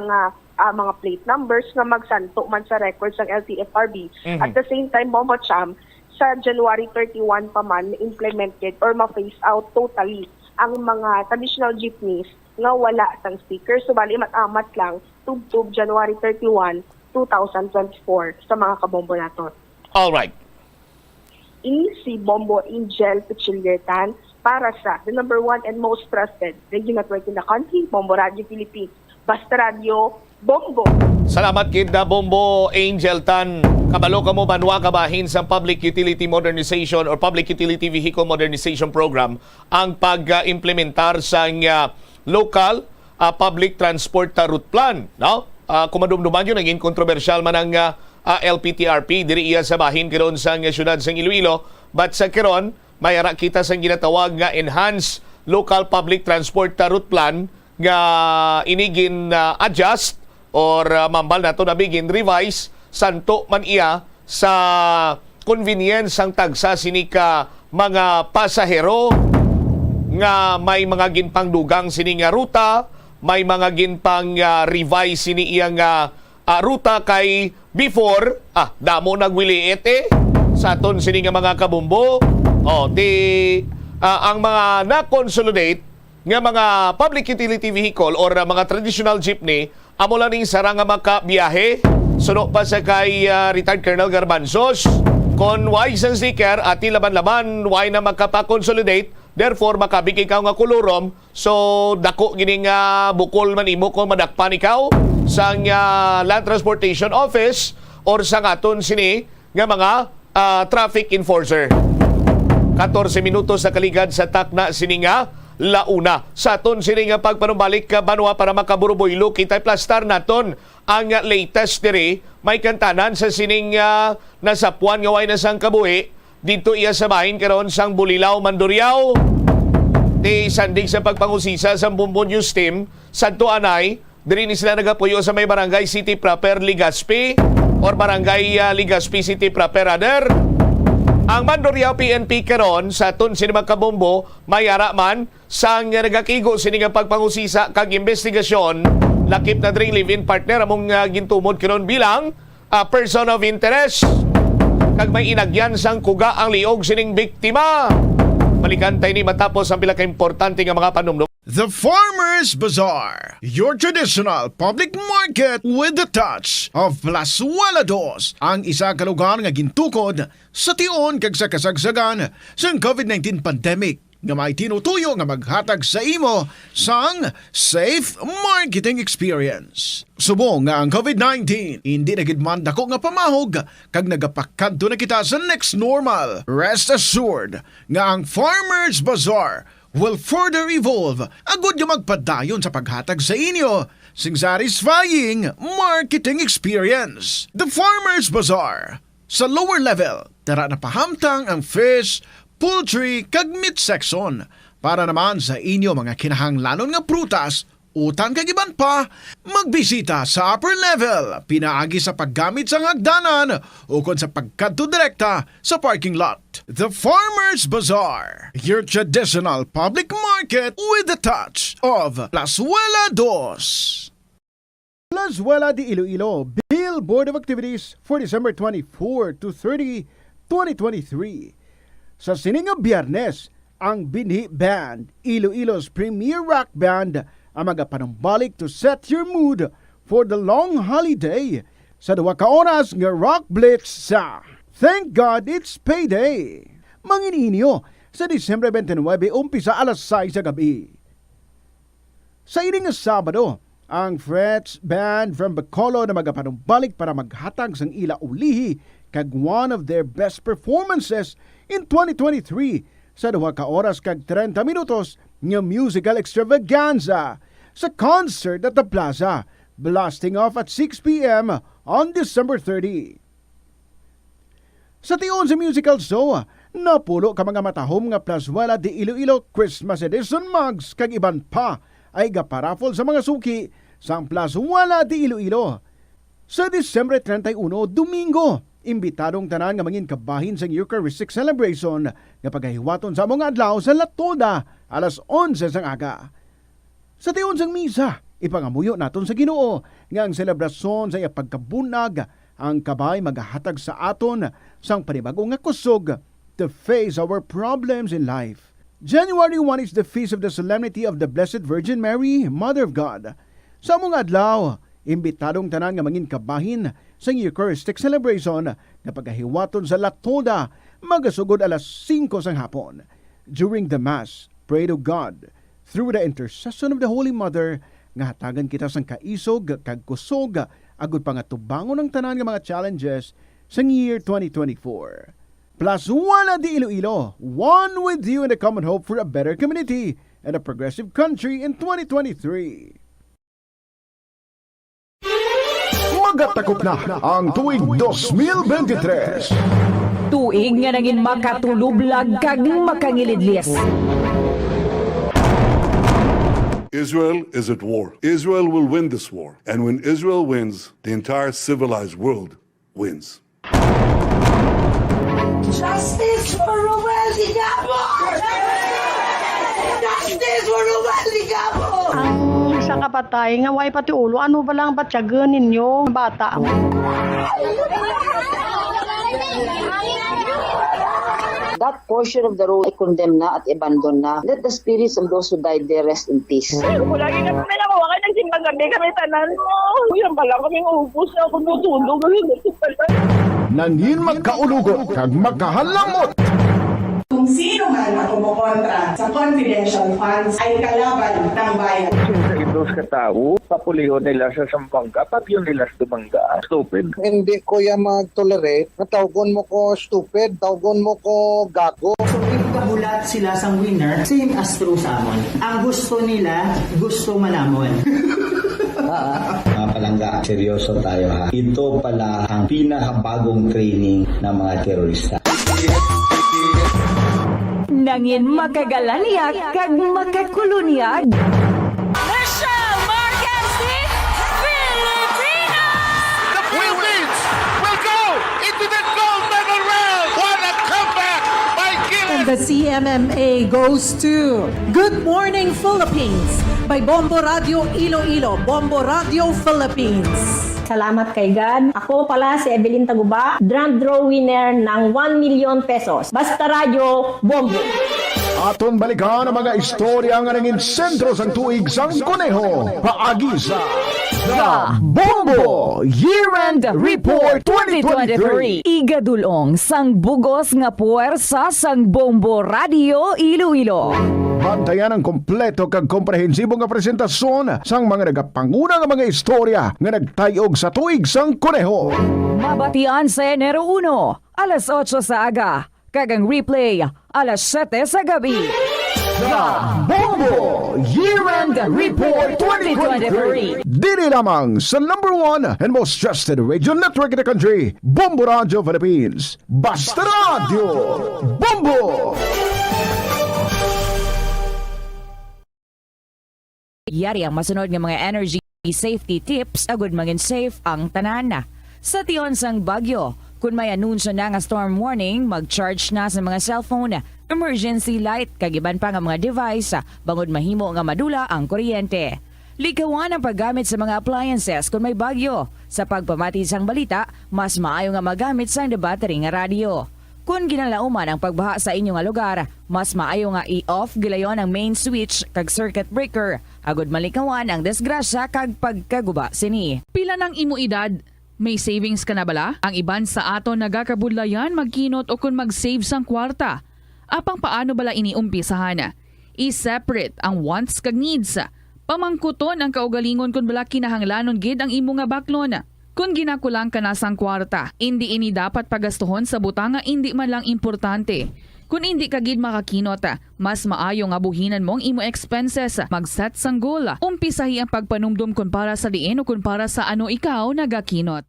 mga plate numbers nga magsanto man sa records ng LTFRB. At the same time, Bombo Cham, sa January 31 pa man implemented or ma-phase out totally ang mga traditional jeepneys nga wala sang stickers. So bali mat-amat lang tub January 31, 2024 sa mga kabombo nato. All right. Ini si Bombo Angel Pichiliertan para sa the number 1 and most trusted radio network in the country, Bombo Radio Philippines. Basta Radio Bombo. Salamat kid na Bombo Angel Tan. Kabalo ka mo banwa kabahin sa Public Utility Modernization or Public Utility Vehicle Modernization Program ang pag-implementar sa local public transport route plan, no? Kumadumduman yun, naging kontrobersyal man ang LPTRP diri iya sa bahin kiron sa syudad sa Iloilo, but sa kiron mayara kita sa ginatawag nga enhanced local public transport route plan nga inigin adjust or mambal nato na bigin revise santo man iya sa convenience ang tagsa sini ka mga pasahero nga may mga ginpang dugang sini nga ruta, may mga ginpang revise sini iya nga ruta kay before damo nagwili sa aton sini nga mga kabumbo ang mga na-consolidate nga mga public utility vehicle or mga traditional jeepney amo lang ning sarang nga makabiyahe suno pa sa kay retired Colonel Garbanzos kon why isang sticker at laban-laban why na makapa-consolidate therefore makabigay ka nga kulurom so dako gini nga bukol man imo kung madakpan ikaw sa Land Transportation Office or sa aton sini nga mga traffic enforcer. 14 minutos na kaligad sa takna sini nga launa. Sa aton sini nga pagpanumbalik ka banwa para makaburuboylo kita'y plastar naton ang latest diri may kantanan sa sining nasapuan nga way na sang kabuhi dito iya sa bahin karon sang Bulilaw, Mandurriao. Di sandig sa pagpangusisa sa Bombo News Team sadto anay diri ni sila nagapuyo sa may Barangay City Proper Legazpi or Barangay Legazpi City Proper rather. Ang Mandurriao PNP karon sa aton sini magkabombo mayara man sang nagakigo sini nga pagpangusisa kag investigasyon lakip na dring live-in partner among gintumod karon bilang person of interest kag may inagyan sang kuga ang liog sining biktima. Malikantay ni matapos ang pila ka importante nga mga panumdum. The Farmers Bazaar, your traditional public market with the touch of Plazuela Dos, ang isa ka lugar nga gintukod sa tion kag sa kasagsagan sa COVID-19 pandemic nga may tinutuyo nga maghatag sa imo sang safe marketing experience. Subong nga ang COVID-19 hindi nagidman dako nga pamahog kag nagapakadto na kita sa next normal. Rest assured nga ang Farmers Bazaar will further evolve agud yung magpadayon sa paghatag sa inyo sing satisfying marketing experience. The Farmers Bazaar. Sa lower level, tara na pahamtang ang fish, poultry, kag meat section para naman sa inyo mga kinahanglanon nga prutas, utang kag iban pa, magbisita sa upper level, pinaagi sa paggamit sa hagdanan o kon sa pagkadto direkta sa parking lot. The Farmers Bazaar, your traditional public market with a touch of Plazuela Dos. Plazuela de Iloilo Bill Board of Activities for December 24 to 30, 2023. Sa siningang Biyernes, ang Binhi Band, Iloilo's premier rock band, ang magapanumbalik to set your mood for the long holiday sa 2 ka oras nga rock blitz sa Thank God It's Payday. Mangininyo sa Disyembre 29, umpisa alas 6 sa gabi. Sa ining Sabado, ang Frets Band from Bacolod na magapanumbalik para maghatag sang ila ulihi kag one of their best performances in 2023 sa 2 ka oras kag 30 minutos nga musical extravaganza sa concert at the Plaza, blasting off at 6 p.m. on December 30. Sa tion sa musical show, napulo ka mga matahom nga Plazuela de Iloilo Christmas Edition mugs kag iban pa ay gaparafol sa mga suki sa Plazuela de Iloilo. Sa Disyembre 31, Domingo, imbitadong tanan nga mangin kabahin sa Eucharistic celebration nga paghahiwaton sa mga adlaw sa Latoda alas 11 sang aga. Sa tion sang misa, ipangamuyo naton sa Ginoo nga ang selebrasyon sa iya pagkabunag ang kabay magahatag sa aton sang panibagong nga kusog to face our problems in life. January 1 is the feast of the Solemnity of the Blessed Virgin Mary, Mother of God. Sa mga adlaw, imbitadong tanan nga mangin kabahin sa Eucharistic celebration na paghahiwaton sa Latoda magasugod alas 5 sang hapon. During the Mass, pray to God through the intercession of the Holy Mother nga hatagan kita sang kaisog kag kusog agud pa nga tubangon ng tanan nga mga challenges sa year 2024. Plazuela de Iloilo, one with you in a common hope for a better community and a progressive country in 2023. Magatakop na ang tuig 2023. Tuig nga naging makatulublag kag makangilidlis. Israel is at war. Israel will win this war. And when Israel wins, the entire civilized world wins. Justice for Ruel Ligamo! Justice for Ruel Ligamo! Ang isa kapatay nga way pati ulo, ano ba lang batsyagan ninyo bata? That portion of the road ay condemn na at abandon na. Let the spirits of those who died there rest in peace. Lagi kami nakuha ng simbang gabi kami tanan mo. Yan pala kaming upos na kung tutulog. Nangin magkaulugot kag magkahalamot. Kung sino man ang kumukontra sa confidential funds ay kalaban ng bayan. Sa itos katao, papuliho nila sa sampangga, papyo nila sa dumangga. Stupid. Hindi ko yan mag-tolerate. Tawgon mo ko stupid, tawgon mo ko gago. So if kabulat sila sa winner, same as true sa amon. Ang gusto nila, gusto malamon. Mga palangga, seryoso tayo ha. Ito pala ang pinakabagong training ng mga terorista. Nangin makagalaniak kag makakuluniag. Michelle Marquez, Filipinas! The Philippines will go into the gold medal round. What a comeback by Gilas! And the CMMA goes to Good Morning Philippines by Bombo Radio Iloilo, Bombo Radio Philippines. Salamat kay God. Ako pala si Evelyn Taguba, grand draw winner ng 1 million pesos. Basta Radio, Bombo! Aton balikan ang mga istorya nga nangin sentro sang tuig sang Kuneho. Paagi sa The Bombo Year-End Report 2023. Igadulong sang bugos nga puwersa sang Bombo Radio Iloilo. Bantayan ang kompleto kag komprehensibo nga presentasyon sang mga nagapanguna nga mga istorya nga nagtayog sa tuig sang Kuneho. Mabatian sa Enero 1, alas 8 sa aga. Kagang replay, alas 7 sa gabi. The Bombo Year-End Report 2023. Dili lamang sa number 1 and most trusted radio network in the country, Bombo Radio Philippines. Basta Radio Bombo! Yari ang masunod nga mga energy safety tips agud maging safe ang tanan. Sa tion sang bagyo, kung may anunsyo na nga storm warning, mag-charge na sa mga cellphone, emergency light, kagiban pa nga mga device, bangod mahimo nga madula ang kuryente. Likawan ang paggamit sa mga appliances kung may bagyo. Sa pagpamati sang balita, mas maayo nga magamit sang battery nga radio. Kung ginalauman ang pagbaha sa inyong lugar, mas maayo nga i-off gilayon ang main switch kag circuit breaker. Agud malikawan ang disgrasya kag pagkaguba sini. Pila ng imo edad? May savings ka na bala? Ang iban sa aton nagakabudlayan magkinot o kung mag-save sang kwarta. Apang paano bala iniumpisahan? I-separate ang wants kag needs. Pamangkuton ang kaugalingon kung bala kinahanglanon gid ang imo nga baklon. Kung ginakulang ka na sang kwarta, hindi ini dapat pagastuhon sa butanga hindi man lang importante. Kung hindi ka gid makakinot, mas maayo nga buhinan mong imo expenses. Mag-set sang goal. Umpisahi ang pagpanumdum kung para sa diin o kung para sa ano ikaw nagakinot.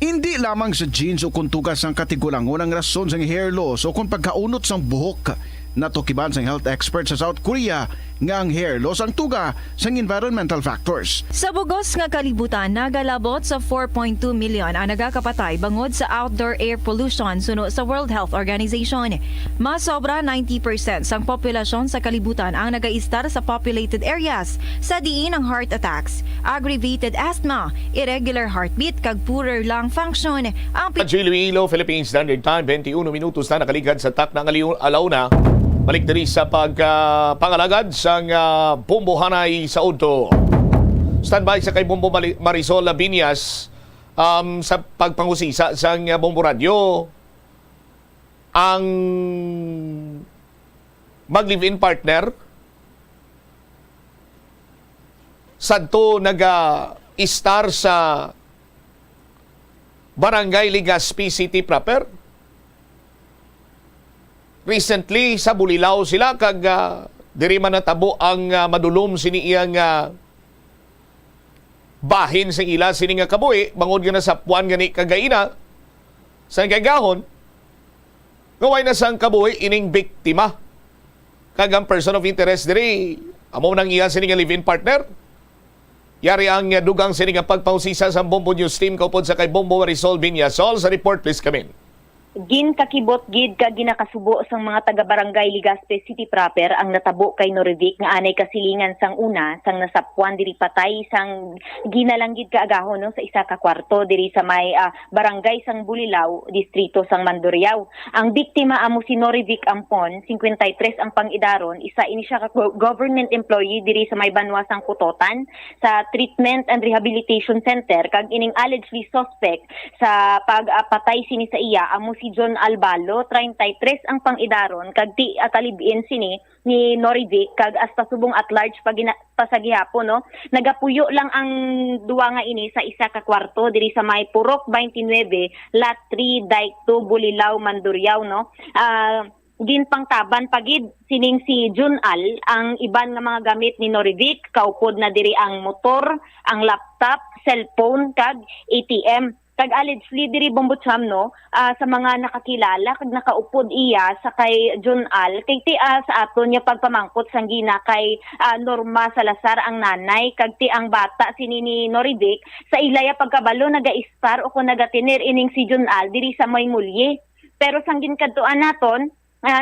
Hindi lamang sa jeans o kung tugas ang katigulangon ang rason sang hair loss o kung pagkaunot sang buhok. Natukiban sang health expert sa South Korea nga ang hair loss ang tuga sang environmental factors. Sa bugos nga kalibutan, nagalabot sa 4.2 million ang nagakapatay bangod sa outdoor air pollution suno sa World Health Organization. Mas sobra 90% sang populasyon sa kalibutan ang nag-aistar sa populated areas sa diin ang heart attacks, aggravated asthma, irregular heartbeat kag poorer lung function. Ang Iloilo, Philippines Standard Time, 21 minutos na nakaligad sa tak ng alauna. Balik diri sa pagpangalagad sang Bombohanay sa Udto. Standby sa kay Bombo Marisol Labiñas sa pagpangusisa sang Bombo Radio. Ang mag-live-in partner sadto naga-star sa Barangay Legazpi City proper. Recently, sa Bulilao sila, kag diri man natabo ang madulom sini iyang bahin sa ila sini nga kabuhi, bangod nga na sa puan gani kagaina, sa gagahon, gaway na sang kabuhi ining biktima. Kag ang person of interest diri, amo nang iya sini nga live-in partner. Yari ang dugang sini nga pagpausisa sa Bombo News Team kaupod sa kay Bombo Marisol Viñasol. Sa report, please come in. Gin kakibot gid ka ginakasubo sang mga taga-barangay Legazpi City proper ang natabo kay Norivic nga anay kasilingan sang una sang nasapwan diri patay sang ginalanggid ka agahon no sa isa ka kwarto diri sa may barangay sang Bulilao, distrito sang Mandurriao. Ang biktima amo si Norivic Ampon, 53 ang pang-idaron, isa ini siya ka government employee diri sa may Banwa sang Kutotan sa Treatment and Rehabilitation Center kag ining allegedly suspect sa pagpatay sini sa iya amo si John Albalo, 33 ang pang-idaron, kag ti atalibin sini ni Norivic, kag hasta subong at large pasagihapon, no? Nagapuyo lang ang duwa nga ini sa isa ka kwarto, diri sa may Purok 29, Lot 3, Dike 2, Bulilao, Mandurriao, no? Ginpangtaban pagid sining si Jun Al ang iban nga mga gamit ni Norivic, kaupod na diri ang motor, ang laptop, cellphone, kag ATM. Kag allegedly diri Bombocham no sa mga nakakilala kag nakaupod iya sa kay John Al kay ti sa aton nya pagpamangkot sang gina kay Norma Salazar ang nanay kag ti ang bata sini ni Norivic sa ilaya pagkabalo naga-star o kun nagatiner ining si John Al diri sa may mulye. Pero sang ginkadtuan naton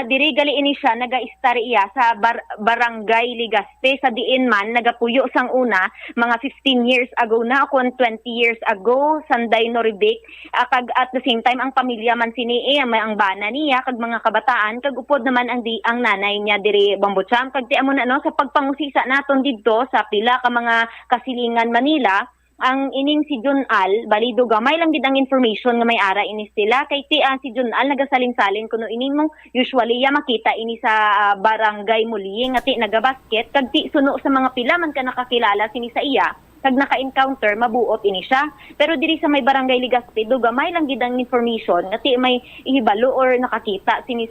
diri gali ini siya naga-star iya sa Barangay Ligaspe sa diin man nagapuyo sang una mga 15 years ago na kung 20 years ago sanday Noribik kag at the same time ang pamilya man sini may ang bana niya kag mga kabataan kag upod naman ang nanay niya diri Bambucham kag ti amo na no sa pagpangusisa naton didto sa pila ka mga kasilingan Manila ang ining si John Al, balido gamay lang gid ang information nga may ara ini sila kay ti si John Al nagasalin-salin kuno ining mo usually ya makita ini sa barangay Muling nga ti nagabasket kag ti suno sa mga pila man ka nakakilala sini sa iya kag naka-encounter mabuot ini siya pero diri sa may barangay Ligaspe do gamay lang gid ang information nga ti may ihibalo or nakakita sini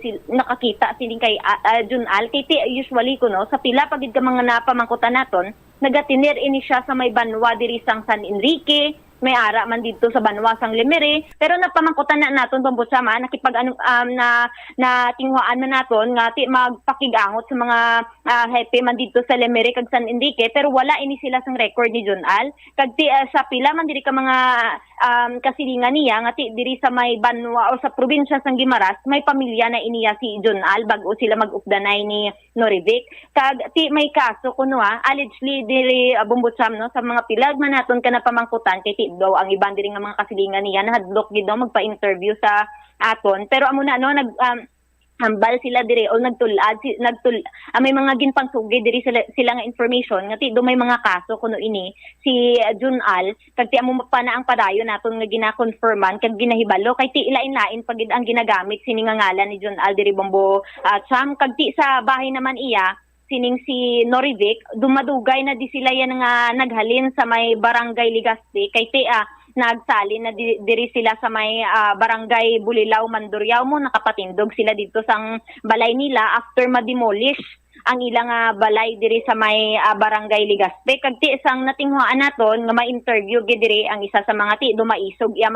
kay John Al kay ti usually kuno sa pila pagid ka mga napamangkutan naton nagatinir ini siya sa may banwa diri sang San Enrique, may ara man dito sa banwa sang Lemere, pero napamangkutan na naton Bambuchama nakipag na tinghuaan man naton nga ti magpakigangot sa mga hepe man dito sa Lemere kag San Enrique, pero wala ini sila sang record ni John Al. Kag ti sa pila man diri ka mga kasilingan niya nga ti diri sa may banwa o sa probinsya sang Guimaras, may pamilya na iniya si John Al bago sila mag-updanay ni Norivik. Kag ti may kaso kuno allegedly diri Bambucham no sa mga pilag man naton kana pamangkutan kay ti daw ang iban diri nga mga kasilingan niya nahadlok gid daw magpa-interview sa aton pero amo na no hambal sila diri o may mga ginpangsugid diri sila nga information nga ti do may mga kaso kuno ini si John Al kag ti amo pa na ang padayon naton nga gina-confirman kag ginahibalo kay ti ilain-lain pagid ang ginagamit sini nga ngalan ni John Al diri Bambucham kag ti sa bahay naman iya sining si Norivik dumadugay na di sila yan nga naghalin sa may barangay Ligaspe kay ti nagsalin na diri sila sa may barangay Bulilaw Mandurriao mo nakapatindog sila dito sang balay nila after ma-demolish ang ilang balay diri sa may barangay Ligaspe kag ti isang natinghuan naton nga ma-interview gid diri ang isa sa mga ti dumaisog iya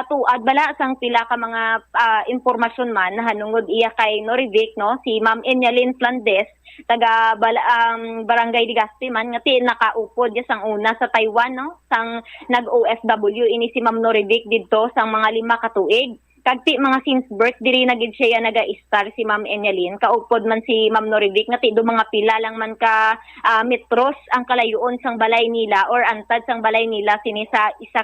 tuad bala sang pila ka mga impormasyon man nahanungod iya kay Norivik no si Ma'am Enyalyn Flandes taga barangay Ligaspe man nga ti nakaupod ya sang una sa Taiwan no sang nag-OFW ini si Ma'am Norivik didto sang mga 5 ka tuig kag ti mga since birth diri na gid siya naga-star si Ma'am Enyalyn kaupod man si Ma'am Norivik nga ti do mga pila lang man ka metros ang kalayoon sang balay nila or antad sang balay nila sini sa isa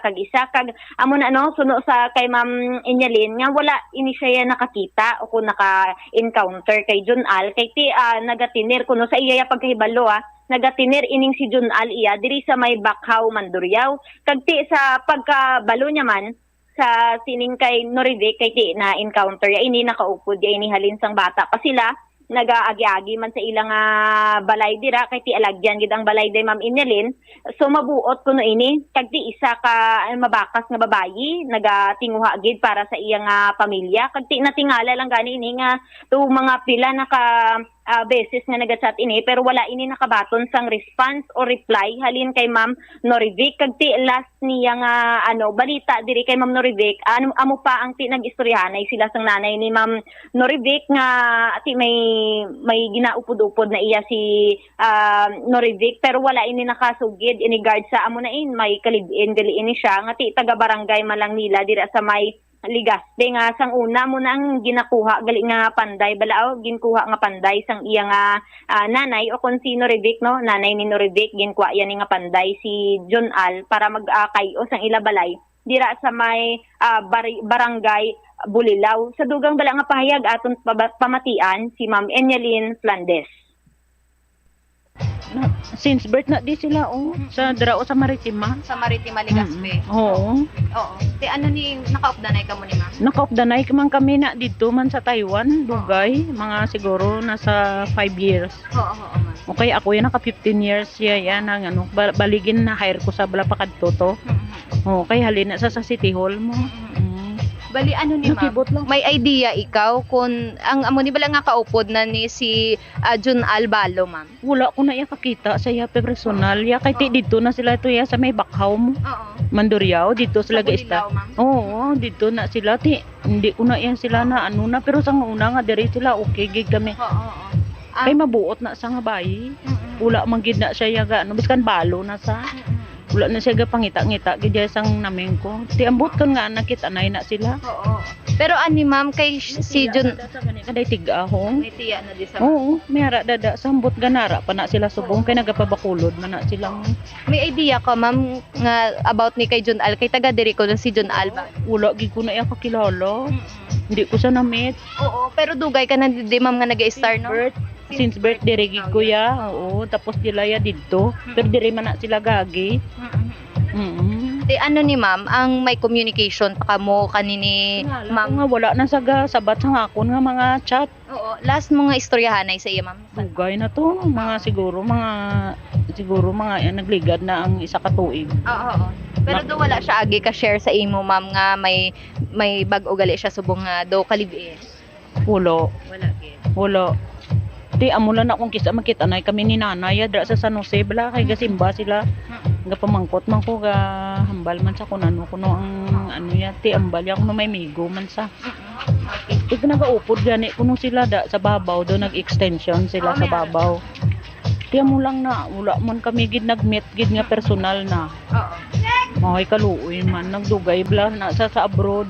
kag amo na no suno sa kay Ma'am Enyalyn nga wala ini siya nakakita o kung naka-encounter kay John Al kay ti nagatinir kuno sa iya pagkahibalo nagatinir ining si John Al iya diri sa may Bakhaw Mandurriao kag ti sa pagkabalo niya man sa sining kay Norivik kay ti na encounter ya ini nakaupod ya ini halin sang bata pa sila nagaagi-agi man sa ilang balay dira kay ti alagyan gid ang balay day Ma'am Enyalyn so mabuot kuno ini kag ti isa ka mabakas nga babayi nagatinguha gid para sa iyang pamilya kag ti natingala lang gani ini nga to mga pila naka beses nga naga-chat ini pero wala ini nakabaton sang response o reply halin kay Ma'am Norivik kag ti last niya nga balita diri kay Ma'am Norivik amo pa ang ti nag-istoryahanay sila sang nanay ni Ma'am Norivik nga ti may ginaupod-upod na iya si Norivik pero wala ini nakasugid ini guard sa amo na may kalibin gali ini siya nga ti taga barangay malang nila dira sa may Ligaspe nga sang una mo na ang ginakuha gali nga panday balao ginkuha nga panday sang iya nga nanay o kon si Norivik no nanay ni Norivik ginkuha yan nga panday si John Al para magkayo sang ila balay dira sa may barangay Bulilaw sa dugang bala nga pahayag aton pamatian si Ma'am Enyalyn Flandes. Since birth na di sila sa Drao sa Maritima. Sa Maritima Ligaspe. Oo. Oo. Ti ano ni nakaupdanay ka mo ni Ma'am? Nakaupdanay man kami na dito man sa Taiwan, Dugay, mga siguro nasa 5 years. Oo, ma'am. Okay, ako yan naka 15 years siya yan ang baligin na hire ko sa Balapakat Toto. Okay, halina sa City Hall mo. Bali ano ni Ma'am? May idea ikaw kung ang amo ni bala nga kaupod na ni si John Albalo Ma'am? Wala ko na kakita sa iya personal. Ya kay ti dito na sila to ya sa may Bakhaw mo. Mandurriao dito sila ga-ista. Oo, dito na sila ti hindi ko na yan sila na na pero sa una nga diri sila okay gig kami. Kay mabuot na sa nga bayi. Wala man gid na siya yaga biskan balo na sa. Wala na siya gapangita-ngita gid sang namin ko. Ti ambot kan nga nakit anay na sila. Oo. Pero ani ma'am kay si Jun Kaday tig-ahong. may tiya na di sa Oo, may hara dada sambot ganara pa na sila subong kay nagapabakulod man na silang May idea ka ma'am nga about ni kay Jun Al kay taga diri ko si Jun Al ba? wala gid ko na iya kakilala. Hindi ko siya na-meet. Oo, pero dugay ka na di ma'am nga nag-star no? Since birth diri gid ko ya. Oo, tapos dilaya didto. Pero diri man na sila gagi. Di ano ni ma'am ang may communication pa kamo kanini Ma'am nga wala na sa sabat sa akon nga mga chat. Oo, last mo nga istoryahanay sa iya ma'am. Dugay na to, mga siguro mga nagligad na ang isa ka tuig. Oo. Pero do wala siya agi ka share sa imo ma'am nga may bag-o gali siya subong nga do kalibin. Wala. Wala gid. Wala. Di amo lang akong kisa makita na kami ni nanay dra sa San Jose bala kay gasimba sila. Nga pamangkot man ko ga hambal man sa kuno ang ano ya ti ambal ya kuno may migo man sa. Ig nagaupod gani kuno sila da sa babaw do nag-extension sila sa babaw. Ti amo lang na wala man kami gid nag-meet gid nga personal na. Oo. Mahoy kaluoy man nagdugay bla na sa abroad.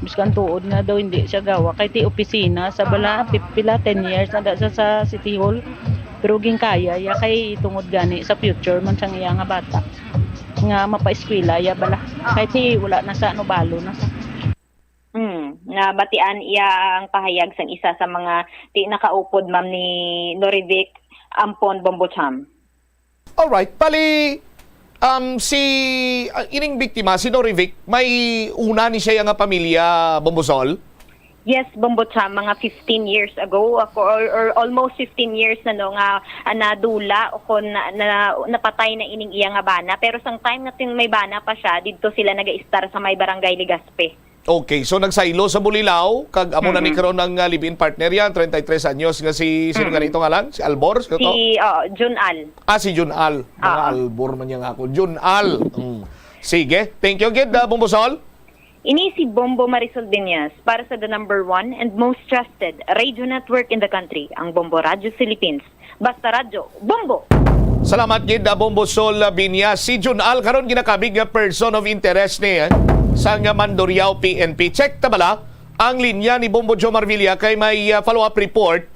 Biskan tuod nga daw hindi siya gawa kay ti opisina sa bala pila 10 years na da sa City Hall. Pero ging kaya ya kay tungod gani sa future man siyang iya nga bata. Nga mapa-eskwela ya bala. Kay ti wala na sa ano balo na sa. Nga batian iya ang pahayag sang isa sa mga ti nakaupod ma'am ni Norivic Ampon Bombocham. Alright, pali si ining biktima si Norivic may una ni siya nga pamilya Bombosol. Yes, Bombocham, mga 15 years ago or almost 15 years na no nga nadula o kon napatay na ining iya nga bana pero sang time natin may bana pa siya didto sila naga-star sa may barangay Legazpi. Okay, so nagsaylo sa Bulilao kag amo na ni karon ng live-in partner yan 33 anyos nga si sino ganito nga lang si Albor Si Jun Al. Si Jun Al. Mga Albor man yang ako. Jun Al. Sige, thank you gid Bombosol. Ini si Bombo Marisol Diñas para sa the number 1 and most trusted radio network in the country, ang Bombo Radio Philippines. Basta radyo, Bombo! Salamat gid Bombo Sol Binyas. Si Jun Al karon ginakabig nga person of interest ni sa nga Mandurriao PNP. Check ta bala ang linya ni Bombo Jomar Villa kay may follow-up report.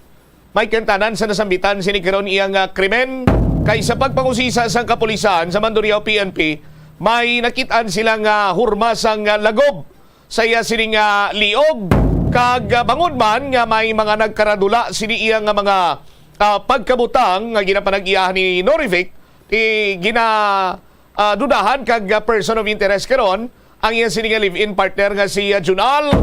May kantanan sa nasambitan sini karon iyang krimen kay sa pagpangusisa sa kapulisan sa Mandurriao PNP. May nakitaan silang hurma sang lagob sa iya sining liog kag bangod man nga may mga nagkaradula sini iya nga mga pagkabutang nga ginapanag-iyahan ni Norivic dudahan kag person of interest karon ang iya sining live-in partner nga si Junal.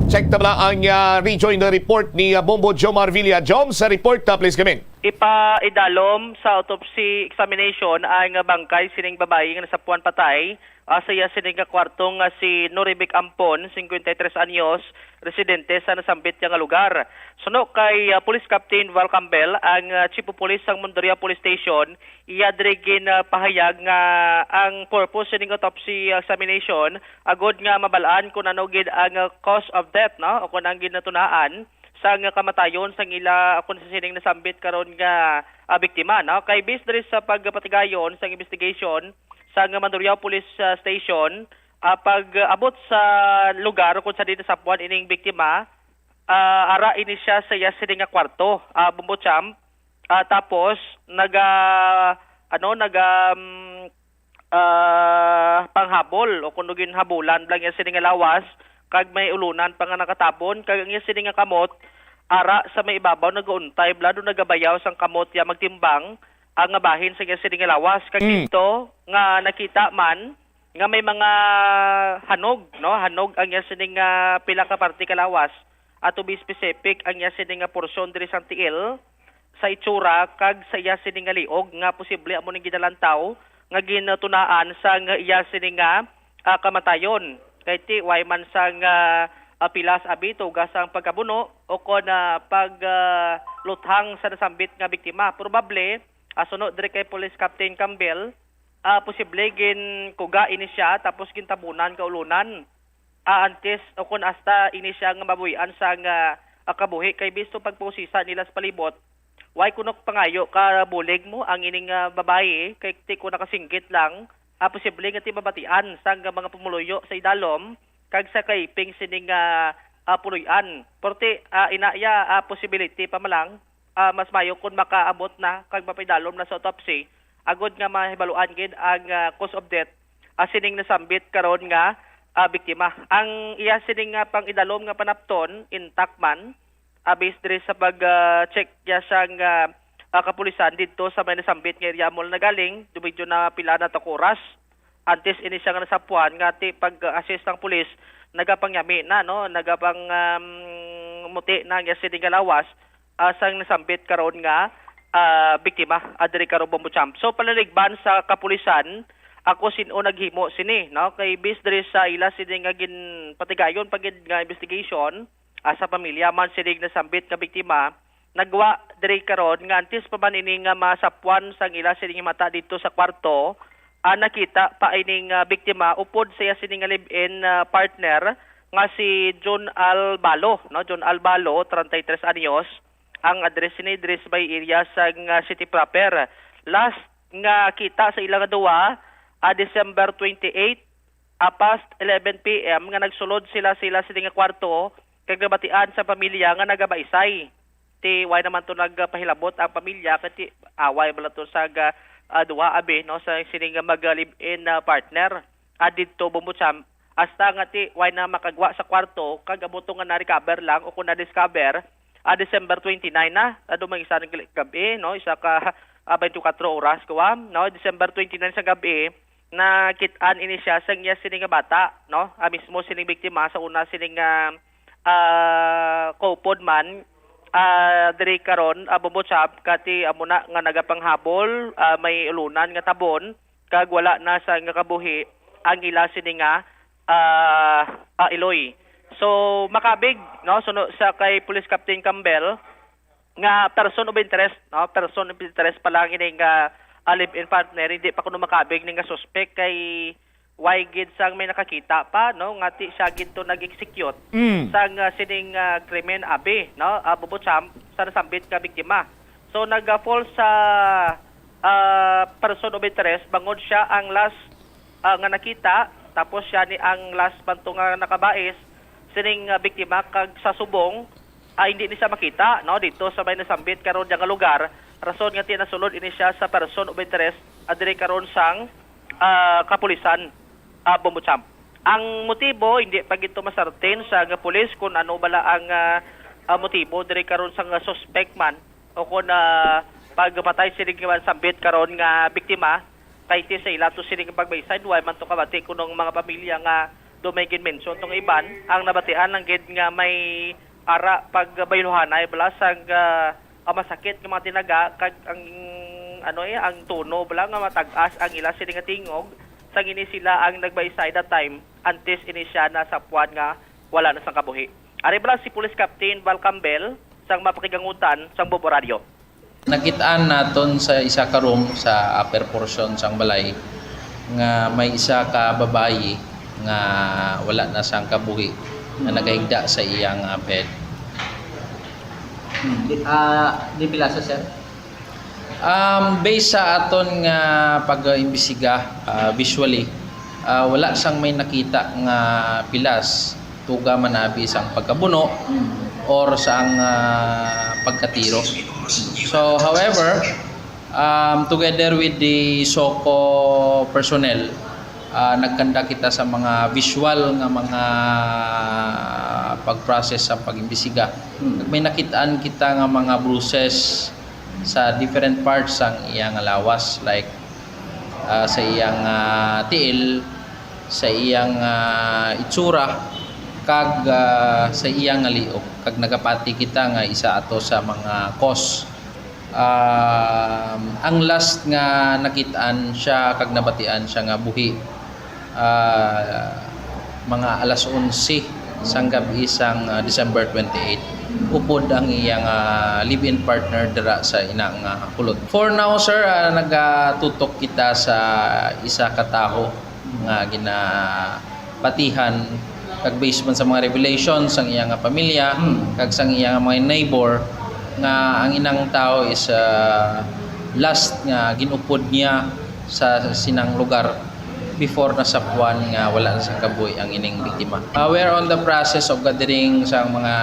Check tabla ang rejoin the report ni Bombo Jomar Villa. Jom sa report please come in. Ipaidalom sa autopsy examination ang bangkay sining babae nga nasapuan patay sa iya sining kwartong si Norivic Ampon, 53 anyos, residente sa nasambit nga lugar. Suno kay Police Captain Val Campbell, ang Chief of Police sang Mandurriao Police Station, iya drigin pahayag nga ang purpose sining autopsy examination agod nga mabalaan kung ano gid ang cause of death no o kung ang ginatunaan sang kamatayon sang ila kung sa sining nasambit karon nga biktima no kay based diri sa pagpatigayon sang investigation sa Mandurriao Police Station pag abot sa lugar kung sa dito sapuan ining biktima ara ini siya sa iya sining nga kwarto Bombocham tapos panghabol o kung habulan lang iya sining nga lawas kag may ulunan pa nga nakatabon kag ang iya sining nga kamot ara sa may ibabaw nagauntay blado nagabayaw sang kamot ya magtimbang ang bahin sa iya sining nga lawas kag dito nga nakita man nga may mga hanog ang iya sining nga pila ka parte ka lawas at to be specific ang iya sining nga porsyon diri sa tiil sa itsura kag sa iya sining nga liog nga posible amo ning ginalantaw nga ginatunaan sa iya sining nga kamatayon kay ti way man sang pilas abito gasang pagkabuno o kon pagluthang sa nasambit nga biktima. Probable sunod diri kay Police Captain Campbell posible gin kuga ini siya tapos gintabunan ka ulunan antes o kon hasta ini siya nga mabuhian sa nga kabuhi kay bisto pagpusisa nila sa palibot way kunok pangayo ka bulig mo ang ining babae kay ti ko nakasinggit lang posible nga ti mabatian sang mga pumuluyo sa idalom kag sa kaiping sining puluyan. Porte inaya possibility pa malang mas mayo kung makaabot na kag mapidalom na sa autopsy agod nga mahibaluan gid ang cause of death sining nasambit karon nga biktima. Ang iya sining pang idalom nga panapton intact man based diri sa pag-check ya sang kapulisan dito sa may nasambit nga area mall na galing dumidyo na pila na oras antes ini siya nga nasapuan nga ti pag-assist ng pulis nagapangyami na no nagapang muti na nga sining lawas sang nasambit karon nga biktima adiri karon Bombo-Champ. So palaligban sa kapulisan ako sino naghimo sini no kay based diri sa ila sini nga gin patigayon pagid nga investigation sa pamilya man sinig nasambit nga biktima nagwa diri karon nga antes pa man ini nga masapuan sang ila sining mata dito sa kwarto nakita pa ining biktima upod sa sining live-in partner nga si John Albalo no John Albalo 33 anyos ang address ni Dres by area sa city proper. Last nga kita sa ilang duwa December 28 past 11 PM nga nagsulod sila sining kwarto kag nabatian sa pamilya nga nagabaysay. Ti why naman to nagpahilabot ang pamilya kati away bala to sa duwa abi no sa sining mag-live-in partner didto Bombo-Champ hasta nga ti why na makagwa sa kwarto kag abuto nga na-recover lang o kung na-discover December 29 na dumang isa ng gabi no isa ka 24 oras kawam no December 29 sa gabi na kitaan ini siya sa iya sining bata no mismo sining biktima sa una sining kopod man diri karon Bombo-Champ kati amuna nga nagapanghabol may ulunan nga tabon kag wala na sa nga kabuhi ang ila sini nga Iloy. So makabig no suno sa kay Police Captain Campbell nga person of interest no person of interest pa lang ini nga live-in partner hindi pa kuno makabig ni nga suspect kay why gid sang may nakakita pa no ngati siya gid to nag-execute sang sining krimen abi no Bombo-Champ sa nasambit nga biktima. So nag-fall sa person of interest bangod siya ang last nga nakita tapos siya ni ang last banto nga nakabais sining biktima kag sa subong hindi ni siya makita no dito sa may nasambit karon nga lugar rason nga tinasulod ini siya sa person of interest adiri karon sang kapulisan Bombo-Champ. Ang motibo hindi pa gito masartin sa nga pulis kung ano bala ang motibo diri karon sang suspect man o kung pagpatay sining sambit karon nga biktima kay ti sa ila to sining pagbaysay duay man to kabati kunong mga pamilya nga dumay gid mention tong iban ang nabatian lang gid nga may ara pagbayluhanay bala sang masakit nga mga tinaga kag ang ang tono bala nga matag-as ang ila sining nga tingog sang ini sila ang nagbaysay that time antes ini siya na sapuan nga wala na sang kabuhi. Ari bala si Police Captain Val Campbell sang mapakigangutan sang Bombo Radio. Nakitaan naton sa isa ka room sa upper portion sang balay nga may isa ka babayi nga wala na sang kabuhi na nagahigda sa iyang bed. Di pila sa sir? Based sa aton nga pag-imbestiga visually wala sang may nakita nga pilas tuga manabi sang pagkabuno or sang pagkatiro. So however together with the SOCO personnel nagkanda kita sa mga visual nga mga pag-process sa pag-imbestiga. May nakitaan kita nga mga bruises sa different parts sang iyang lawas like sa iyang tiil, sa iyang itsura kag sa iyang liog kag nagapati kita nga isa ato sa mga cause. Ang last nga nakitaan siya kag nabatian siya nga buhi mga alas 11 sang gabi sang December 28 upod ang iyang live-in partner dira sa inang kulot. For now sir, nagatutok kita sa isa ka taho nga ginapatihan kag based man sa mga revelations sang iyang pamilya kag sang iyang mga neighbor nga ang inang tao is last nga ginupod niya sa sinang lugar before nasapuan nga wala na sa kabuhi ang ining biktima. We're on the process of gathering sa mga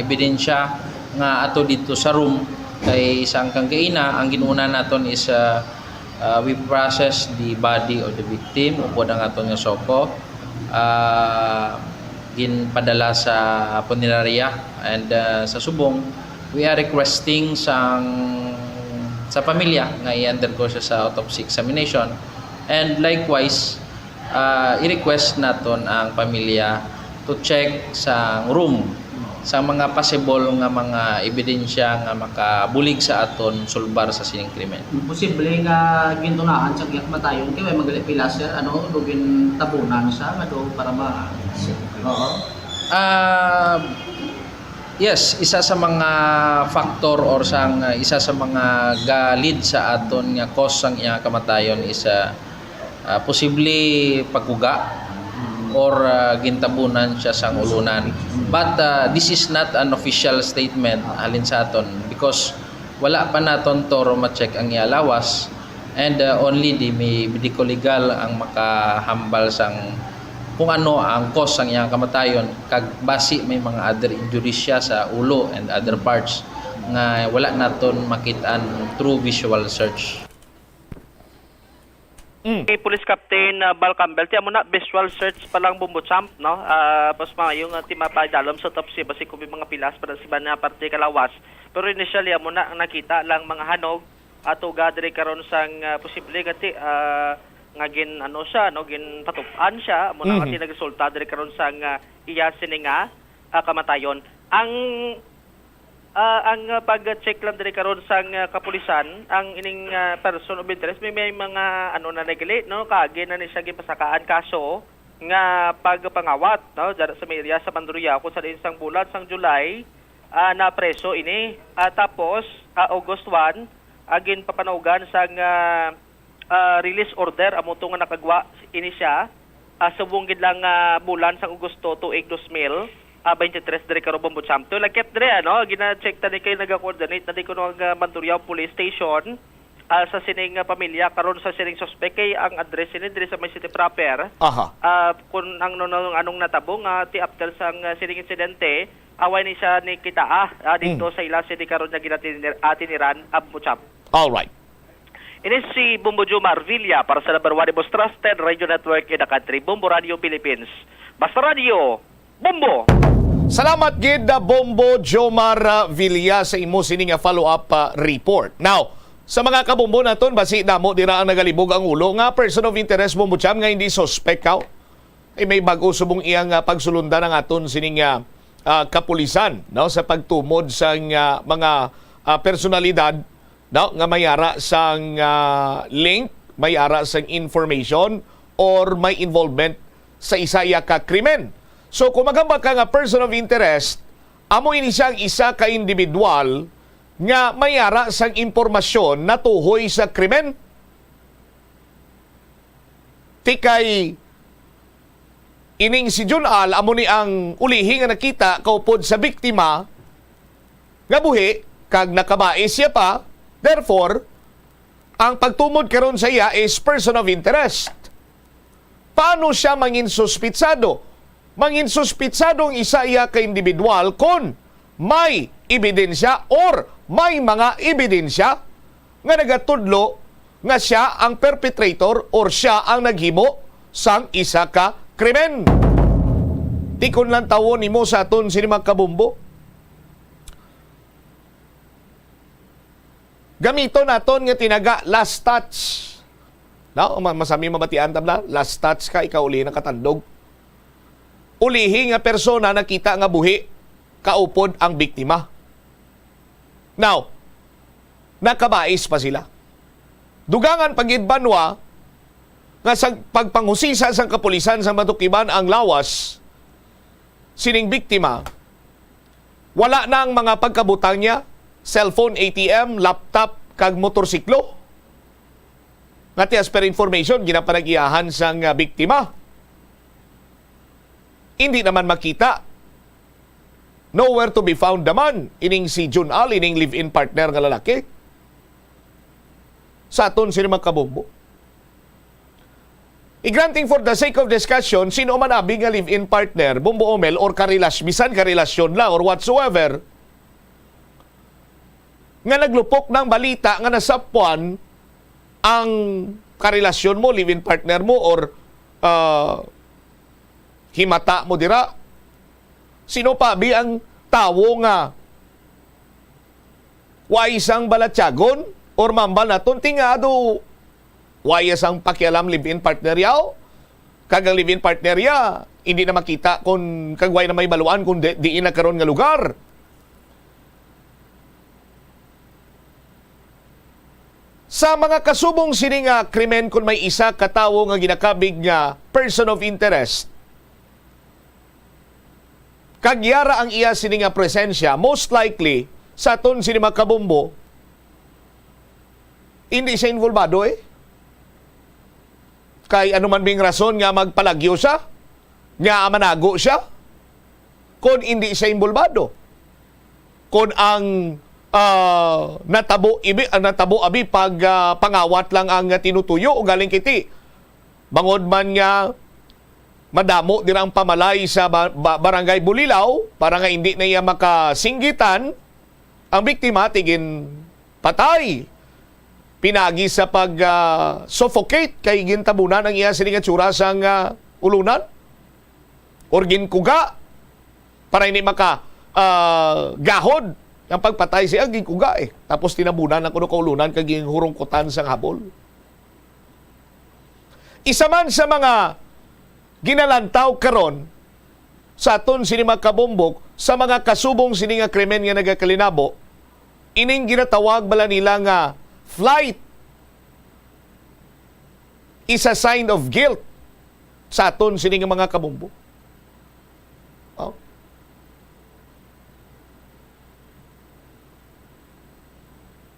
ebidensya nga ato dito sa room kay isang kanggaina. Ang ginuna naton is we process the body of the victim upod ang aton nga soko. Ginpadala sa punerarya and sa subong we are requesting sa pamilya nga i-undergo siya sa autopsy examination. And likewise, i-request naton ang pamilya to check sa room sa mga possible nga mga ebidensya nga makabulig sa aton sulbar sa sining krimen. Posible nga gintunaan sa giyak matayon kay may magalipila sir lugin tabunan sa para ma yes, isa sa mga factor or isa sa mga galid sa aton nga cause sang iya kamatayon is posible pagkuga or gintabunan siya sang ulunan. But this is not an official statement halin sa aton because wala pa naton toro ma-check ang iya lawas and only the medico legal ang makahambal sang kung ano ang cause sang iyang kamatayon kag basi may mga other injuries siya sa ulo and other parts nga wala naton makitaan through visual search. Kay Police Captain Bal Campbell, tiyan mo na, visual search pa lang bumbuchamp, no? Pas mga yung timapadalom sa autopsy, basi kung may mga pilas para sa iba na parte kalawas. Pero initially, mo na nakita lang mga hanog at ugadri karon sang posible gati nga gin ano siya, no? Gin patupan siya, mo na kasi nagresulta diri karon sang iya sininga kamatayon. Ang pag-check lang diri karon sang kapulisan, ang ining person of interest may mga ano na neglect, no, kage na ni siya gipasakaan kaso nga pagpangawat, no, dara sa area sa Mandurriao kung sa isang bulan sang July na preso ini. Tapos August 1 agin papanugan sang release order amo to nga nakagwa ini siya subong gid lang bulan sang Agosto tuig 2000 23 diri karo Bumbuchamp. To lakip diri ano, gina-check ta ni kay naga-coordinate na di ko ang Mandurriao Police Station sa sining pamilya karon sa sining suspect kay ang address ni diri sa may city proper. Kun ang anong natabong ti after sang sining insidente away ni siya ni kita dito sa ila city karon nga ginatiniran Bumbuchamp. All right. Ini si Bumbo Jomar Villa para sa number 1 most trusted radio network in the country, Bumbo Radio Philippines. Basta Radio Bumbo. Salamat gid Bombo Jomar Villa sa imo sining follow-up report. Now, sa mga kabombo naton basi damo dira ang nagalibog ang ulo nga person of interest Bumbucham nga hindi suspect ka. Ay may bag-o subong iyang pagsulundan ng aton sining kapulisan, no, sa pagtumod sa mga personalidad, no, nga mayara sang link, mayara sang information or may involvement sa isaya ka krimen. So kung magambag ka nga person of interest, amo ini siyang isa ka individual nga mayara sang impormasyon na tuhoy sa krimen. Tikay ining si Junal, amo ni ang ulihi nga nakita kaupod sa biktima nga buhi kag nakabais siya pa. Therefore, ang pagtumod karon sa iya is person of interest. Paano siya mangin suspitsado? Mangin suspitsadong isa iya ka individual kung may ebidensya or may mga ebidensya nga nagatudlo nga siya ang perpetrator or siya ang naghimo sang isa ka krimen. Tikon lang tawon nimo sa aton sinimag kabumbo. Gamito naton nga tinaga last touch. No, masami mabatian tabla, last touch ka ikaw uli nakatandog. Ulihi nga persona nakita nga buhi kaupod ang biktima. Now, nakabais pa sila. Dugangan pagid banwa nga sa pagpanghusisa sa kapulisan sa matukiban ang lawas sining biktima, wala na ang mga pagkabutang niya, cellphone, ATM, laptop, kag motorsiklo. Ngati as per information, ginapanag-iyahan sang biktima. Hindi naman makita. Nowhere to be found naman. Ining si Junal, ining live-in partner nga lalaki. Sa aton sila magkabumbo. I-granting for the sake of discussion, sino man abi nga live-in partner, Bombo Omel, or bisan karelasyon lang or whatsoever, nga naglupok ng balita nga nasapuan ang karelasyon mo, live-in partner mo, or himata mo dira. Sino pa abi ang tawo nga waisang balatyagon or mambal naton tingado wayas ang pakialam live-in partner yaw. Kagang live-in partner ya, hindi na makita kung kagway na may baluan kung di na karon nga lugar. Sa mga kasubong sini nga krimen kung may isa katawo nga ginakabig nga person of interest, kagyara ang iya sini nga presensya, most likely, sa aton sini makabombo, hindi siya involvado Kay anuman bing rason nga magpalagyo siya, nga manago siya, kung hindi siya involvado. Kung ang natabo abi pag pangawat lang ang tinutuyo o galing kiti, bangod man nga madamo dirang pamalay sa barangay Bulilaw para nga hindi na iya makasinggitan, ang biktima tigin patay. Pinagi sa pag-suffocate kay gintabunan ang iya sininga tsura sang ulunan or ginkuga para hindi gahod ang pagpatay siya ginkuga tapos tinabunan ang kuno kaulunan kag hurungkutan sang habol. Isa man sa mga ginalantaw karon sa aton sini makabombok sa mga kasubong sini nga krimen nga nagakalinabo, ining ginatawag bala nila nga flight is a sign of guilt sa aton sini nga mga kabombo.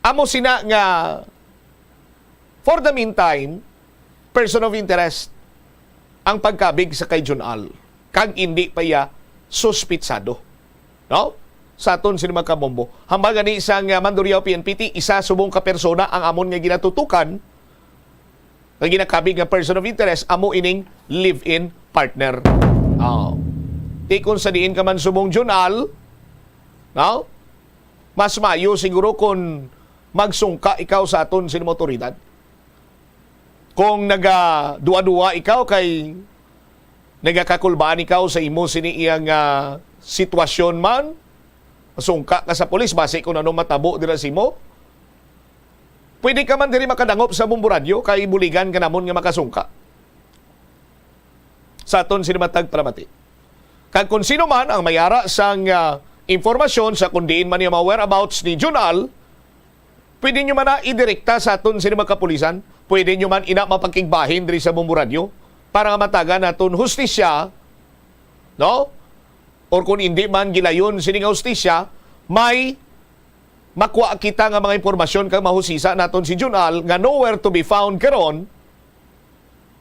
Amo sina nga for the meantime person of interest ang pagkabig sa kay Junal kag hindi pa ya suspitsado. No? Sa aton sini mga kabombo. Hambang gani isang Mandurriao PNPT, isa subong ka persona ang amon nga ginatutukan nga ginakabig nga person of interest, amo ining live-in partner. Di kung sa diin ka man subong Junal, no? Mas mayo siguro kung magsungka ikaw sa aton sini mga otoridad. Kung naga-dua-dua ikaw kay nagakakulbaan ikaw sa imo sini iyang sitwasyon man, sungka ka sa polis, base kung anong matabo dira si mo, pwede ka man diri makadangop sa Bombo Radio, kay buligan ka namon nga makasungka. Sa aton sinimatag paramati. Kag kung sino man ang mayara sang informasyon sa kung diin man yung mga whereabouts ni Junal, pwede nyo man na idirekta sa aton sinimakapulisan, pwede nyo man ina mapagkigbahin diri sa Bombo Radio, para nga matagan naton hustisya, no? Or kung hindi man gilayon sining hustisya, may makuha kita nga mga impormasyon kang mahusisa naton si Junal nga nowhere to be found karon,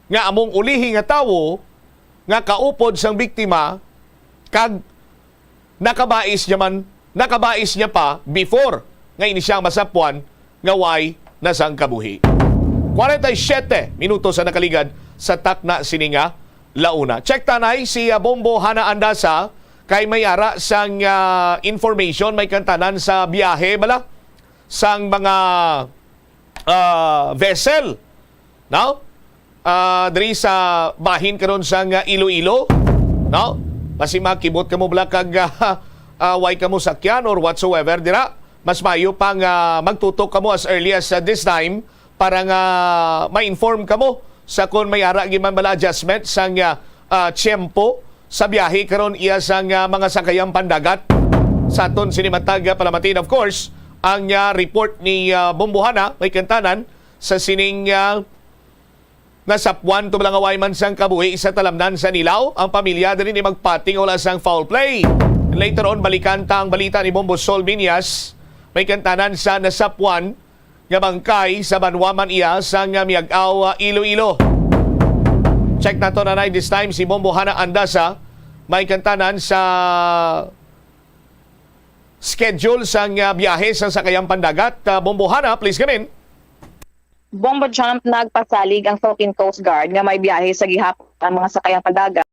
nga among ulihi nga tawo nga kaupod sang biktima kag nakabais niya pa before nga ini siyang masapuan nga way nasang kabuhi. 47 minutos sa nakaligad sa takna sininga launa. Check tanay si Bombo Hana Andasa kay mayara sang information may kantanan sa biyahe bala sang mga vessel, no? Diri sa bahin karon sang Iloilo, no? Basi makibot kamo bala kag way kamo sakyan or whatsoever dira, mas mayo pang magtutok kamo as early as this time para nga ma-inform kamo sa kung mayara giman bala adjustment sang tiyempo sa biyahe karon iya sang mga sakayang pandagat sa aton sinimatag palamatin. Of course, ang report ni Bombo Hana may kantanan sa sining nasapuan to balang away man sang kabuhi sa talamnan sa Nilaw. Ang pamilya din ni magpating wala sang foul play. Later on, balikan ta ang balita ni Bombo Sol Binyas. May kantanan sa nasapuan nga bangkay sa Banwaman iya sang Miag-aw, Iloilo. Check na to na this time si Bombo Hana Andasa. May kantanan sa schedule sang biyahe sa sakayang pandagat. Bombo Hana, please come in. Bombo Trump nagpasalig ang Philippine Coast Guard nga may biyahe sa gihapon ang mga sakayang padagat.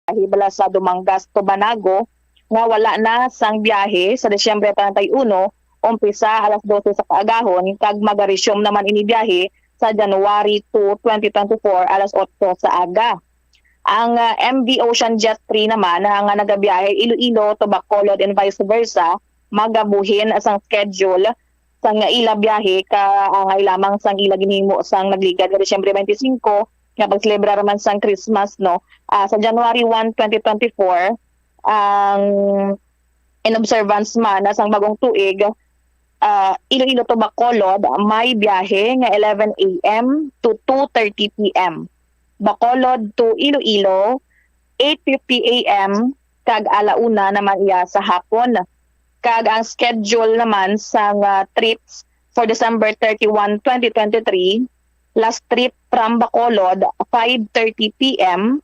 Hibala sa Dumangas to Banago nga wala na sang biyahe sa Disyembre 31 umpisa alas 12 sa kaagahon kag magaresume naman ini biyahe sa January 2, 2024 alas 8 sa aga. Ang MV Ocean Jet 3 naman nga nagabiyahe Iloilo to Bacolod and vice versa magabuhin sang schedule sang ila biyahe ka angay lamang sang ila ginhimo sang nagligad sa Disyembre 25 nga pagselebrar man sang Christmas no sa January 1, 2024 ang in observance man sang bagong tuig Iloilo to Bacolod may biyahe nga 11 AM to 2:30 PM. Bacolod to Iloilo 8:50 AM kag alauna naman iya sa hapon. Kag ang schedule naman sang trips for December 31, 2023 last trip from Bacolod 5:30 PM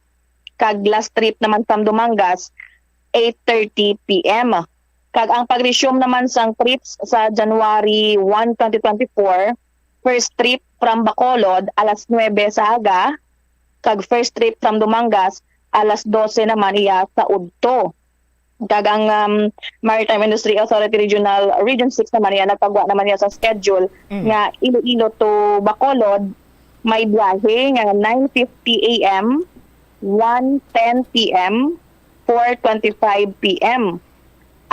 kag last trip naman from Dumangas 8:30 PM. Kag ang pag-resume naman sang trips sa January 1, 2024 first trip from Bacolod alas 9 sa aga kag first trip from Dumangas alas 12 naman iya sa udto. Kag ang Maritime Industry Authority Region 6 naman iya nagpagwa naman iya sa schedule nga Iloilo to Bacolod may biyahe nga 9:50 AM, 1:10 PM, 4:25 PM.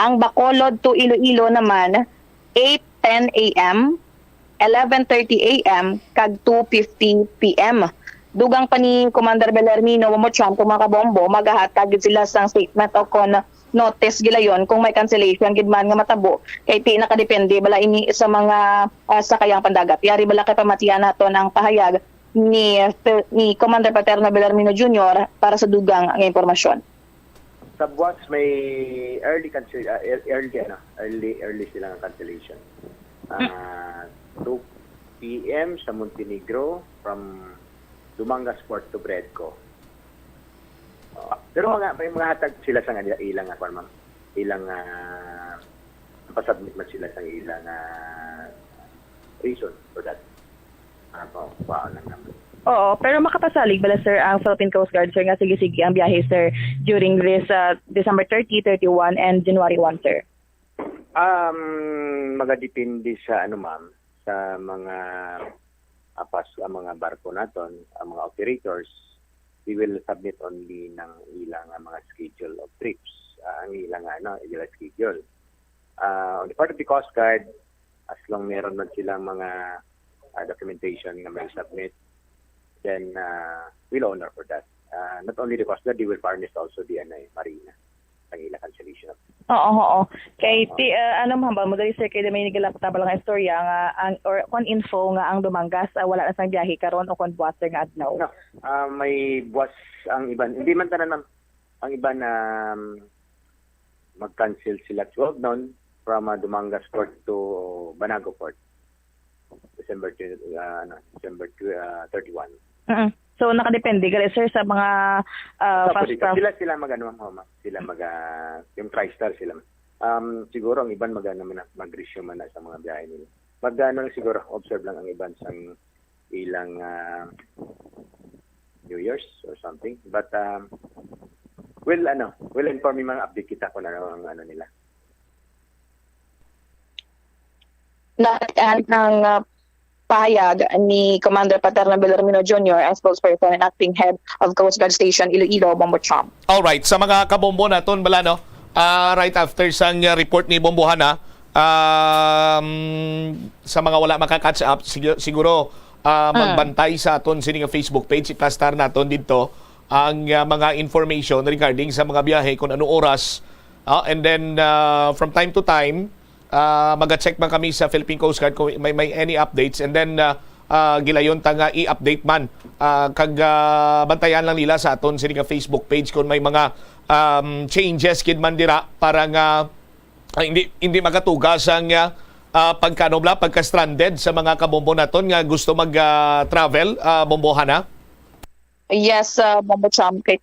Ang Bacolod to Iloilo naman 8:10 AM, 11:30 AM, kag 2:50 PM. Dugang pa ni Commander Bellarmino Momocham kung mga kabombo, magahatag sila sang statement o kon notice gilayon kung may cancellation gid man nga matabo kay ti nakadepende bala ini sa mga sakayang pandagat. Yari bala kay pamatian nato ng pahayag ni Commander Paterno Bellarmino Jr. para sa dugang ang impormasyon. Sa buwas may early silang cancellation. 2 PM sa Montenegro from Dumangas Port to Bredco. Pero may mga hatag sila sa ilang ma'am. Ilang pasubmit man sila sa ilang reason for that. Lang naman. Oo, pero makapasalig bala sir ang Philippine Coast Guard sir nga sige ang biyahe sir during this December 30, 31 and January 1 sir. Magadepende sa ma'am sa mga ang mga barko naton, ang mga operators. We will submit only ng ilang mga schedule of trips, ang ilang ilang schedule. On the part of the Coast Guard, as long meron man silang mga documentation na may submit, then we'll honor for that. Not only the Coast Guard, they will furnish also the Marina, ang ilang cancellation. Oo. Kay hambal mo dali sir kay may nigalapta ba lang istorya nga or kon info nga ang Dumangas wala na sang biyahe karon o kon buwas sir nga adlaw. No. May buwas ang iban. Hindi man tanan ma'am. Ang iban mag-cancel sila 12 noon from Dumangas Port to Banago Port. December 31. So nakadepende gali sir sa mga fast sila yung TriStar sila. Siguro ang iban mag-resume man na sa mga biyahe nila. Lang siguro observe lang ang iban sa ilang New Year's or something. But we'll inform yung mga update kita kung ano ang nila. Ng pahayag ni Commander Paterno Bellarmino Jr. ang spokesperson and acting head of Coast Guard Station Iloilo, Bombo Trump. Alright, sa mga kabombo naton bala no, right after sang report ni Bombohana, sa mga wala makaka-catch up, siguro magbantay sa aton sining Facebook page, iplastar naton dito ang mga information regarding sa mga biyahe kung ano oras, and then from time to time mag-check man kami sa Philippine Coast Guard kung may any updates, and then gilayon ta nga i-update man kag bantayan lang nila sa aton sini nga Facebook page kung may mga changes kid man dira para nga hindi makatugas ang pagka-stranded sa mga kabombo naton nga gusto mag-travel, bombohana. Yes, Bombo Cham, kay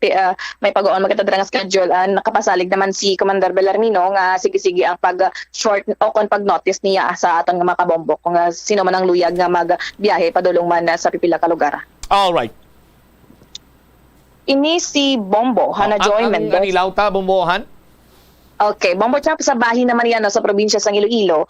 may pag-on magkatadra nga schedule. Nakapasalig naman si Commander Bellarmino nga sige-sige ang pag-short o kung pag-notice niya sa atong mga kabombo kung sino man ang luyag nga magbiyahe padulong man sa pipila ka lugar. Alright. Ini si Bombo, Hana Joy Mendoza. Ang anilaw ta, bombohan? Okay, Bombo Chap, sa bahin naman yan sa probinsya sa Iloilo,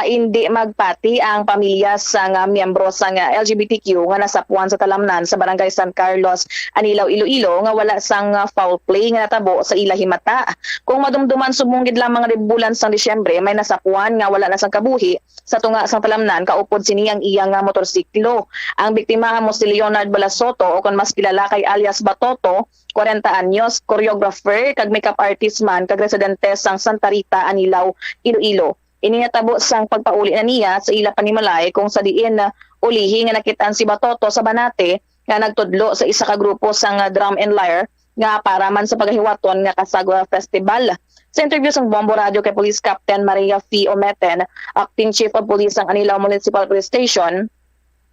hindi magpati ang pamilya sa miyembro sa LGBTQ nga nasapuan sa talamnan sa barangay San Carlos, Anilaw, Iloilo nga wala sang foul play nga natabo sa ila himata. Kung madumduman sumungid lamang bulan sang Disyembre, may nasapuan nga wala na sang kabuhi sa tunga sang talamnan kaupod sini ang iyang motorsiklo. Ang biktima mo si Leonard Balasoto o kung mas kilala kay alias Batoto, 40 anyos, choreographer, kag makeup artist man, kag residente sang Santa Rita, Anilaw, Iloilo. Ininatabo sang pagpauli na niya sa ila panimalay kung sa diin na ulihi nga nakitaan si Batoto sa Banate nga nagtudlo sa isa ka grupo sang Drum and Lyre nga para man sa paghiwaton nga Kasagwa Festival. Sa interview sang Bombo Radio kay Police Captain Maria F. Ometen, Acting Chief of Police sang Anilaw Municipal Police Station,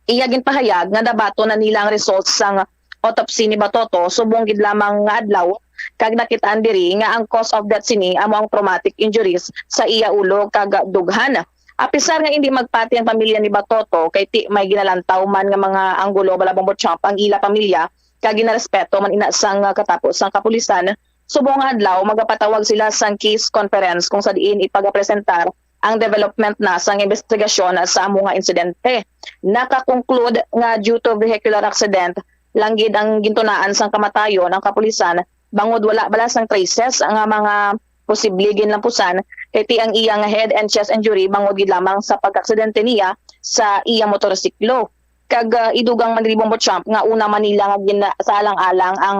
iya ginpahayag nga dabato na nila ang results sang autopsy ni Batoto subong gid lamang nga adlaw kag nakitaan diri nga ang cause of death sini amo ang traumatic injuries sa iya ulo kag dughan. Apisar nga hindi magpati ang pamilya ni Batoto kay ti may ginalantaw man nga mga anggulo bala Bombo Chap ang ila pamilya kag ginarespeto man ina sang katapos sang kapulisan, subong adlaw magapatawag sila sang case conference kung sa diin ipagapresentar ang development na sang investigasyon sa amo nga insidente. Naka-conclude nga due to vehicular accident langgid ang gintunaan sang kamatayon ng kapulisan bangod wala bala sang traces ang mga posible ginlampusan kay ti ang iyang head and chest injury bangod gid lamang sa pag-aksidente niya sa iyang motorsiklo. Kag idugang man diri Bombo Chap nga una man nila nga sa alang-alang ang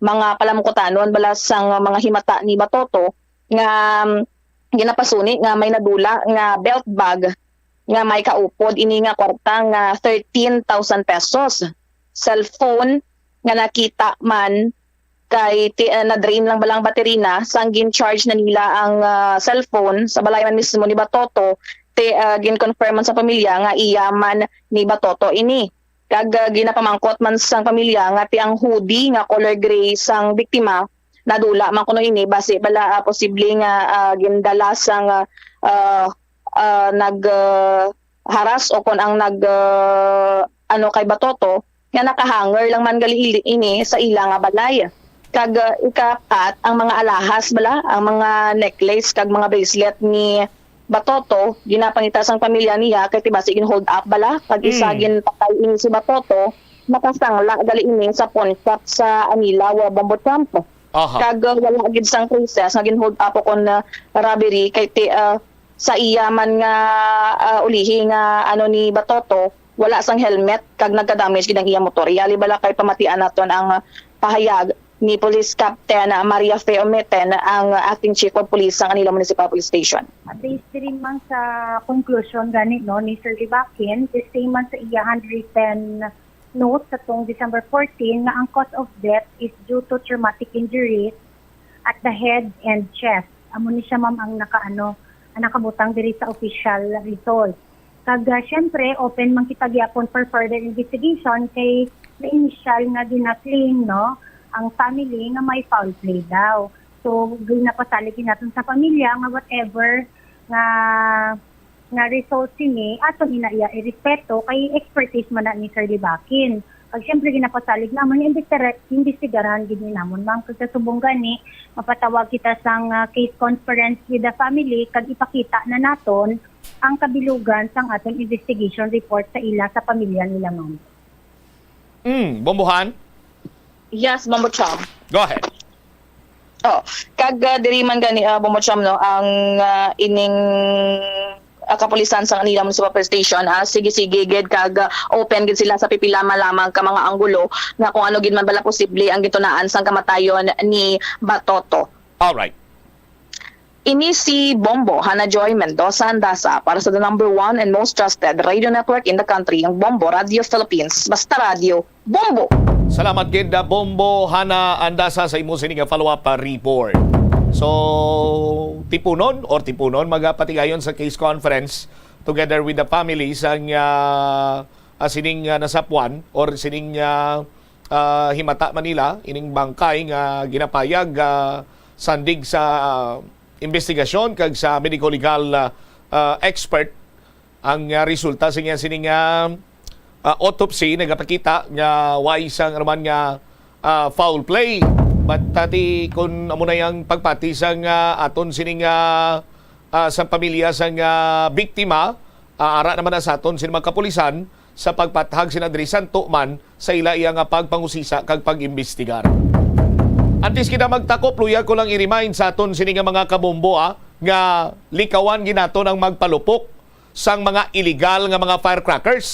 mga palamukutanon bala sang mga himata ni Batoto nga ginapasuni nga may nadula nga belt bag nga may kaupod ini nga kwarta nga 13,000 pesos. Cellphone nga nakita man kay na-drain lang balang baterina sang gin-charge na nila ang cellphone sa balay man mismo ni Batoto gin-confirm man sa pamilya nga iya man ni Batoto ini. Kag ginapamangkot man sang pamilya nga ti ang hoodie nga color gray sang biktima nadula man kuno ini base bala posible nga gindala sang haras o kon ang kay Batoto nga nakahanger lang man gali ini sa ila nga balay. Kag ikapat ang mga alahas bala, ang mga necklace kag mga bracelet ni Batoto ginapangita sang pamilya niya kay tibasi gin hold up bala kag isa gin patay ini si Batoto nakasangla gali ini sa pawn shop sa Anilaw, Bombo Campo. Kag wala gid sang traces nga gin hold up kon robbery kay sa iya man nga ulihi nga ni Batoto wala sang helmet kag nagka-damage gid ang iya motor. Iyali bala kay pamatian naton ang pahayag ni Police Captain Maria F. Ometen, ang Acting Chief of Police ng Anilaw Municipal Police Station. Based rin man sa conclusion gani ni Sir Libakin, the same man sa iya 110 notes sa tong December 14 na ang cause of death is due to traumatic injuries at the head and chest. Amo ni siya ma'am ang nakabutang diri sa official result. Kag syempre open man kita gyapon for further investigation kay na initial nga gina-claim ang family nga may foul play daw. So ginapasalig natin sa pamilya nga whatever nga result sini aton inaiya irespeto kay expertise man na ni Sir Libakin. Pag syempre ginapasalig namon investigaran gid ni namon ma'am kag subong gani mapatawag kita sang case conference with the family kag ipakita na naton ang kabilugan sang aton investigation report sa ila sa pamilya nila ma'am. Bombohan? Yes, Bombo Cham. Go ahead. Kag diri man gani Bombo Cham ang ining kapulisan sa Anilaw Municipal Police Station sige-sige gid kag open gid sila sa pipila lamang ka mga anggulo nga kung ano gid man bala posible ang gitunaan sang kamatayon ni Batoto. All right. Ini si Bombo Hana Joy Mendoza Andasa para sa the number 1 and most trusted radio network in the country, ang Bombo Radio Philippines. Basta Radio, Bombo! Salamat gid na Bombo Hana Andasa sa imo sining follow-up report. So, tipunon magapatigayon sa case conference together with the families ang sining nasapuan or sining Himata Manila ining bangkay nga ginapayag sandig sa investigasyon kag sa medical legal expert ang resulta sa sining autopsy nagapakita nga way isang raman nga foul play. But tati kung amo na yang pagpati sang aton sining sa pamilya sang biktima, ara naman na sa aton sining mga kapulisan sa pagpatahag sinadrisan tuman sa ila iyang pagpangusisa kag pag-imbestigar. Antes kita magtakop, luya ko lang i-remind sa aton sining mga kabombo nga likawan ginaton ang magpalupok sang mga illegal nga mga firecrackers.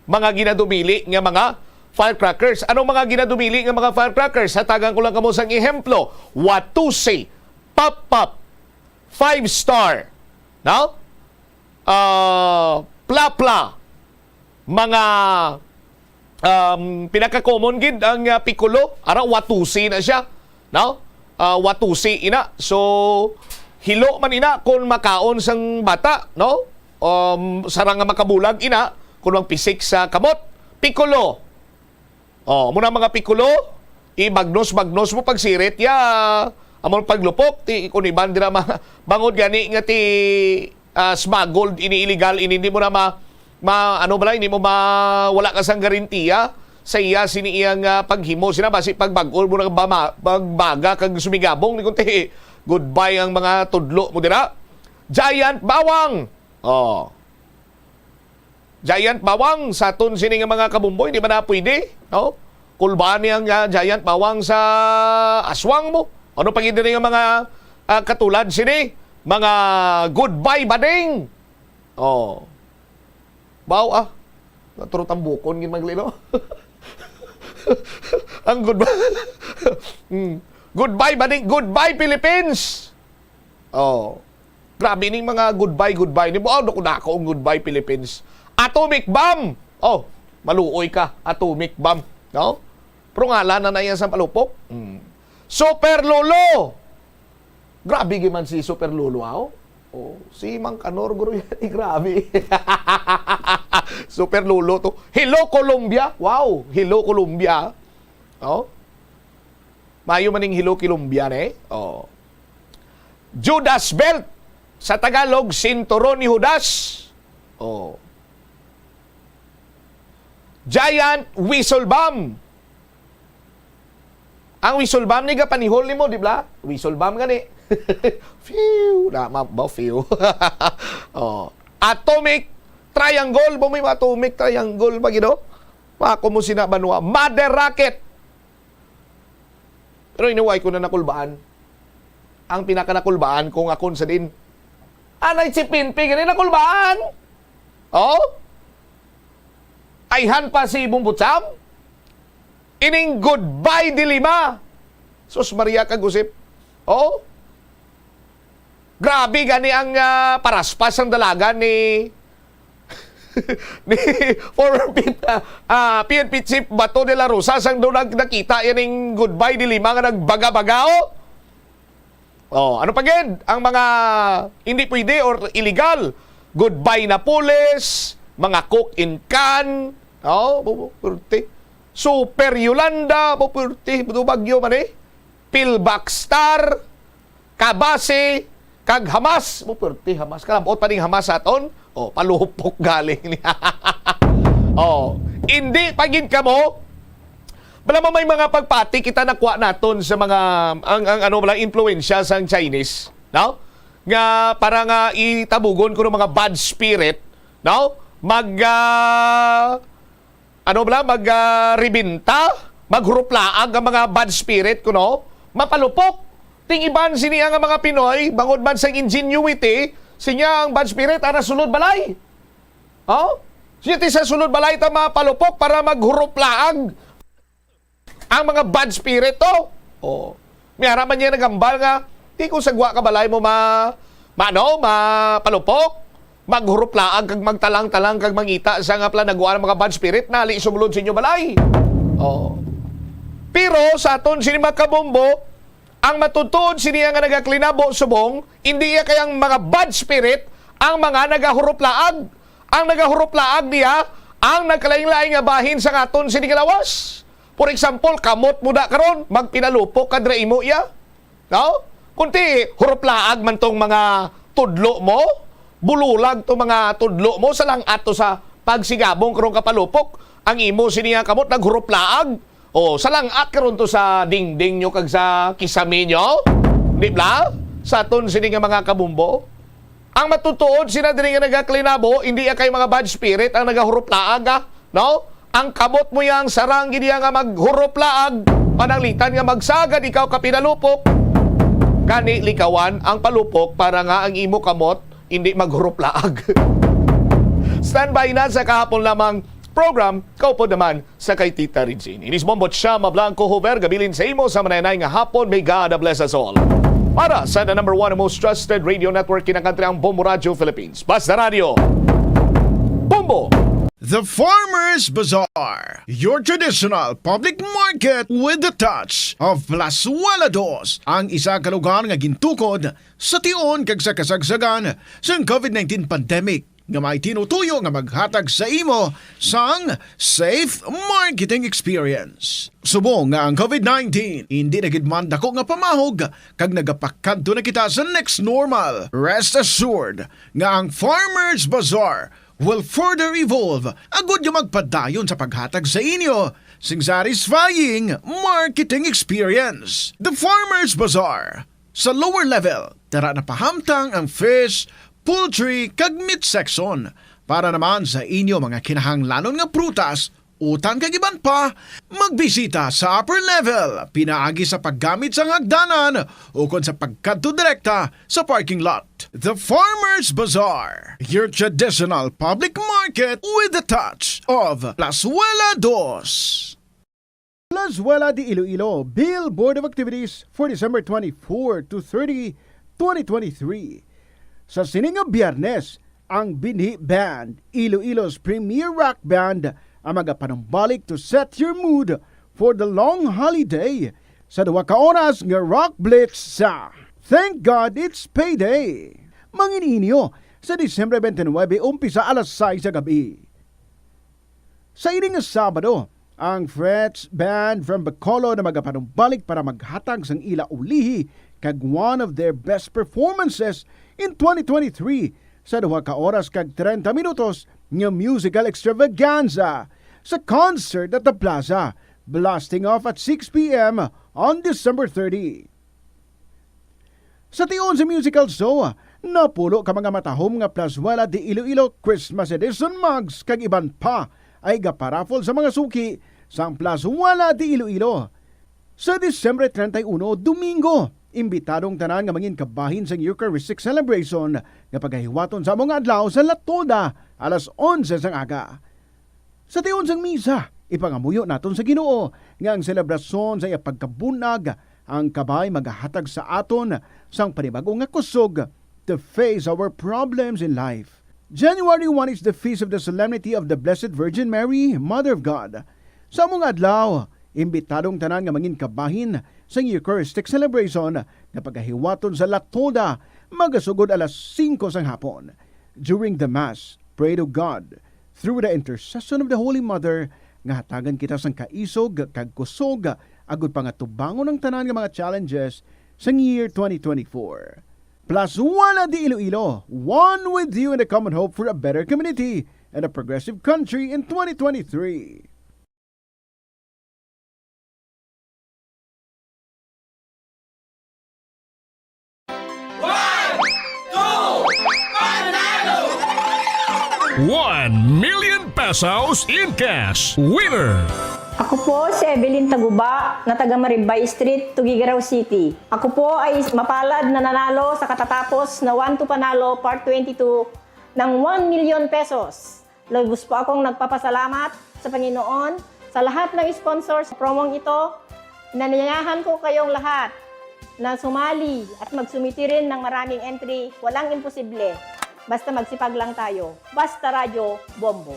Mga ginadumili nga mga firecrackers. Anong mga ginadumili nga mga firecrackers? Hatagan ko lang kamo sang ehemplo. Watusi, Pop-Pop, 5-star, no? Pla-Pla, mga pinaka-common gid ang Piccolo. Ara, Watusi na siya. No? Watusi ina. So, hilo man ina kung makaon sang bata. No? Sarang nga makabulag ina kung magpisik sa kamot. Piccolo. Muna mga Piccolo, i-magnos mo pagsirit, amon paglupok, kung iban dira bangod gani nga ti smuggled, ini-illegal, hindi mo na hindi mo wala ka sang garantiya sa iya siniyang paghimo. Sinabasi pagbagol mo na bagbaga kag sumigabong, ni kunti goodbye ang mga tudlo mo dira. Giant bawang. Giant bawang sa aton sini nga mga kabumboy, di ba na pwede? No? Kulbaan niyang giant bawang sa aswang mo. Ano pag hindi nga mga katulad sini? Mga goodbye bading. Baw naturot ang bukon gin maglino. Ang goodbye. Goodbye bading, goodbye Philippines. Grabe ning mga goodbye ni mo. Dako ang goodbye Philippines. Atomic bomb. Maluoy ka. Atomic bomb. No? Pero ngalan na yan sa palupok. Super Lolo. Grabe giman si Super Lolo. Si Mang Kanor guro yan. Grabe. Super Lolo to. Hello Colombia. Wow. Hello Colombia. Mayo maning Hello Colombia Judas Belt. Sa Tagalog, Sinturon ni Judas. Giant whistle bomb. Ang whistle bomb ni panihol ni mo, di ba? Whistle bomb gani. Phew, phew. Atomic triangle, bumi atomic triangle bagino. Mako mo sinabanwa, mother rocket. Pero inuway ko na nakulbaan. Ang pinaka-nakulbaan kung akon sa din. Anay si Pinpi gani nakulbaan. Ayhan pa si Bumbutsam. Ining goodbye dilima. Sus Maria kagusip. Grabe gani ang paraspas ang dalaga ni ni former PNP Chief Bato de la Rosa sang doon nakita yan yung goodbye dilima nga nagbaga-bagao. Ano pa gid ang mga hindi pwede or illegal? Goodbye Napoles, mga cook in can, Super Yolanda, Bagyo man Pilback Star, Kabase, kag Hamas, Hamas, kalambot pa ning Hamas aton, palupok galing niya. Hindi pagin ka mo, bala mo may mga pagpati kita nakuha naton sa mga ang influensya sa Chinese, no? Nga para nga itabugon ko ng mga bad spirit, no? Magribinta, maghuruplaag ang mga bad spirit ko, no? Mapalupok. Ting iban siniya nga mga Pinoy, bangod man sa ingenuity, sinya ang bad spirit ana sulod balay. Siya ti sa sulod balay ta mapalupok para maghuruplaag ang mga bad spirit to. May harapan niya nagambal nga Di kung sagwa ka balay mo mapalupok, maghurup laang kag magtalang-talang kag mangita sa nga pala nagwa ng mga bad spirit na ali sumulod sa inyo balay. Oh. Pero sa aton sini makabombo, ang matutuod siniya nga nagaklinabo subong, hindi iya kayang mga bad spirit ang mga nagahurup laag. Ang nagahurup laag niya ang nagkalaing-laing nga bahin sa aton sini kalawas. For example, kamot muda karon, magpinalupok kadra imo iya. No? Kunti hurup laag man tong mga tudlo mo, bululag to mga tudlo mo sa lang ato sa pagsigabong karong kapalupok. Ang imo siniya kamot naghurup laag. O, salangat karon to sa dingding nyo kag sa kisame nyo. Di ba? Sa aton sini nga mga kabumbo. Ang matutuod sina diri nga nagaklinabo, hindi kay mga bad spirit ang nagahurup laag, no? Ang kamot mo yang sarang gid nga maghurup laag, pananglitan nga magsagad ikaw ka pinalupok. Gani likawan ang palupok para nga ang imo kamot hindi maghurup laag. Standby na sa kahapon lamang program, kaupo naman sa kay Tita Regine. Inis Bombot siya, Mablanco Hover, gabilin sa imo sa mananay nga hapon. May God bless us all. Para sa the number one and most trusted radio network kinakantri ang Bombo Radio Philippines. Basta Radio, Bombo! The Farmers Bazaar, your traditional public market with the touch of Plazuela Dos, ang isa ka lugar nga gintukod sa tion kag sa kasagsagan sa COVID-19 pandemic nga may tinutuyo nga maghatag sa imo sang safe marketing experience. Subong nga ang COVID-19 hindi na gid man dako nga pamahog kag nagapakadto na kita sa next normal. Rest assured nga ang Farmers Bazaar will further evolve agud nga magpadayon sa paghatag sa inyo sing satisfying marketing experience. The Farmers Bazaar sa lower level tara na pahamtang ang fish, poultry kag meat section para naman sa inyo mga kinahanglanon nga prutas, utan kag iban pa, magbisita sa upper level pinaagi sa paggamit sa hagdanan ukon sa pagkadto direkta sa parking lot. The Farmers Bazaar, your traditional public market with the touch of Plazuela Dos. Plazuela de Iloilo Bill Board of Activities for December 24 to 30, 2023. Sa sininga Biyernes, ang Binhi Band, Iloilo's premier rock band, ang magapanumbalik to set your mood for the long holiday sa 2 ka oras nga rock blitz sa Thank God It's Payday. Mangininyo sa Disyembre 29, umpisa alas 6 sa gabi. Sa ining nga Sabado, ang Frets Band from Bacolod na magapanumbalik para maghatag sang ila ulihi kag one of their best performances in 2023 sa 2 ka oras kag 30 minutos nga musical extravaganza sa concert at the Plaza, blasting off at 6 p.m. on December 30. Sa tion sa musical show, napulo ka mga matahom nga Plazuela de Iloilo Christmas Edition mugs kag iban pa ay gaparafol sa mga suki sa Plazuela de Iloilo. Sa Disyembre 31, Domingo, imbitadong tanan nga mangin kabahin sa Eucharistic celebration nga paghahiwaton sa mga adlaw sa Latoda alas 11 sang aga. Sa tion sang misa, ipangamuyo naton sa Ginoo nga ang selebrasyon sa iya pagkabunag ang kabay magahatag sa aton sang panibagong nga kusog to face our problems in life. January 1 is the feast of the Solemnity of the Blessed Virgin Mary, Mother of God. Sa mga adlaw, imbitadong tanan nga mangin kabahin sa Eucharistic celebration na paghahiwaton sa Latoda magasugod alas 5 sang hapon. During the Mass, pray to God through the intercession of the Holy Mother nga hatagan kita sang kaisog kag kusog agud pangatubangon ng tanan nga mga challenges sa year 2024. Plazuela de Iloilo, one with you in the common hope for a better community and a progressive country in 2023. ₱1 million in cash. Winner! Ako po si Evelyn Taguba na taga Maribay Street, Tuguegarao City. Ako po ay mapalad na nanalo sa katatapos na 1 to Panalo Part 22 ng ₱1 million. Lubos po akong nagpapasalamat sa Panginoon sa lahat ng sponsors sa promong ito. Inanyayahan ko kayong lahat na sumali at magsumiti rin ng maraming entry. Walang imposible. Basta magsipag lang tayo. Basta Radyo Bombo.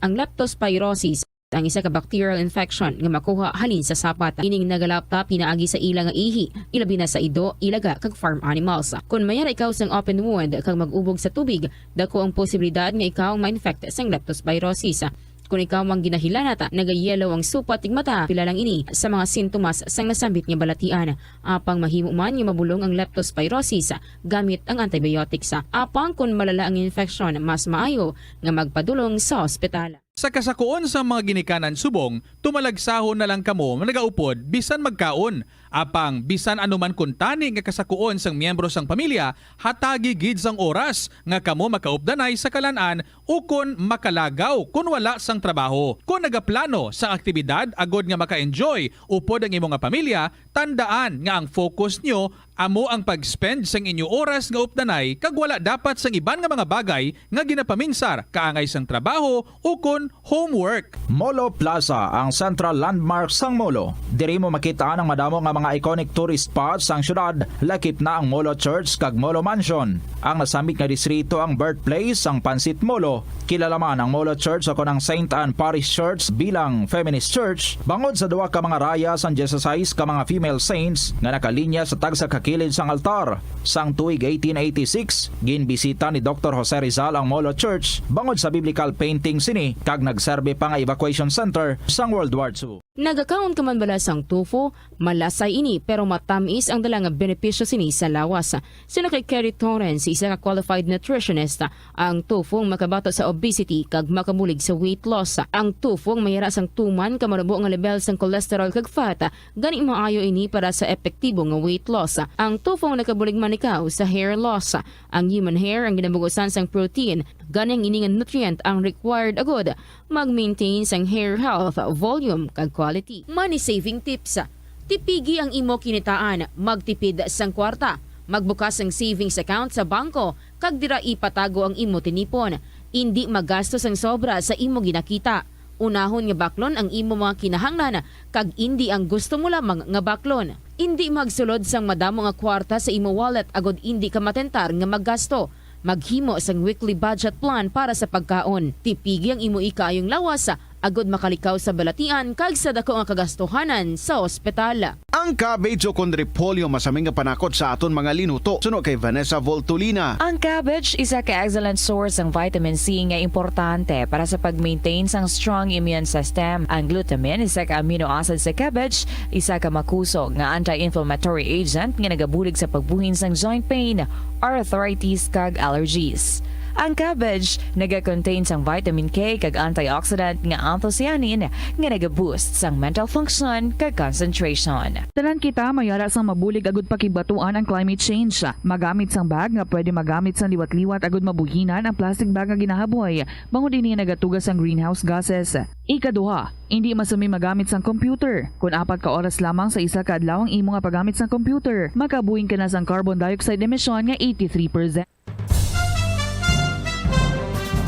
Ang leptospirosis ang isa ka bacterial infection nga makuha halin sa sapat. Ining nagalapta pinaagi sa ila nga ihi, ilabi na sa ido, ilaga kag farm animals. Kung mayara ikaw sang open wound kag mag-ubog sa tubig, dako ang posibilidad nga ikaw ma-infect sang leptospirosis. Kung ikaw ang ginahilanata, nagayelo ang supat tig mata, pila lang ini sa mga sintomas sang nasambit nga balatian. Apang mahimo man nga mabulong ang leptospirosis gamit ang antibiotics. Apang kung malala ang infection, mas maayo nga magpadulong sa ospital. Sa kasakuon sa mga ginikanan subong, tumalagsahon na lang kamo nagaupod bisan magkaon. Apang bisan anuman kuntani nga kasakuon sang miyembro sang pamilya, hatagi gid sang oras nga kamo makaupdanay sa kalan-an o kon makalagaw kung wala sang trabaho. Kung nagaplano sa aktibidad agod nga maka-enjoy upod ang imong nga pamilya, tandaan nga ang focus nyo amo ang pag-spend sang inyo oras nga updanay kag wala dapat sang iban nga mga bagay nga ginapaminsar kaangay sang trabaho o kon homework. Molo Plaza ang central landmark sang Molo. Diri mo makita ang madamo nga mga iconic tourist spots sang syudad. Lakip na ang Molo Church kag Molo Mansion. Ang nasamit nga distrito ang birthplace sang Pansit Molo. Kilala man ang Molo Church o ang St. Anne Parish Church bilang feminist church bangod sa duwa ka mga raya sang Jesus ka mga female saints nga nakalinya sa tagsa kakilid sang altar. Sang tuig 1886, ginbisita ni Dr. Jose Rizal ang Molo Church bangod sa biblical painting sini kag nagserbe pa nga evacuation center sang World War II. Nagakaon ka man bala sang tofu, malasay ini pero matamis ang dalang benepisyo sini sa lawas. Sino kay Kerry Torrens, isa ka qualified nutritionist, ang tofu ang makabato sa obesity kag makabulig sa weight loss. Ang tofu ang mayara sang tuman ka marubo nga level sang cholesterol kag fat, gani maayo ini para sa epektibo nga weight loss. Ang tofu ang nakabulig man ikaw sa hair loss. Ang human hair ang ginabugusan sang protein, gani ang ini nga nutrient ang required agod mag-maintain sang hair health, volume kag quality. Money saving tips. Tipigi ang imo kinitaan, magtipid sang kwarta, magbukas ang savings account sa bangko, kag dira ipatago ang imo tinipon. Indi magastos ang sobra sa imo ginakita. Unahon nga baklon ang imo mga kinahanglan, kag indi ang gusto mo lamang nga baklon. Indi magsulod sang madamo nga kwarta sa imo wallet agod indi ka matentar nga maggasto. Maghimo sang weekly budget plan para sa pagkaon. Tipigi ang imo ikayong lawas agod makalikaw sa balatian kag sa dako nga kagastuhanan sa ospital. Ang cabbage o kon repolyo masaming nga panakot sa aton mga linuto. Suno kay Vanessa Voltolina. Ang cabbage isa ka excellent source ng vitamin C nga importante para sa pag-maintain sang strong immune system. Ang glutamine isa ka amino acid sa cabbage, isa ka makusog nga anti-inflammatory agent nga nagabulig sa pagbuhin sang joint pain, arthritis kag allergies. Ang cabbage naga-contain sang vitamin K kag antioxidant nga anthocyanin nga naga-boost sang mental function kag concentration. Talan kita mayara sang mabulig agud pakibatuan ang climate change. Magamit sang bag nga pwede magamit sang liwat-liwat agud mabuhinan ang plastic bag nga ginahaboy bangod dinhi nagatugas sang greenhouse gases. Ikaduha, hindi masumi magamit sang computer. Kung 4 ka oras lamang sa isa ka adlaw ang imo nga paggamit sang computer, makabuhing ka na sang carbon dioxide emission nga 83%.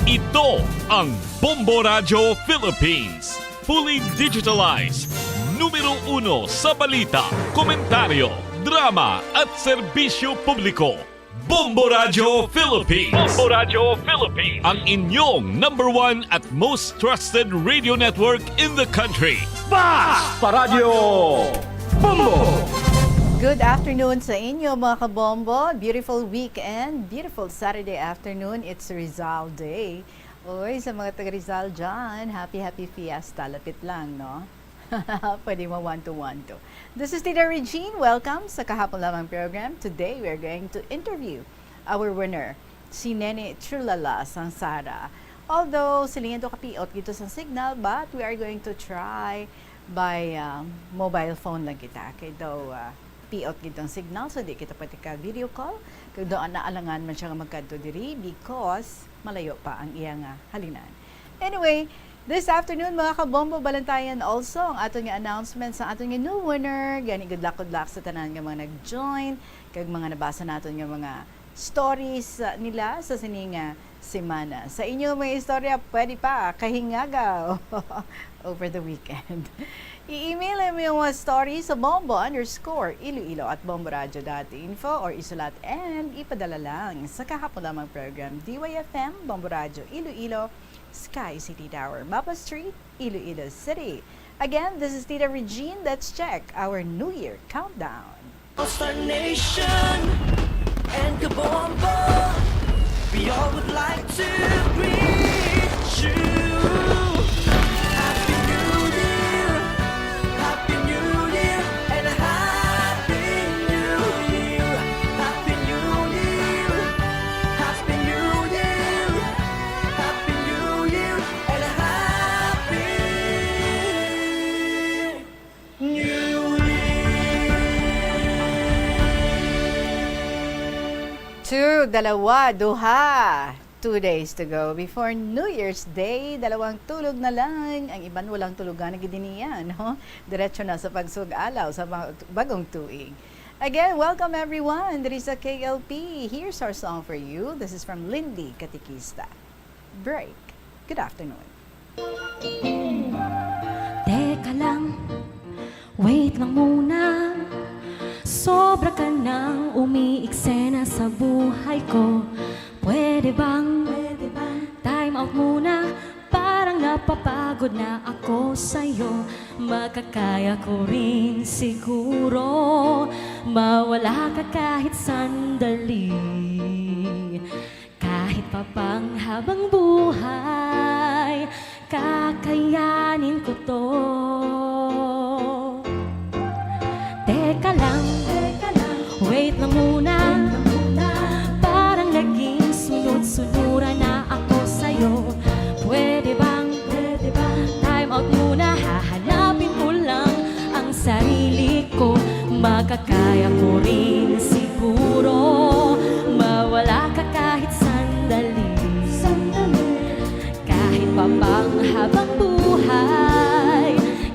Ito ang Bombo Radio Philippines. Fully digitalized. Numero 1 sa balita, komentaryo, drama at serbisyo publiko. Bombo Radio Philippines. Bombo Radio Philippines. Ang inyong #1 at most trusted radio network in the country. Basta Radio Bombo! Good afternoon sa inyo mga kabombo. Beautiful weekend, beautiful Saturday afternoon. It's Rizal Day. Oy, sa mga taga Rizal dyan, happy fiesta. Lapit lang, no? Pwede mo one to. This is Tita Regine. Welcome sa Kahapon Lamang program. Today, we're going to interview our winner, si Nene Trulala Sangsara. Although, silingan to kapiot dito sa signal, but we are going to try by mobile phone lang kita. Kaya daw, piot gitong signal, so di kita pwede ka video call. Kaya doon naalangan man siya magkadto diri because malayo pa ang iyang halinan. Anyway, this afternoon mga kabombo balantayan also ang ato nga announcement sa ato nga new winner. Gani good luck sa tanan nga mga nag-join, kag mga nabasa naton nga mga stories nila sa sininga semana. Sa inyo mga istorya, pwede pa kahingagaw over the weekend. I-email mo yung mga story sa bombo_Iloilo@bomboradio.info or isulat and ipadala lang sa kahapon lamang program DYFM, Bombo Radio Iloilo, Sky City Tower, Mapa Street, Iloilo City. Again, this is Tita Regine. Let's check our New Year countdown. Star Nation and Kabombo, we all would like to greet you. Happy New Year, Happy New Year, and a Happy New Year, Happy New Year, Happy New Year, Happy New Year, and a Happy New Year. 2, 2, 2 days to go before New Year's Day. 2 tulog na lang. Ang iban walang tulugan na gidiniya, no? Diretso na sa pagsug-alaw sa bagong tuig. Again, welcome everyone. There is a KLP. Here's our song for you. This is from Lindy Katikista. Break. Good afternoon. Teka lang, wait lang muna. Sobra ka nang umiiksena sa buhay ko. Pwede bang time out muna? Parang napapagod na ako sa'yo. Makakaya ko rin siguro mawala ka kahit sandali. Kahit pa pang habang buhay, kakayanin ko to. Teka lang, wait lang muna. Parang naging sunod-sunura na ako sa'yo. Pwede bang time out muna? Hahanapin ko lang ang sarili ko. Makakaya ko rin siguro mawala ka kahit sandali. Kahit pa pang habang buhay,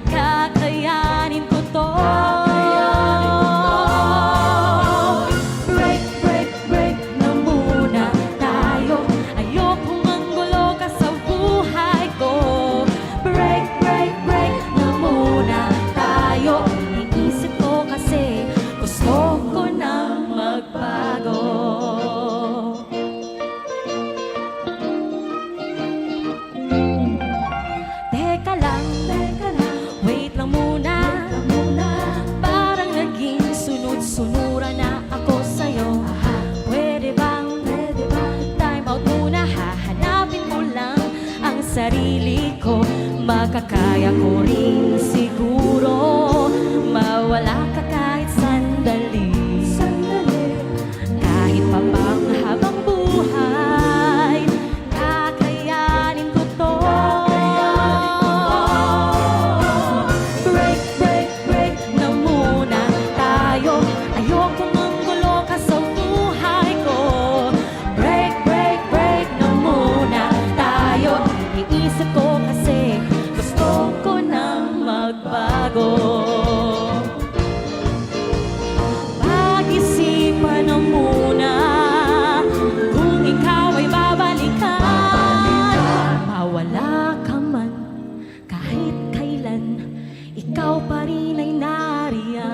kakayanin ko to. Sarili ko, makakaya ko rin siguro mawala ka kahit sandali. Kahit pa pang habang buhay, kakayanin ko to. Break, break, break na muna tayo. Ayokong manggulo ka sa buhay ko. Break, break, break na muna tayo. Iisip ko kasi gusto ko nang magbago. Pag-isipan na muna kung ikaw ay babalikan. Mawala ka man kahit kailan, ikaw pa rin ay nariyan.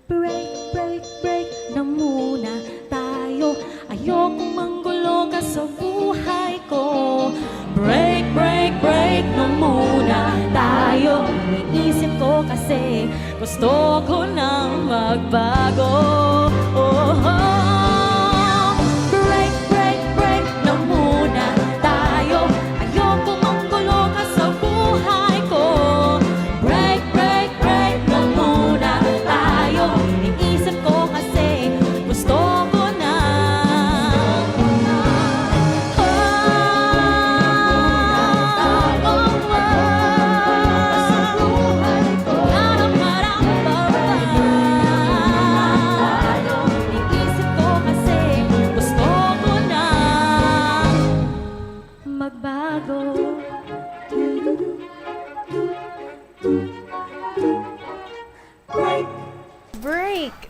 Break, break, break na muna tayo. Ayokong manggulo ka sa buhay ko. Break, break, break na muna tayo. Iniisip ko kasi gusto ko nang magbago. Oh, oh. Break, break, break na muna tayo. Ayokong manggulo ka sa buhay ko. Break, break, break na muna tayo. Iniisip ko kasi gusto ko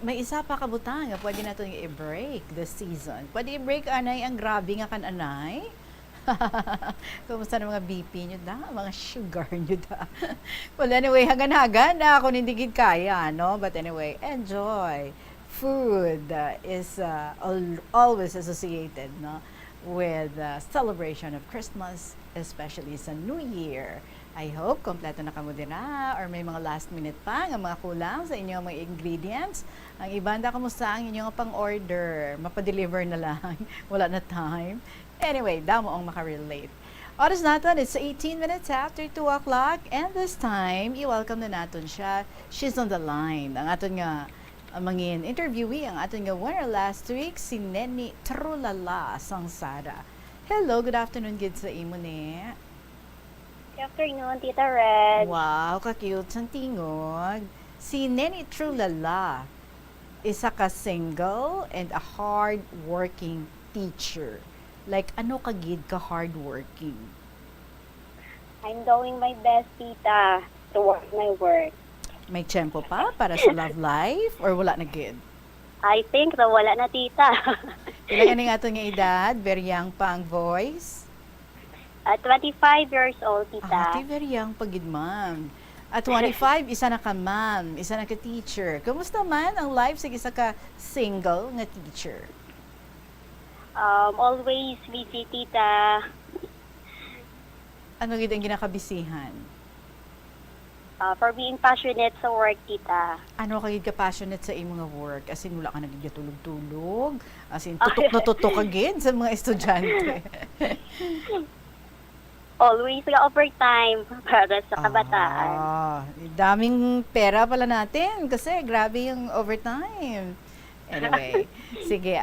may isa pa kabutang nga pwede natin i-break this season. Pwede i-break anay ang grabe nga kan anay. Kumusta na mga BP nyo da? Mga sugar nyo da? Well, anyway, hagan-hagan na ako hindi gid kaya, no? But anyway, enjoy. Food is always associated, no? With celebration of Christmas, especially sa New Year. I hope kompleto na kamo dira or may mga last minute pa nga mga kulang sa inyong mga ingredients. Ang ibanda kamusta ang inyong pang-order? Mapa-deliver na lang. Wala na time. Anyway, damo ang makarelate. Oras natin, it's 18 minutes after 2 o'clock and this time, i-welcome na natin siya. She's on the line. Ang aton nga mangin interviewee, ang aton nga winner last week, si Neni Trulala Sangsara. Hello, good afternoon, gid sa imo ni. Good afternoon, Tita Red. Wow, ka-cute sang tingog. Si Neni Trulala, isa ka single and a hard-working teacher. Like, ano ka gid ka hard-working? I'm doing my best, Tita, to work my work. May tiyempo pa para sa love life or wala na gid? I think na wala na, Tita. Ilan nga ato nga edad? Very young pa ang voice? 25 years old, Tita. Very young pa gid, ma'am. At 25, isa na ka ma'am, isa na ka teacher. Kumusta man ang life sa isa ka single nga teacher? Always busy, Tita. Ano gid ang ginakabisihan? For being passionate sa work, Tita. Ano ka gid ka passionate sa imong nga work? As in, wala ka na gid tulog-tulog? As in, tutok na tutok ka gid sa mga estudyante? Always ka overtime para sa kabataan. Daming pera pala natin kasi grabe yung overtime. Anyway, sige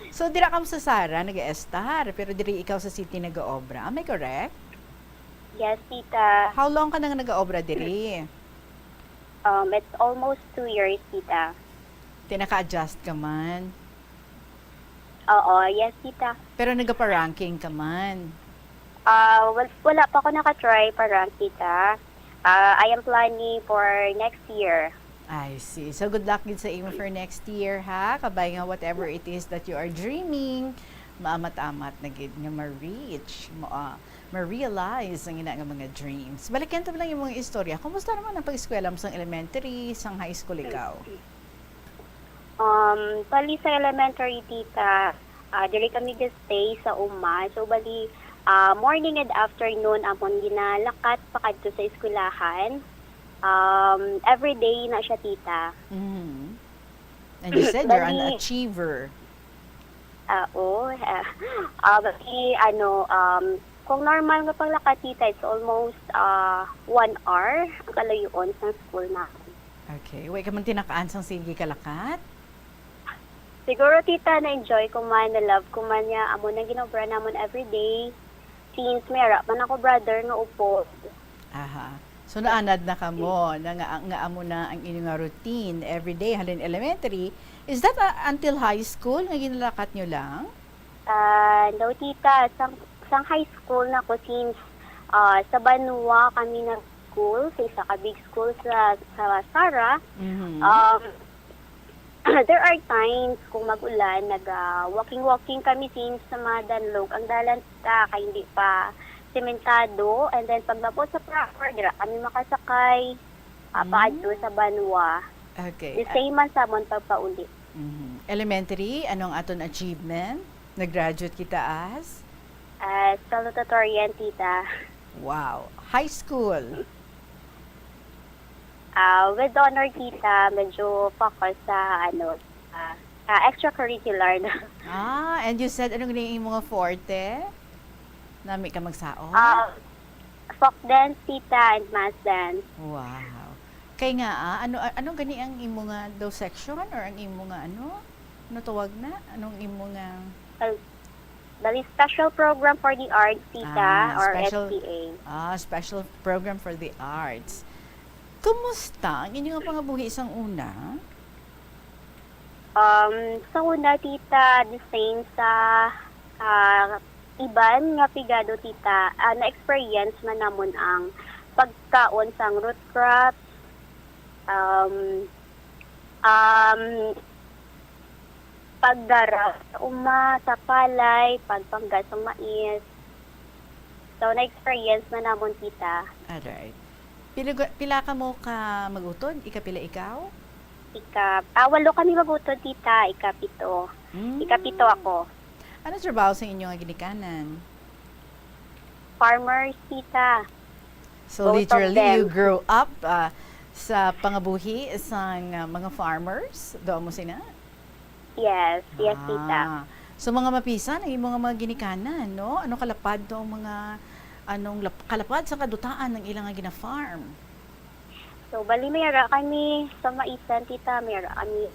So, dira ka sa Sara, nag-estar, pero diri ikaw sa city nag-obra. Am I correct? Yes, Tita. How long ka nang nag-obra diri? It's almost 2 years, Tita. Tinaka-adjust ka man? Oo, yes, Tita. Pero nagpa-ranking ka man? Wala pa ako nakatry parang, Tita. I am planning for next year. I see. So, good luck din sa imo for next year, ha? Kabay nga whatever it is that you are dreaming, maamat-amat na gid nga ma-reach, ma-realize ang ina nga mga dreams. Balikan ta lang yung mga istorya. Kumusta naman ang pag-eskwela mo sa elementary, sa high school ikaw? Bali sa elementary, Tita, dili kami stay sa uma. So, bali, morning and afternoon amon ginalakat pa kadto sa eskwelahan. Every day na siya, Tita. And you said you're an achiever. Oo. Kung normal nga paglakad, Tita, it's almost 1 hour ang kalayuan sa school natin. Okay. Wait ka man tinakaan sang sige kalakat? Siguro, Tita, na-enjoy ko man, na-love ko man niya. Amo na ginobra namon every day. Since mayra man ako brother nga upo. Aha. So naanad na kamo nga amo na ang inyong nga routine every day halin elementary. Is that until high school nga ginalakat nyo lang? No, Tita, sang high school na ko since sa Banwa kami na school, sa isa ka big school sa Sara. There are times kung mag-ulan, walking kami since sa mga danlog. Ang dalan kay hindi pa sementado. And then pag napot sa proper, dira kami makasakay paadto sa Banwa. Okay. The same man sa mon pagpauli. Elementary, anong aton achievement? Nag-graduate kita as? Salutatorian, Tita. Wow. High school? With honor, Tita, medyo focus sa extracurricular na. And you said anong yung mga forte? Nami ka magsaon? Folk dance, Tita, and mass dance. Wow. Kay nga, ano gani ang imo nga daw section or ang imo nga ano tawag na? Anong imo nga? Dali special program for the arts, Tita, or SPA. Special program for the arts. Kumusta ang inyong pangabuhi isang una? Sa una, Tita, the same sa iban nga pigado, Tita. Na-experience man namon ang pagkaon sang root crops, pagdarap sa uma, sa palay, pagpanggas ng mais, So, na-experience na namon tita. Alright. Pila ka mo ka magutod? Ikapila ikaw? Walo kami magutod tita, ikapito. Ikapito ako. Ano trabaho sa inyo nga ginikanan? Farmers tita. So Both of literally, them. you grew up sa pangabuhi isang mga farmers? Doon mo sina? Yes, tita. So mga mapisan, ay mga ginikanan, no? Anong kalapad doon kalapad sa kadutaan ng ilang gina-farm? So, bali mayroon kami sa Maisan, tita, mayroon kami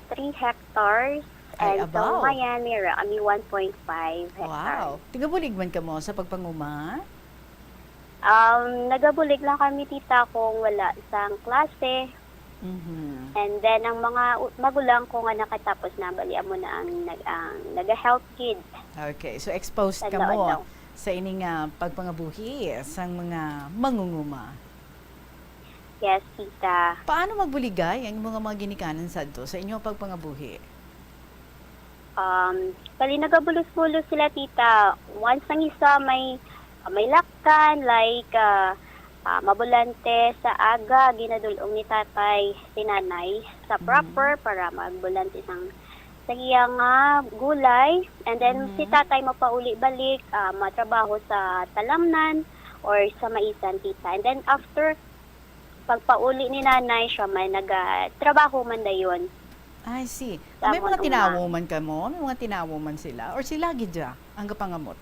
3 hectares. Ay, And sa abaw. Umayan, mayroon kami 1.5 hectares. Wow. Tigabulig man ka mo sa pagpanguma? Nagabulig lang kami, tita, kung wala isang klase. And then, ang mga magulang ko nga nakatapos na, bali mo na ang nag-health kids. Okay, so exposed ka mo sa ining pagpangabuhi sa mga mangunguma. Yes, tita. Paano magbuligay ang mga ginikanan sadto sa inyong pagpangabuhi? Bali nagabulos-bulos sila, tita. Once ang isa may laktan, like mabulante sa aga, ginadulong ni tatay si nanay sa proper para magbulante sang sayang gulay. And then si tatay mapauli-balik, matrabaho sa talamnan or sa Maisan, tita. And then after pagpauli ni nanay, siya may nagtrabaho man dayon. I see. May mga tinawo man ka mo? May mga tinawo man sila? Or sila gidya ang kapangamot?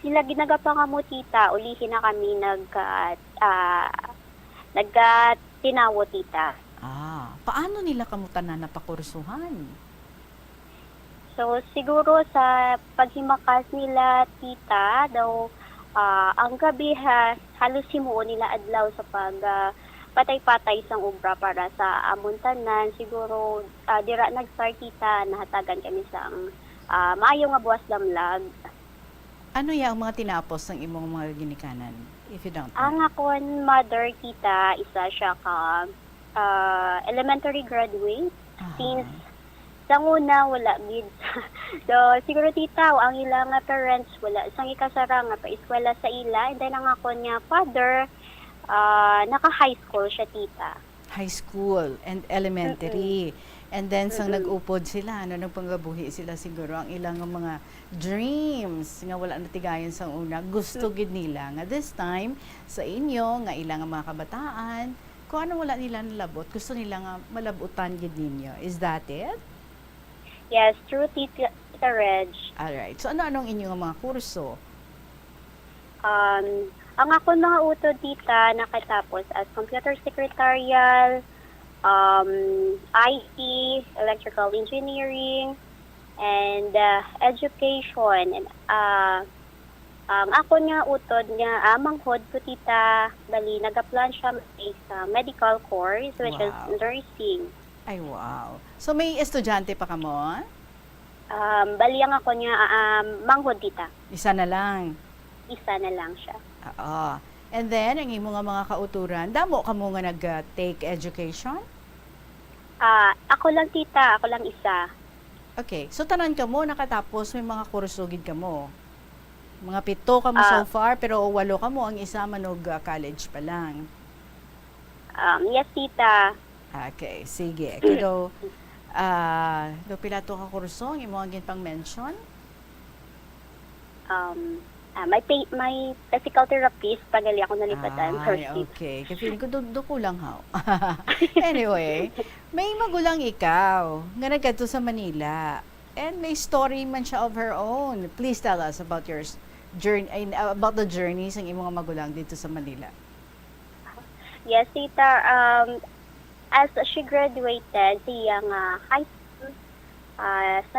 Sila ginagapangamot, tita. Ulihin na kami nagtinawo, tita. Paano nila kamutan na napakursuhan? So, siguro sa paghimakas nila, tita, daw ang gabi halos himuon nila adlaw sa patay-patay sang ubra para sa amuntanan. Siguro dira nag-start, tita, nahatagan kami sa maayo nga buwas lamlag. Ano ang mga tinapos ng imong mga ginikanan? If you don't Ang akon mother, tita, isa siya ka elementary graduate. Since sa una, wala gid. So, siguro, tita, ang ilang parents, wala sang ikasara nga pa-eskwela sa ila. And then, ang akon niya father, naka-high school siya, tita. High school and elementary. And then, sang nag-upod sila, nagpanggabuhi sila siguro, ang ilang mga dreams nga wala natigayon sa una, gusto gid nila nga this time sa inyo nga ilang mga kabataan, kung ano wala nila nalabot, gusto nila nga malabutan gid ninyo. Is that it? Yes, true, tita Reg. Alright. So ano-anong inyong mga kurso? Ang akon mga utod, tita, nakatapos as computer secretarial, IT, electrical engineering, and education. And ang ako nga utod nga manghod ko, tita, bali nagaplan siya sa medical course, which is nursing. Ay, wow. So may estudyante pa ka mo? Bali ang ako nga manghod, tita. Isa na lang? Isa na lang siya. Oo. And then, ang imong mga kauturan, damo ka mo nga nag-take education? Ako lang, tita. Ako lang isa. Okay. So, tanan ka mo, nakatapos, may mga kurso-gid ka mo. Mga 7 ka mo so far, pero 8 ka mo, ang isa manog college pa lang. Yes, tita. Okay, sige. Pero, do pila to ka kurso, ang imong gin pang mention? May physical therapist, pagali ako nalipatan. Okay. Kaya feeling ko, do kulang haw. Anyway, may magulang ikaw, nga nagkadto sa Manila. And may story man siya of her own. Please tell us about your journey, about the journeys ng imong magulang dito sa Manila. Yes, tita. As she graduated sa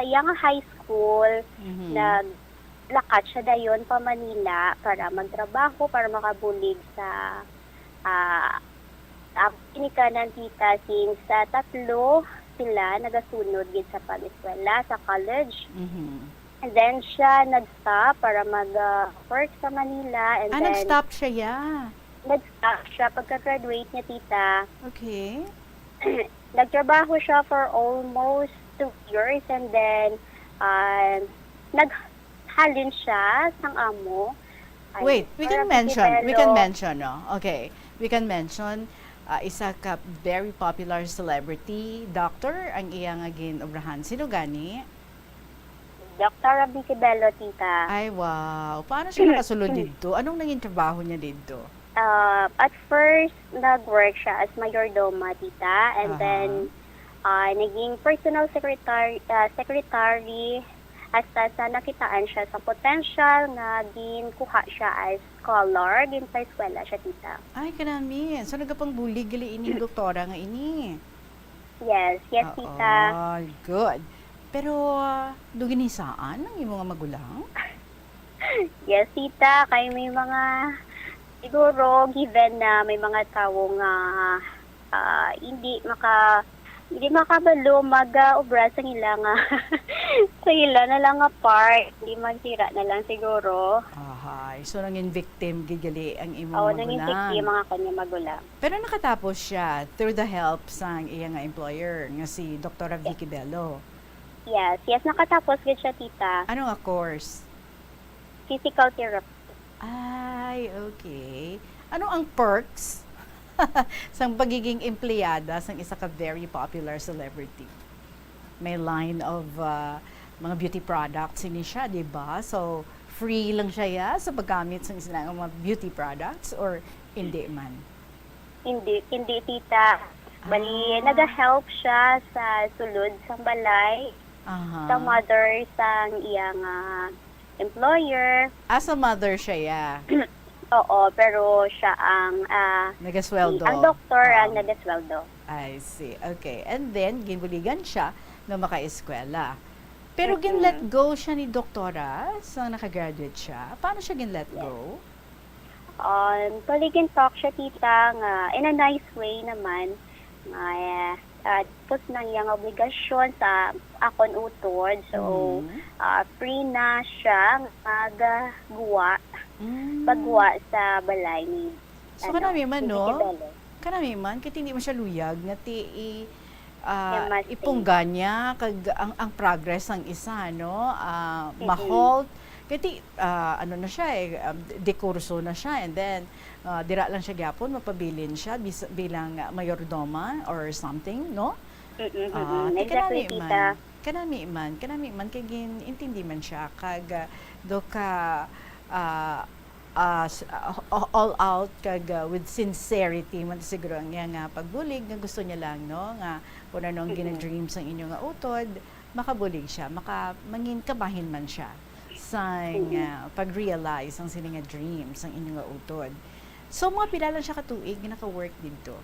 iyang high school, naglakat siya dayon pa Manila para magtrabaho, para makabulig sa kinikanan, tita, since sa 3 sila nagasunod gid sa pag-eskwela sa college. And then siya nag-stop para mag-work sa Manila. And then nag-stop siya, Nag-stop siya pagka-graduate niya, tita. Okay. Nagtrabaho siya for almost 2 years, and then naghalin siya sang amo Wait, we can mention, no? Okay, we can mention isa ka very popular celebrity doctor ang iyang agin obrahan. Sino gani? Dr. Vicky Bello, tita. Ay, wow. Paano siya nakasulod dito? Anong naging trabaho niya dito? At first, nag-work siya as mayordoma, tita. And then, naging personal secretary hasta sa nakitaan siya sa potential nga ginkuha siya as scholar gin sa eskwela siya, tita. Ay, kanami. So, nagapang bulig gali ini doktora nga ini. Yes, tita. Good. Pero, duginisaan ang imo nga magulang? Yes, tita. Kay may mga, siguro, given na may mga tao nga hindi makabalo mag-obra sa ila nga sa ila na lang nga part. Hindi magsira na lang siguro. Ahay. So, nangin victim gigali ang imo Oo, magulang. nanging victim mga kanya magulang. Pero nakatapos siya through the help sa iya nga employer nga si Dr. Vicky Bello. Yes, nakatapos gid siya, tita. Ano nga course? Physical therapy. Ay, okay. Ano ang perks sang pagiging empleyada sang isa ka very popular celebrity? May line of mga beauty products ini siya, di ba? So, free lang siya sa paggamit sang isa nga mga beauty products or hindi man? Hindi, tita. Bali, nag-help siya sa sulod sa balay. Sa mother sang iyang employer. As a mother siya, Oo, pero siya ang nagasweldo. Ang doktor ang nagasweldo. I see. Okay. And then, ginbuligan siya na maka-eskwela. Pero gin-let go siya ni doktora sa nakagraduate siya. Paano siya gin-let go? Paligin talk siya, tita, nga in a nice way naman. Tapos nang iyang obligasyon sa akon utod. So, free na siya magguwa. Pagguwa sa balay ni So, kanami man, no? Kanami man, kaya hindi mo siya luyag nga ipungga niya kag ang progress ng isa, no? Ma-halt. Kaya ano na siya dekurso na siya, and then dira lang siya gyapon mapabilin siya bilang mayordoma or something, no? Exactly, tita. Kanami man kay intindi man siya kag do ka all out kag with sincerity man siguro ang nga pagbulig nga gusto niya lang, no, nga kung anong gina-dreams ang inyo nga utod, makabulig siya, mangin kabahin man siya sang pag-realize ang sila nga dreams ang inyo nga utod. So, mga pila lang siya katuig nga naka-work dito?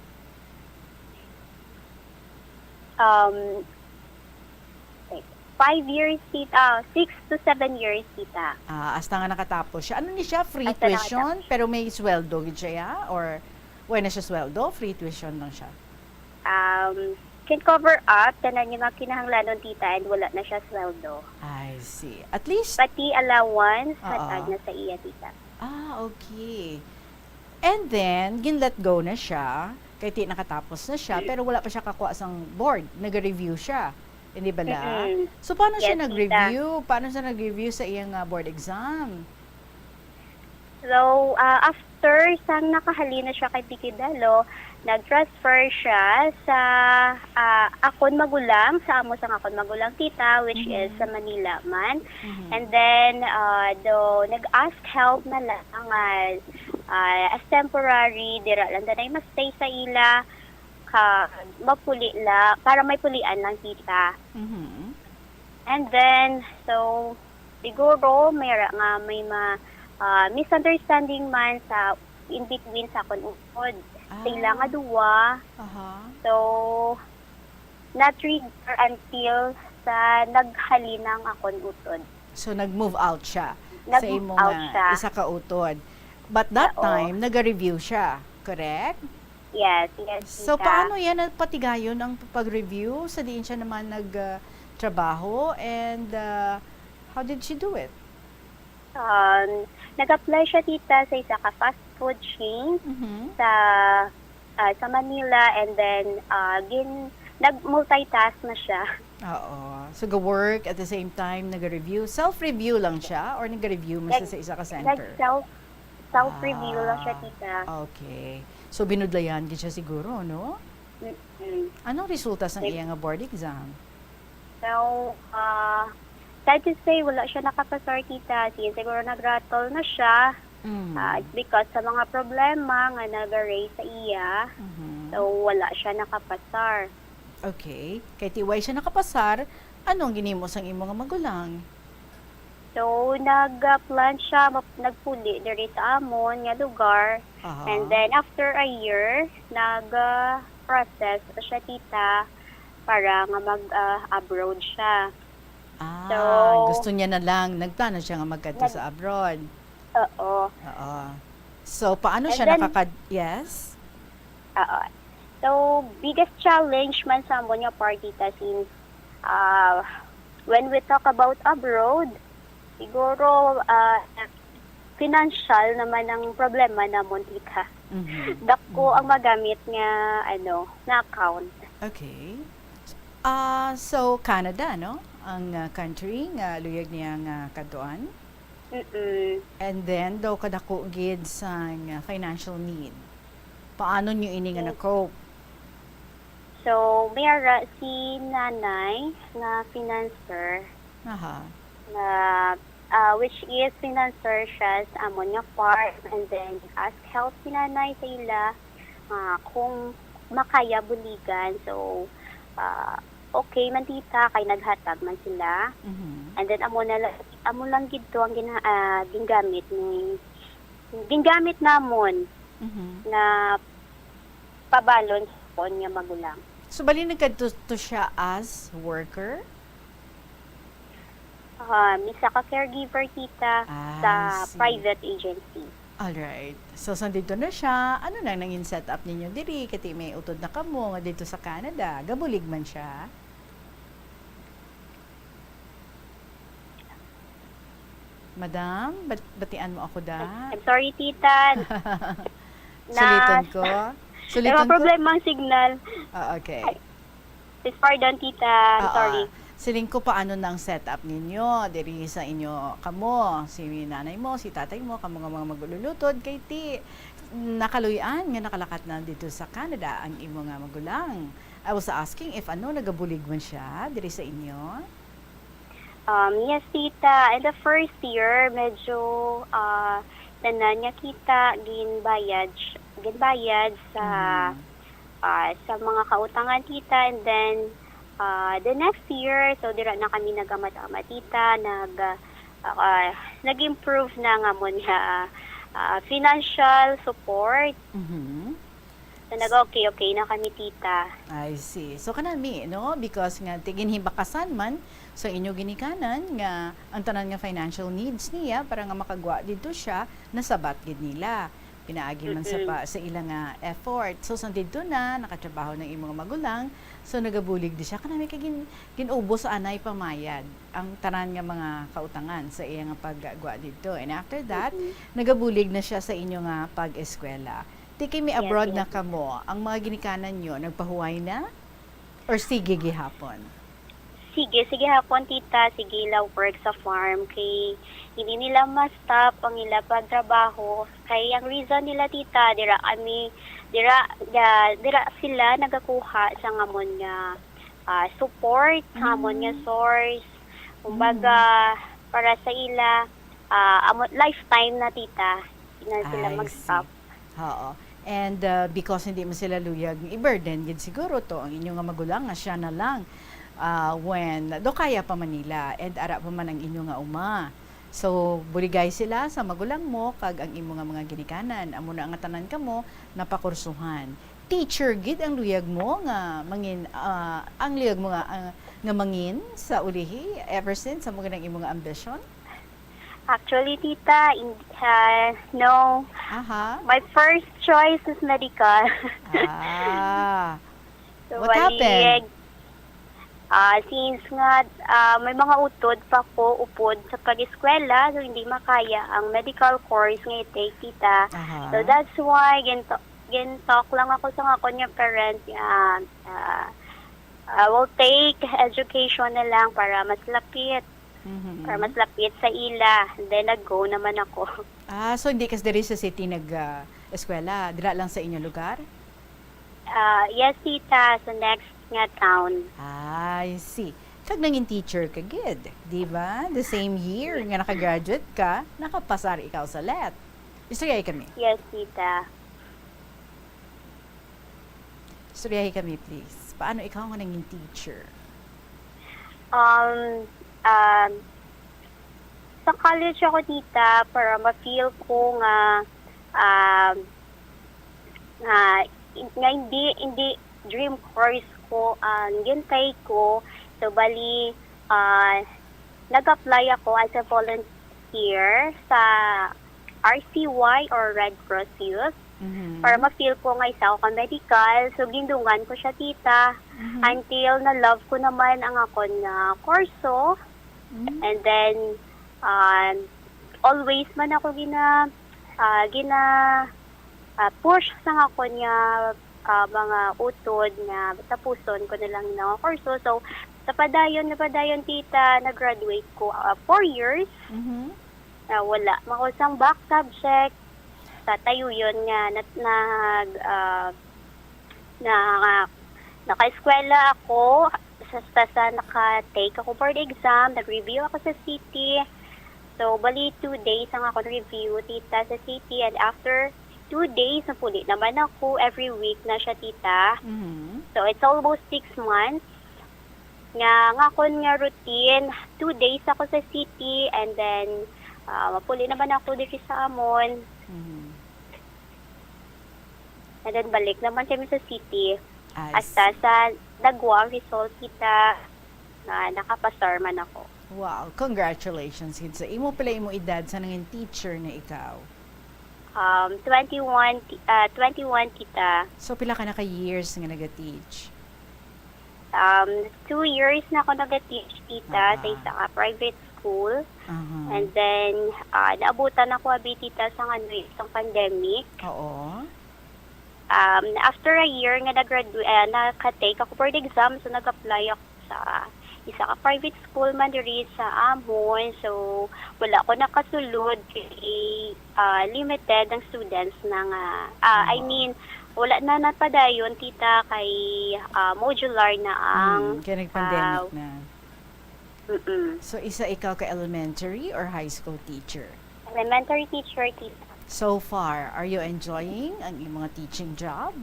5 years, tita. 6 to 7 years, tita. Hasta nga nakatapos siya. Ano ni siya? Free tuition? Pero may sweldo gid siya? Or wala na siya sweldo? Free tuition lang siya? Can cover up tanan yung mga kinahanglanon, tita, and wala na siya sweldo. I see. At least pati allowance hatag na sa iya, tita. Okay. And then gin-let go na siya kay ti nakatapos na siya, pero wala pa siya kakuha sang board. Nag-review siya. Hindi ba la? So paano siya nag-review? Paano siya nag-review sa iyang board exam? So, after sang nakahalina siya kay Vicky Bello, nag-transfer siya sa akon magulang, sa amo sang akon magulang, tita, which is sa Manila man. And then, nag-ask help na lang as temporary, dira lang danay mas-stay sa ila, mapuli la, para may pulian lang, tita. And then, so, siguro, may misunderstanding man sa in between sa akon utod. Sila nga duwa. So, not trigger until sa naghalinang akon utod. So, nag-move out siya sa imong isa ka utod. But that time, nag-review siya, correct? Yes, So, tita. paano yan patigayon ang pag-review? Sa diin siya naman nag-trabaho, and how did she do it? Nag-apply siya, tita, sa isa ka fast food chain sa Manila, and then nag-multitask na siya. Oo. So, go-work at the same time, nag-review. Self-review lang siya or nag-review mo siya sa isa ka center? self-review lang siya, tita. Okay. So, binudlayan gid siya siguro, no? Anong resulta sa iyang board exam? So, sad to say, wala siya nakapasar, tita. Sige, siguro nag-rattle na siya. It's because sa mga problema nga nag-raise sa iya. So, wala siya nakapasar. Okay. Kay tiway siya nakapasar, anong ginimo sang imo nga magulang? So, nag-plan siya, nagpuli diri sa amon nga lugar. And then, after a year, nag-process siya, tita, para nga mag-abroad siya. So, Gusto niya na lang, nagplano siya nga magkadto sa abroad. Oo. So, paano And siya then- Yes? Oo. So, biggest challenge man sa amon nga part, tita, since when we talk about abroad, siguro financial naman ang problema namon, tita. Dako ang magamit nga na account. Okay. So, Canada, no? Ang country nga luyag niya nga kadtuan. And then, daw kadako gid sang financial need. Paano niyo ini nga na-cope? So, mayara si nanay nga financer na which is financer siya sa amon nga farm, and then ask help si nanay sa ila kung makaya buligan. So, okay man, tita, kay naghatag man sila. And then amo lang gid to ang gingamit namon na pabalon sa niya magulang. So, bali nagkadto siya as worker? Isa ka caregiver, tita, sa private agency. Alright. So, dito na siya. Ano nang nangin set up ninyo diri? Kati may utod na kamo nga dito sa Canada. Gabulig man siya. Madam, batian mo ako da? I'm sorry, tita. Suliton ko? Suliton ko? problema ang signal. Okay. Please pardon, tita. I'm sorry. Siling ko paano nang setup ninyo diri sa inyo kamo, si nanay mo, si tatay mo, kamo nga mga maglulutod kay ti nakaluyan nga nakalakat na dito sa Canada ang imo nga magulang. I was asking if nagabulig man siya diri sa inyo. Yes, tita. In the first year, medyo tanan niya kita ginbayad sa sa mga kautangan, tita, and then the next year, so dira na kami nagamat-ama, tita, nag-improve na nga mo niya financial support. So nag-okay na kami, tita. I see. So kanami, no? Because nga ginhibakasan man so inyo ginikanan nga ang tanan nga financial needs niya para nga makagwa dito siya nasabat gid nila. Pinaagi man sa ilang effort. So dito na nakatrabaho ng imong magulang. So nagabulig di siya kanami kay ginubos sa anay pamayad ang tanan nga mga kautangan sa iya nga paggwa dito. And after that, nagabulig na siya sa inyo nga pag-eskwela. Tiki mi abroad na kamo, ang mga ginikanan nyo, nagpahuway na? Or sige gihapon? Sige hapon, tita. Sige ila work sa farm. Kay hindi nila ma-stop ang ila pagtrabaho. Kay ang reason nila, tita, dira sila nagakuha sa ngamon nga support, ngamon nga source. Kumbaga, para sa ila, lifetime na, tita. Hindi na sila mag-stop. Oo. And because hindi mo sila luyag i-burden, gid siguro to ang inyong nga magulang nga siya na lang when do kaya pa Manila and ara pa man ang inyo nga uma. So buligay sila sa magulang mo kag ang imo nga mga ginikanan. Amo na nga tanan kamo napakursuhan. Teacher gid ang luyag mo nga mangin ang luyag mo nga mangin sa ulihi ever since amo ganang imo nga ambition. Actually, tita, no. My first choice is medical. So, What happened? Since nga may mga utod pa ko upod sa pag-eskwela, so hindi makaya ang medical course nga i-take, tita. So that's why talk lang ako sa ako niya parents, I will take education na lang para mas lapit Para mas lapit sa ila. And then nag-go naman ako. So hindi kas diri sa city eskwela, dira lang sa inyong lugar? Yes, tita, sa next nga town. I see. Kag nanging teacher ka gid, di ba? The same year nga nakagraduate ka, nakapasar ikaw sa LET. Istoryahay kami. Yes, tita. Istoryahay kami, please. Paano ikaw nga nanging teacher? Sa college ako, tita, para ma-feel ko nga hindi dream course ko ang gintay ko. So, bali, nag-apply ako as a volunteer sa RCY or Red Cross Youth. Para ma-feel ko nga isa ako medical. So, gindungan ko siya, tita. Until na-love ko naman ang ako na kurso. And then, always man ako push sa ako niya mga utod na tapuson ko na lang ng kurso. So, napadayon, tita, nag-graduate ko 4 years. Wala. Makusang back subject. Tayo yun nga, naka-eskwela ako, sa naka-take ako board exam, nag-review ako sa city. So, bali 2 days ang ako review, tita, sa city. And after 2 days, napuli naman ako. Every week na siya, tita. So, it's almost 6 months. Nga kon nga routine, 2 days ako sa city. And then, mapuli naman ako dito sa amon. And then, balik naman kami sa city. Hasta sa nagwa ang result, tita, nakapasar man ako. Wow, congratulations, Kid. Sa imo pala imo edad sa nanging teacher na ikaw? 21, tita. So, pila ka na ka-years nga nag-teach? 2 years na ako nag-teach, tita, sa isa private school. And then, naabutan ako, tita, sa isang pandemic. Oo. After a year nga naka-take ako board exam, so nag-apply ako sa isa ka private school man diri sa amon. So, wala ko nakasulod kay limited ang students na nga. Wala na napadayon, tita, kay modular na ang kaya nag-pandemic na. So, isa ikaw ka elementary or high school teacher? Elementary teacher, tita. So far, are you enjoying ang iyong mga teaching job?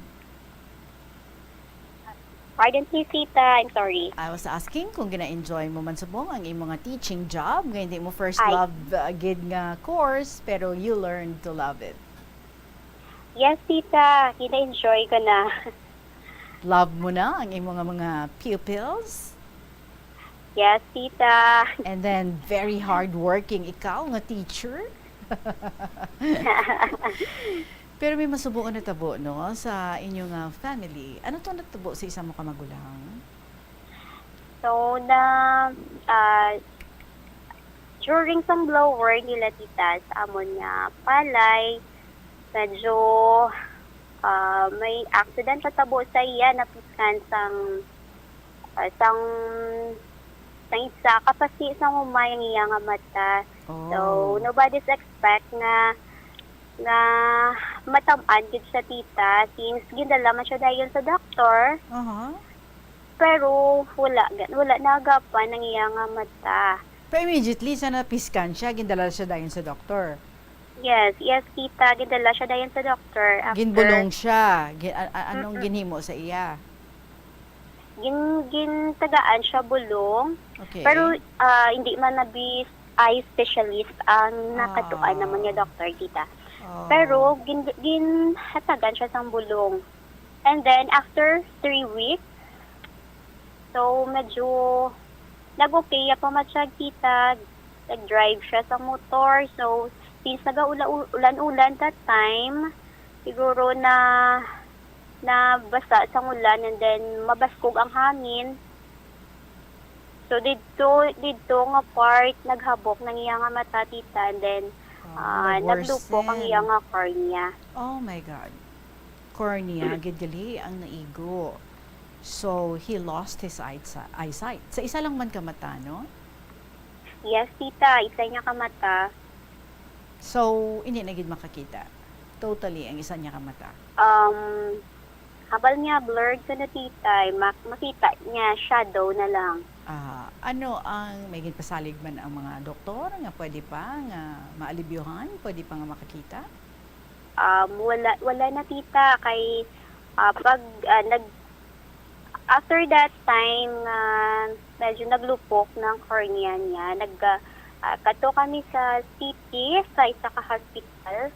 Pardon please, tita. I'm sorry. I was asking kung gina-enjoy mo man subong ang iyong mga teaching job. Nga hindi mo first love gid nga course, pero you learned to love it. Yes, tita. Gina-enjoy ko na. Love mo na ang iyong mga pupils? Yes, tita. And then, very hardworking ikaw nga teacher? Pero may masubuan na tabo, no, sa inyong family. Ano to natabo sa isang mga magulang? So, during some blower nila, tita, sa amon nga palay, medyo may accident sa tabo sa iya, napiskan sang isa kapasi sa umayang iya nga mata. So, nobody's expect nga matamaan gid sa tita since gindala man siya dayon sa doktor. Pero wala nagapan ang iya nga mata. Pero immediately sa napiskan siya, gindala siya dayon sa doktor. Yes, tita, gindala siya dayon sa doktor. Ginbulong siya. Anong ginhimo sa iya? Gintagaan siya bulong. Okay. Pero hindi man nabi eye specialist ang nakatuan naman niya doktor, tita. Pero ginhatagan siya sang bulong. And then after 3 weeks, so medyo nag-okay pa man siya, tita. Nag-drive siya sa motor. So since nag-ulan-ulan that time, siguro na basa sa ulan and then mabaskog ang hangin. So dito nga part naghabok ng iya nga mata, tita, and then naglupok ang iya nga cornea. Oh my God. Cornea, gidgali ang naigo. So he lost his eyesight. Sa isa lang man ka mata, no? Yes, tita. Isa niya ka mata. So, hindi na gid makakita. Totally, ang isa niya ka mata. Habal niya blurred ka na tita. Makita niya, shadow na lang. Ano ang may pasalig man ang mga doktor nga pwede pa nga maalibyuhan, pwede pa nga makakita? Wala na tita kay after that time medyo naglupok ng cornea niya. Kato kami sa city sa isa ka hospital.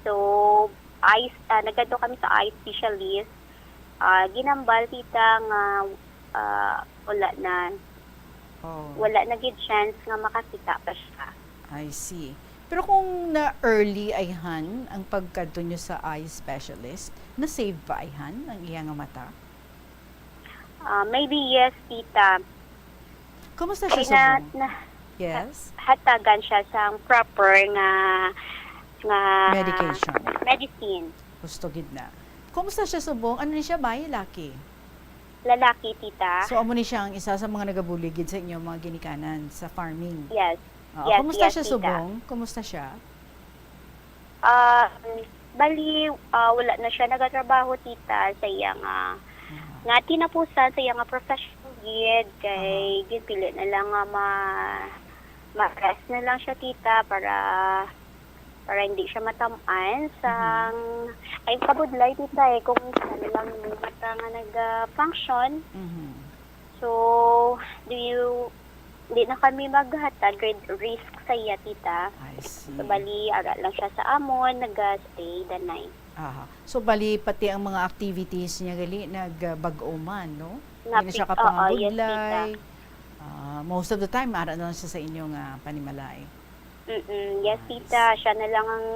So nagkato kami sa eye specialist. Ginambal tita nga wala na. Wala na gid chance nga makakita pa siya. I see. Pero kung na-early ayhan ang pagkadto nyo sa eye specialist, na-save ba ayhan ang iyang mata? Maybe yes, tita. Kumusta siya sa buong? Yes? Hatagan siya sa proper nga medicine. Gusto gid na. Kumusta siya sa buong? Ano ni siya ba? Lalaki? Lalaki, tita. So, amo ni siya ang isa sa mga nagabuligid sa inyo mga ginikanan sa farming? Yes. Kumusta siya tita. subong? Kumusta siya? Bali, wala na siya nagatrabaho, tita, sa iyang nga tinapusan sa iyang professional gid kay gipili na lang nga ma-rest na lang siya, tita, para hindi siya matamaan sang ay kabudlay, tita, kung ano lang yung mata nga nag-function. So, hindi na kami maghatag risk sa iya, tita. So, bali, ara lang siya sa amon, nag-stay the night. So, bali, pati ang mga activities niya gali, nagbag-uman, no? Hindi na siya kapangabudlay. Most of the time, ara na lang siya sa inyong panimalay. Yes, tita. Siya na lang ang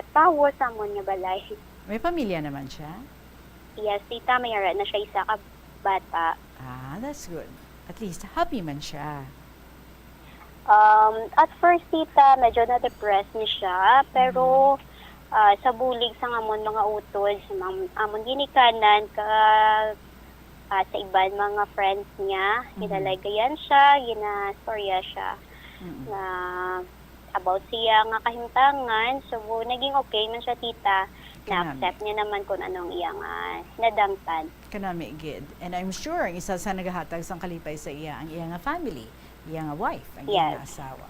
tawo sa amon niya balay. May pamilya naman siya? Yes, tita. May ara na siya isa ka bata. That's good. At least, happy man siya. At first, tita, medyo na-depressed niya siya. Pero, sa bulig sa amon mga utod, sa amon ginikanan, sa iban mga friends niya, ginalagayan siya, ginastorya siya. Na about siya nga kahimtangan. So, naging okay man siya, tita. Na-accept niya naman kung anong iyang nadamtan. Kanami gid. And I'm sure ang isa sa naghahatag sang kalipay sa iya ang iyang family, iyang wife, ang iyang asawa.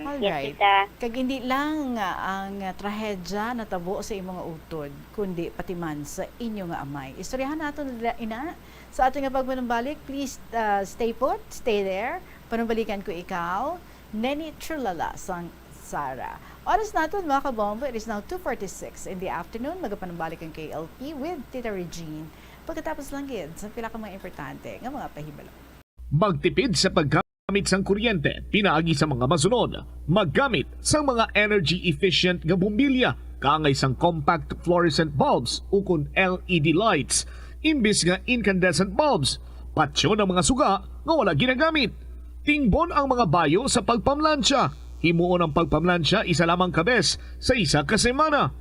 Alright. Yes, Kag hindi lang ang trahedya natabo sa imong utod, kundi pati man sa inyo nga amay. Istoryahan nato nila ina sa ato nga pagmanumbalik. Please stay put, stay there. Panumbalikan ko ikaw, Neni Trulala sang Sara. Oras natin mga kabombo, it is now 2:46 in the afternoon. Magapanumbalik ang KLP with Tita Regine. Pagkatapos lang gid sa pila ka mga importante nga mga pahibalo. Magtipid sa paggamit sang kuryente, pinaagi sa mga masunod. Maggamit sa mga energy-efficient nga bumbilya, kaangay sang compact fluorescent bulbs ukon LED lights, imbis nga incandescent bulbs. Patsyo ng mga suga nga wala ginagamit. Tingbon ang mga bayo sa pagpamlansya. Himuon ang pagpamlansya isa lamang kabes sa isa ka semana.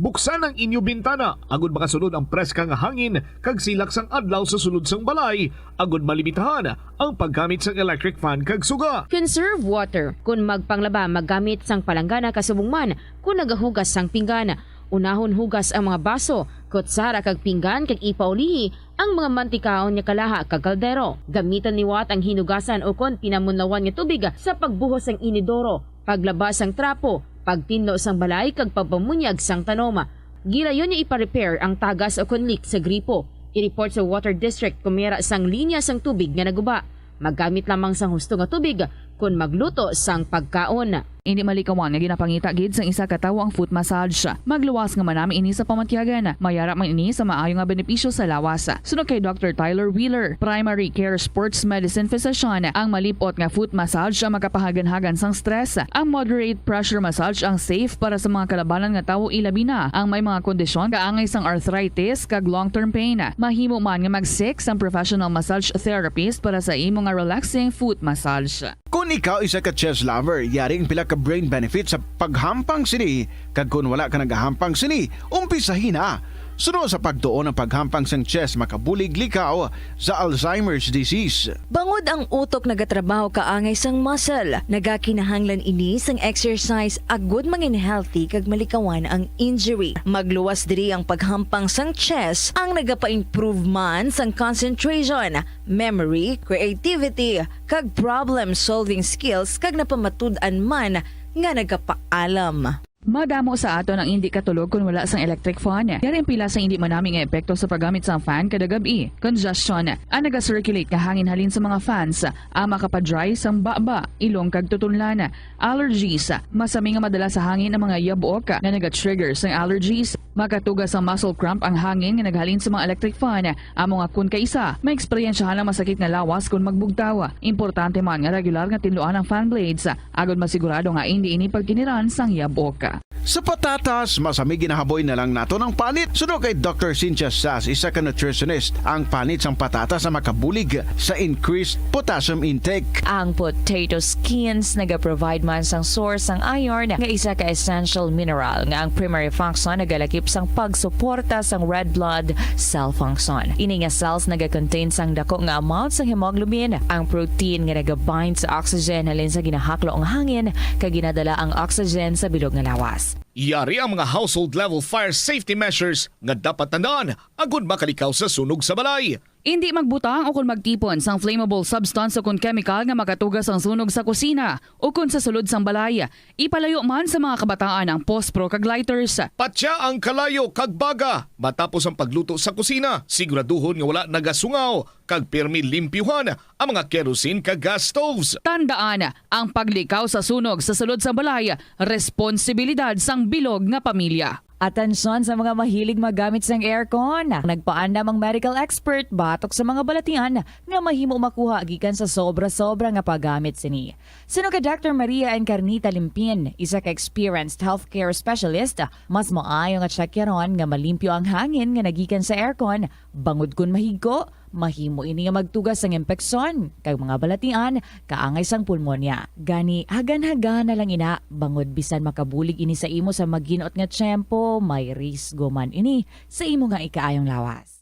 Buksan ang inyo bintana agud makasulod ang preska nga hangin kag silak sang adlaw sa sulod sang balay agud malimitahan ang paggamit sang electric fan kag suga. Conserve water. Kung magpanglaba, maggamit sang palanggana kasubong man kung nagahugas sang pinggana. Unahon hugas ang mga baso, kutsara kag pinggan kag ipaulihi ang mga mantikaon nga kalaha kag kaldero. Gamitan niwat ang hinugasan o kon pinamunlawan nga tubig sa pagbuhos sang inidoro, paglabas sang trapo, pagtinlo sang balay kag pagpamunyag sang tanoma. Gilayon niya ipa-repair ang tagas o kon leak sa gripo. I-report sa Water District kung mayroon sang linya sang tubig nga naguba. Maggamit lamang sang husto nga tubig kung magluto sang pagkaon. Hindi malikawan nga ginapangita gid sang isa ka tawo ang foot massage. Magluwas nga manami ini sa pamatyagan. Mayara man ini sa maayo nga benepisyo sa lawas. Sunod kay Dr. Tyler Wheeler, Primary Care Sports Medicine Physician, ang malipot nga foot massage ang makapahagan-hagan sang stress. Ang moderate pressure massage ang safe para sa mga kalabanan nga tawo ilabi na ang may mga kondisyon kaangay sang arthritis kag long-term pain. Mahimo man nga mag-seek ang professional massage therapist para sa imo nga relaxing foot massage. Kung ikaw isa ka chess lover, yaring pila ka brain benefit sa paghampang sini. Kag kung wala ka nagahampang sini, umpisahin na. Suno sa pagtuon ng paghampang sang chest makabulig likaw sa Alzheimer's disease. Bangod ang utok nagatrabaho kaangay sang muscle, nagakinahanglan ini sang exercise agud mangin healthy kag malikawan ang injury. Magluwas diri ang paghampang sang chest ang nagapa-improve man sang concentration, memory, creativity kag problem-solving skills kag napamatud-an man nga nagapaalam. Madamo sa ato ang hindi katulog kung wala sang electric fan. Yari ang pila sa hindi manaming epekto sa paggamit sa fan kada gabi. Congestion ang naga-circulate nga hangin halin sa mga fans. Ang makapadry sang baba, ilong kag tutunlan. Allergies, masami nga madala sa hangin ang mga yabuok na naga-trigger sang allergies. Makatugas ang muscle cramp ang hangin nga naghalin sa mga electric fan. Amo nga kun kaisa, may eksperyensyahan ang masakit nga lawas kung magbugtaw. Importante man nga regular nga tinluan ang fan blades. Agod masigurado nga hindi ini pagkiniran sang yabuok. Sa patatas, masami ginahaboy na lang nato ng panit. Suno kay Dr. Cynthia Sass, isa ka nutritionist, ang panit sang patatas na makabulig sa increased potassium intake. Ang potato skins nagaprovide man sang source sang iron nga isa ka essential mineral nga ang primary function nagalakip sang pagsuporta sang red blood cell function. Ini nga cells nagakontain sang dako nga amount sang hemoglobin. Ang protein nga nagabind sa oxygen halin sa ginahaklo ang hangin kag ginadala ang oxygen sa bilog nga lawas. Yari ang mga household level fire safety measures nga dapat tandaan agud makalikaw sa sunog sa balay. Hindi magbutang o kung magtipon sang flammable substance o kung chemical nga makatugas ang sunog sa kusina o kung sa sulod sang balay. Ipalayo man sa mga kabataan ang pospro kag lighters. Patya ang kalayo kag baga matapos ang pagluto sa kusina. Siguraduhon nga wala nagasungaw kag pirmi limpyuhan ang mga kerosene kag gas stoves. Tandaan, ang paglikaw sa sunog sa sulod sa balay, responsibilidad sang bilog nga pamilya. Atensyon sa mga mahilig magamit sang aircon. Nagpaandam ang medical expert batok sa mga balatian nga mahimo makuha gikan sa sobra-sobra nga paggamit sini. Sino ka Dr. Maria Encarnita Limpin, isa ka experienced healthcare specialist, mas maayo nga checkyaron nga malimpyo ang hangin nga nagikan sa aircon bangod kun mahigko. Mahimo ini nga magtugas sang impeksyon kag mga balatian kaangay sang pulmonya. Gani hagan-hagan na lang ina bangod bisan makabulig ini sa imo sa maginot nga tiyempo, may risgo man ini sa imo nga ikaayong lawas.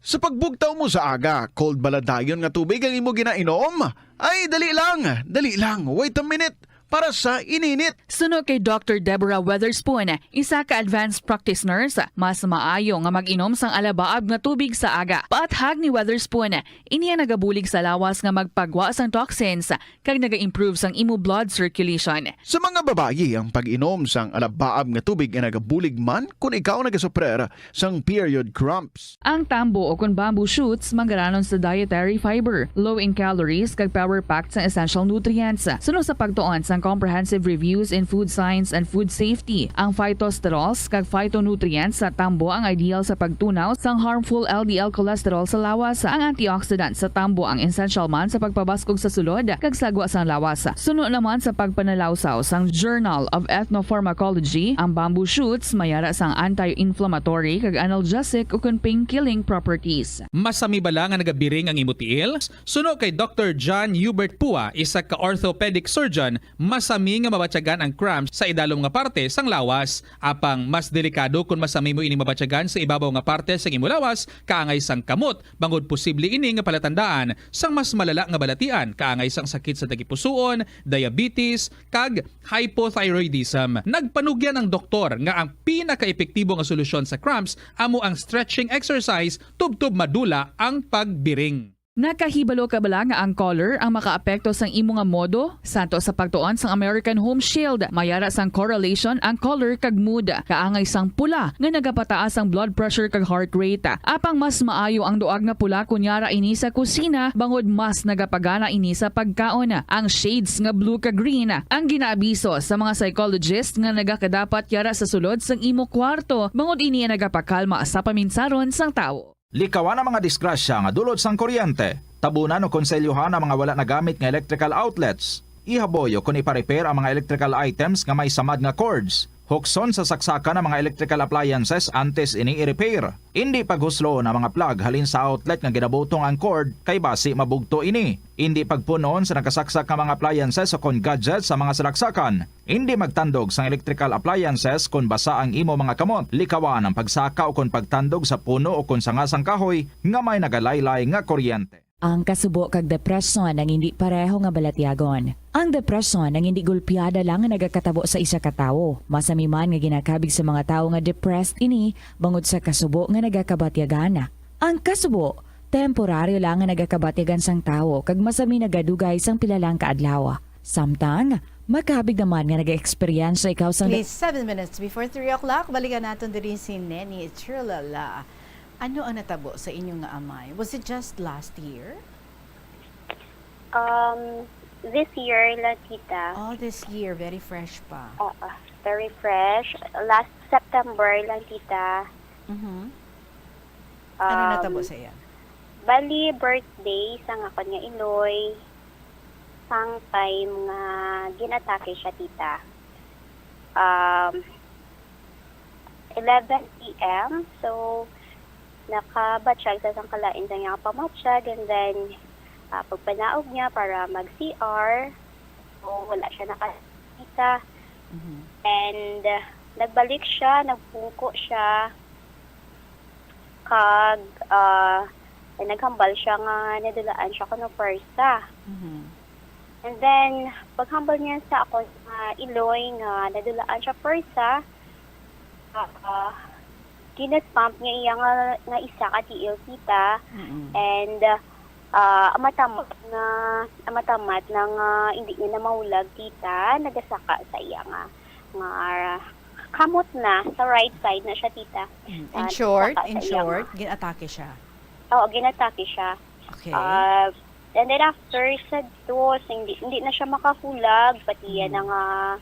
Sa pagbugtaw mo sa aga, cold baladayon nga tubig ang imo ginainom? Ay, dali lang, wait a minute. Para sa ininit. Suno kay Dr. Deborah Weatherspoon, isa ka advanced practice nurse, mas maayo nga mag-inom sang alabaab nga tubig sa aga. Paathag ni Weatherspoon, iniya nagabulig sa lawas nga magpagwa sang toxins kag naga-improve sang imo blood circulation. Sa mga babayi, ang pag-inom sang alabaab nga tubig ay nagabulig man kung ikaw nagasuprer sang period cramps. Ang tambo o kung bamboo shoots manggaranon sa dietary fiber, low in calories kag power-packed sa essential nutrients. Suno sa pagtuon sang comprehensive reviews in food science and food safety. Ang phytosterols kag phytonutrients sa tambo ang ideal sa pagtunaw sang harmful LDL cholesterol sa lawas. Ang antioxidants sa tambo ang essential man sa pagpabaskog sa sulod kag sagwa sang lawas. Suno naman sa pagpanalawsaw sang Journal of Ethnopharmacology, ang bamboo shoots mayara sang anti-inflammatory kag analgesic ug pain-killing properties. Masami bala nga nagabiring ang imutiil? Suno kay Dr. John Hubert Pua, isa ka orthopedic surgeon, masami nga mabatyagan ang cramps sa idalom nga parte sang lawas. Apang mas delikado kung masami mo ini mabatyagan sa ibabaw nga parte sang imo lawas kaangay sang kamot. Bangod posible ini nga palatandaan sang mas malala nga balatian kaangay sang sakit sa tagipusoon, diabetes, kag hypothyroidism. Nagpanugyan ang doktor nga ang pinaka-epektibo nga solusyon sa cramps amo ang stretching exercise tubtob madula ang pagbiring. Nakahibalo ka bala nga ang color ang makaapekto sang imo nga modo? Santo sa pagtuon sang American Home Shield, mayara sang correlation ang color kag mood. Kaangay sang pula nga nagapataas ang blood pressure kag heart rate. Apang mas maayo ang duag nga pula kunyara ini sa kusina, bangod mas nagapagana ini sa pagkaon. Ang shades nga blue kag green ang ginaabiso sa mga psychologist nga nagakadapat yara sa sulod sang imo kwarto, bangod ini nagapakalma sa paminsaron sang tawo. Likawan ang mga disgrasya nga dulot sang kuryente. Tabunan o konselyuhan ang mga wala nagamit nga electrical outlets. Ihaboyo kung ipa-repair ang mga electrical items nga may samad nga cords. Hukson sa saksakan ng mga electrical appliances antes ini i-repair. Hindi paghuslo ng mga plug halin sa outlet nga ginabutong ang cord kay basi mabugto ini. Hindi pagpunon sa nakasaksak ng mga appliances o kon gadgets sa mga salaksakan. Hindi magtandog sa electrical appliances kung basa ang imo mga kamot. Likawan ang pagsaka o kon pagtandog sa puno o kon sangasang kahoy nga may nagalaylay nga kuryente. Ang kasubo kag depresyon ang hindi pareho nga balatyagon. Ang depresyon ang hindi gulpiyada lang nga nagakatabo sa isa ka tawo. Masamiman nga ginakabig sa mga tawo nga depressed ini bangod sa kasubo nga nagakabatyagana. Ang kasubo temporaryo lang nga nagakabatyagan sang tawo kag masami nagadugay sang pilalang kaadlaw. Samtang makabig naman nga nag-experience ikaw sang Please, 7 minutes before 3 o'clock, balikan natin din si Nenny Chirlala. Ano ang natabo sa inyong amay? Was it just last year? This year lang, tita. Oh, this year. Very fresh pa. Very fresh. Last September lang, tita. Ano natabo sa iya? Bali, birthday sa nga niya Iloy. Sang time nga ginatake siya, tita. 11 p.m. So, nakabatsyag sa sang kalain sa nga pamatsyag, and then pagpanaog niya para mag-CR, so wala siya nakakita. And nagbalik siya, nagpungko siya, kag naghambal siya nga nadulaan siya kuno persa. And then paghambal niya sa ako Iloy nga nadulaan siya persa, ginat-pump niya iya nga isa ka tiil, tita. And amatamat nang hindi niya na maulag, tita, nagasaka sa iya nga kamot na sa right side na siya, tita. In short, ginatake siya. Oo, ginatake siya. Okay. And then after sa dos, hindi na siya makahulag, pati yan nga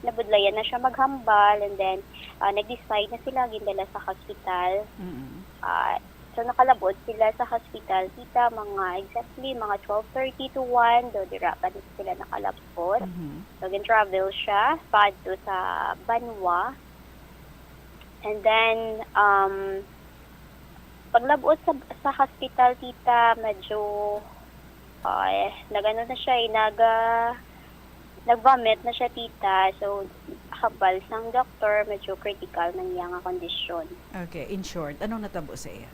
nabudlayan na siya maghambal, and then nag-decide na sila gindala sa hospital. So nakalabot sila sa hospital, tita, exactly mga 12:30 to 1, do dira pa sila nakalabot. So gin-travel siya padto sa Banwa. And then paglabot sa hospital, tita, medyo nagano na siya, nag-vomit na siya, tita. So habal sang doktor, medyo critical ng iya nga kondisyon. Okay, in short, anong natabo sa iya?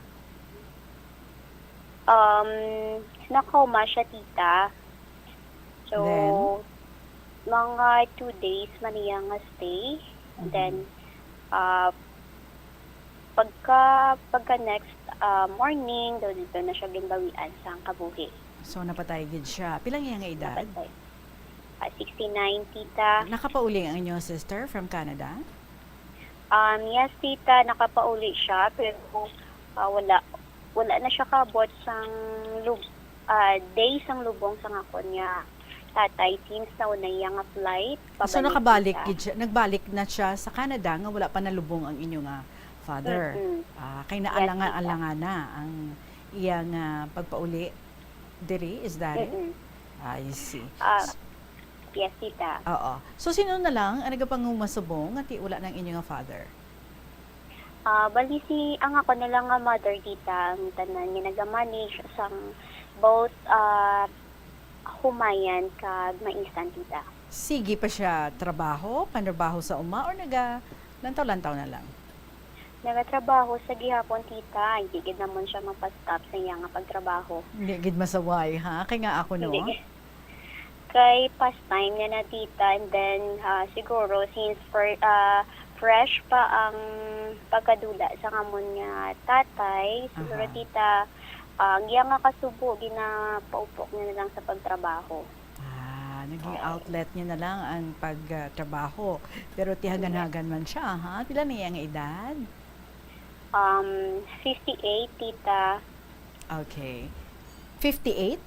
Nakoma siya, tita. So Then? mga 2 days man iya nga stay. And then pagka next morning, dito na siya ginbawian sa kabuhi. So napatay gid siya. Pilang iya nga edad? 69, tita. Nakapauli ang inyong sister from Canada? Yes, tita, nakapauli siya, pero wala na siya kabot sang day sang lubong sa ngakon niya tatay, since na una nga flight. So nagbalik na siya sa Canada nga wala pa nalubong ang inyong father. Kay naalangan na ang iyang pagpauli diri, is that it? I see. Yes, tita. Oo. So sino na lang ang nagapangumasubong at wala ng inyong father? Bali ang ako na lang nga mother, tita, ang tanan niya nag-manage sang both humayan kag maisan, tita. Sige pa siya panrabaho sa uma, or lantaw-lantaw na lang? Nagatrabaho sa gihapon, tita. Hindi gid naman siya mapastop sa iya nga pagtrabaho. Hindi gid masaway, ha? Kaya nga ako, no? Kay pastime niya na, tita, and then siguro since fresh pa ang pagkadula sa ngamon nga tatay, siguro, tita, ang iya nga kasubo ginapaupok niya na lang sa pagtrabaho. Naging outlet niya na lang ang pagtrabaho. Pero tihagan-hagan man siya, ha? Pila na iyang edad? 58, tita. Okay. 58?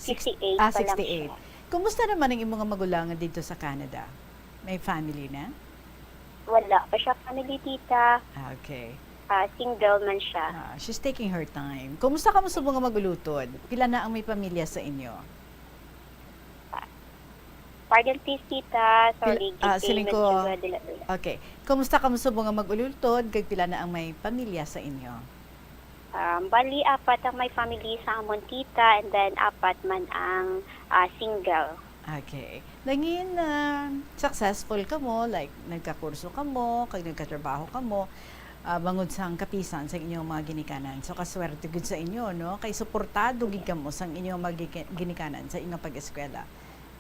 68 pa lang 68. siya. Kumusta naman ang mga magulangan dito sa Canada? May family na? Wala pa siya family, tita. Okay. Single man siya. She's taking her time. Kumusta ka mo sa mga magulutod? Pila na ang may pamilya sa inyo? Pardon please, tita. Sorry, siling medyo ko. dila-dila. Okay. Kumusta ka mo subong nga mag-ulultod? Kag pila na ang may pamilya sa inyo? Bali, 4 ang may family sa amon, tita, and then 4 man ang single. Okay. Langin successful ka mo, like nagkakurso ka mo, kag nagkatrabaho ka mo, bangod sang kapisan sa inyong mga ginikanan. So kaswerte gud sa inyo, no? Kay suportado gid kamo sang inyong mga ginikanan sa inyong pag-eskwela.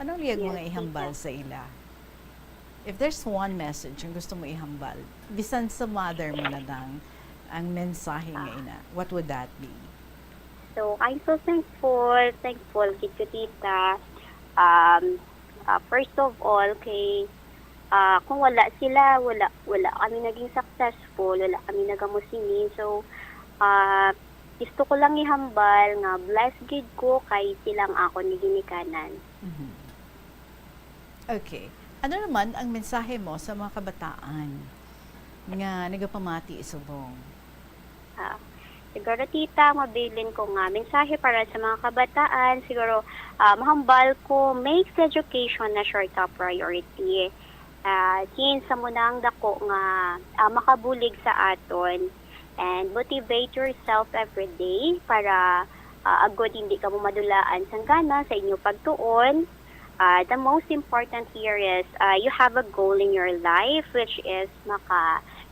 Anong liyag Yes, mga ihambal sa ila? If there's one message ang gusto mo ihambal, bisan sa mother mo na lang, ang mensahe nga ina, what would that be? So, I'm so thankful kid ko, tita. First of all, kay kung wala sila, wala kami naging successful, wala kami nagamusini. So, gusto ko lang ihambal nga blessed gid ko kay silang ako ni ginikanan. Okay. Ano naman ang mensahe mo sa mga kabataan nga nagapamati subong? Siguro, tita, mabilin ko nga mensahe para sa mga kabataan. Siguro, mahambal ko, make education na short top priority. Since sa munang dako nga makabulig sa aton and motivate yourself every day para agod hindi ka mo madulaan sang gana sa inyo pagtuon. The most important here is you have a goal in your life, which is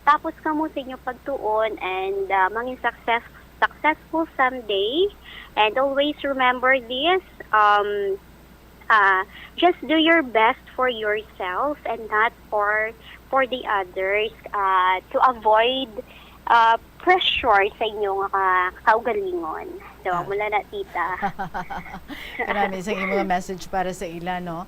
tapos ka mo sa inyo pagtuon and maging successful someday. And always remember this, just do your best for yourself and not for the others, to avoid pressure sa inyong kaugalingon. So, mula na, tita. Karami sa imong message para sa ila, no?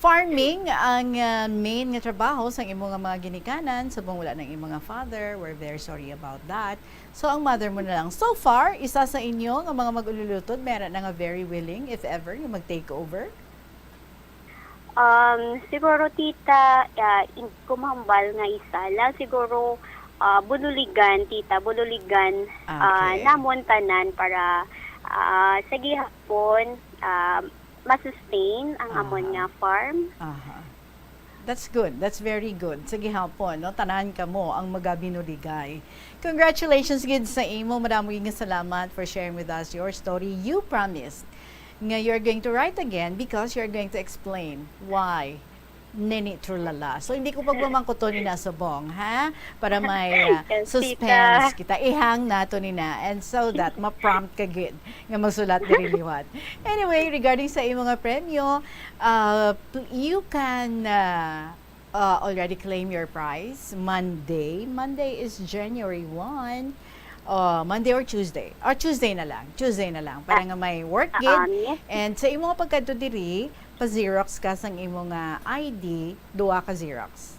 Farming ang main nga trabaho sa imong mga ginikanan, sabong wala ng imong father. We're very sorry about that. So ang mother mo na lang. So far, isa sa inyo nga mga mag-ululutod, meron na nga very willing, if ever, yung mag-take over? Siguro, tita, kumambal nga isa lang. Siguro, bululigan, tita, bululigan namon tanan para sa gihapon, masustain ang amon nga farm. That's good. That's very good. Sige hapon, no? Tanan ka mo ang magabinuligay. Congratulations gid sa imo. Maraming salamat for sharing with us your story. You promised nga you're going to write again because you're going to explain why Neni Trulala. So, hindi ko pagmamangko ni na subong, ha? Para may suspense kita. Ihang nato ni na. And so that, ma-prompt ka gid nga magsulat diri liwat. Anyway, regarding sa imong premyo, you can already claim your prize Monday. Monday is January 1. Monday or Tuesday. Or Tuesday na lang. Para nga may work gid. And sa imong pagkadto diri, pa-Xerox ka sang imong ID, 2 ka Xerox.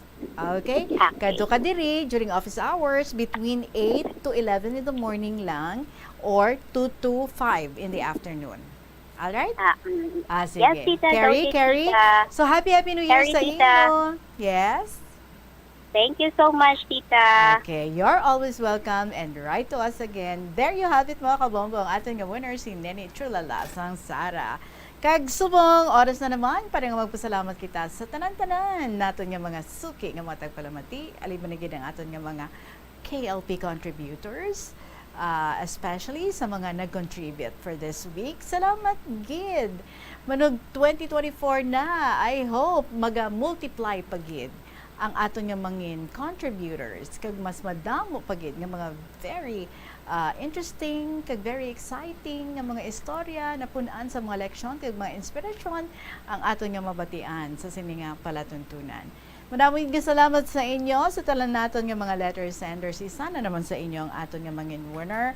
Okay? Kadto ka diri during office hours between 8 to 11 in the morning lang or 2 to 5 in the afternoon. Alright? Sige. Yes, tita. Carrie. So, happy New Year sa inyo. Yes? Thank you so much, tita. Okay, you're always welcome and write to us again. There you have it, mga kabombo. Ang ating winner, si Neni Trulala sang Sara. Kag subong oras na naman para nga magpasalamat kita sa tanan-tanan naton nga mga suki nga matagpalamati, alibanigid ang aton nga mga KLP contributors, especially sa mga nag-contribute for this week. Salamat gid. Manog 2024 na. I hope maga-multiply pa gid ang aton nga mangin contributors kag mas madamo pa gid nga mga very interesting kag very exciting nga mga istorya na punan sa mga leksyon kag mga inspirasyon ang aton nga mabatian sa sini nga palatuntunan. Maraming salamat sa inyo sa talan naton nga mga letter senders. Isa na naman sa inyo ang aton nga mangin winner.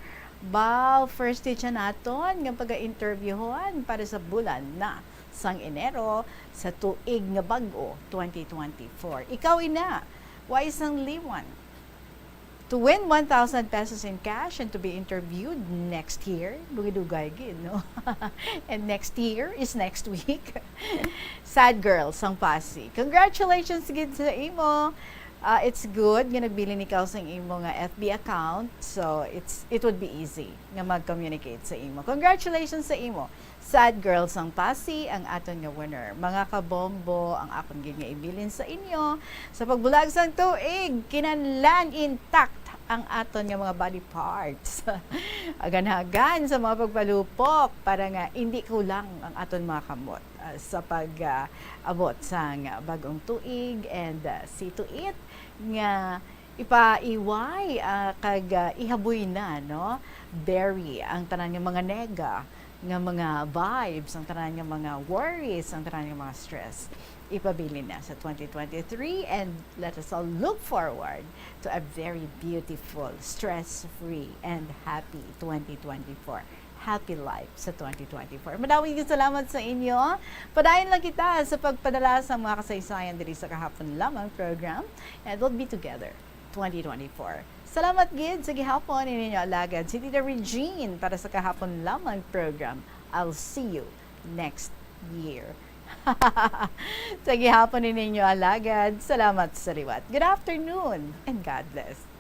First teacher naton nga pag-interviewon para sa bulan na sang Enero sa tuig nga bag-o 2024. Ikaw ina, wa isang liwan to win 1,000 pesos in cash and to be interviewed next year. Dugay-dugay gid, no? And next year is next week. Sad girl sang Pasig. Congratulations gid sa imo. it's good nga nagbili ni ikaw sa imo nga FB account, so it would be easy nga mag-communicate sa imo. Congratulations sa imo. Sad Girls ang Pasi ang aton nga winner. Mga kabombo, ang akong gid nga ibilin sa inyo sa pagbulag sang tuig, kinahanglan intact ang aton nga mga body parts. Agan-hagan sa mga pagpalupok para nga hindi kulang ang aton mga kamot sa pag-abot sang bagong tuig and see to it nga ipaiway kag ihaboy na, no? Bury ang tanan nga mga nega, nga mga vibes, ang tanan nga mga worries, ang tanan nga mga stress. Ipabili na sa 2023 and let us all look forward to a very beautiful, stress-free and happy 2024. Happy life sa 2024. Madawing salamat sa inyo. Padayon lang kita sa pagpadala sa mga kasaysayan diri sa kahapon lamang program and we'll be together 2024. Salamat gid sa gihapon ninyo alagad si Tita Regine para sa kahapon lamang program. I'll see you next year. Sa gihapon ninyo alagad, salamat sa liwat. Good afternoon and God bless.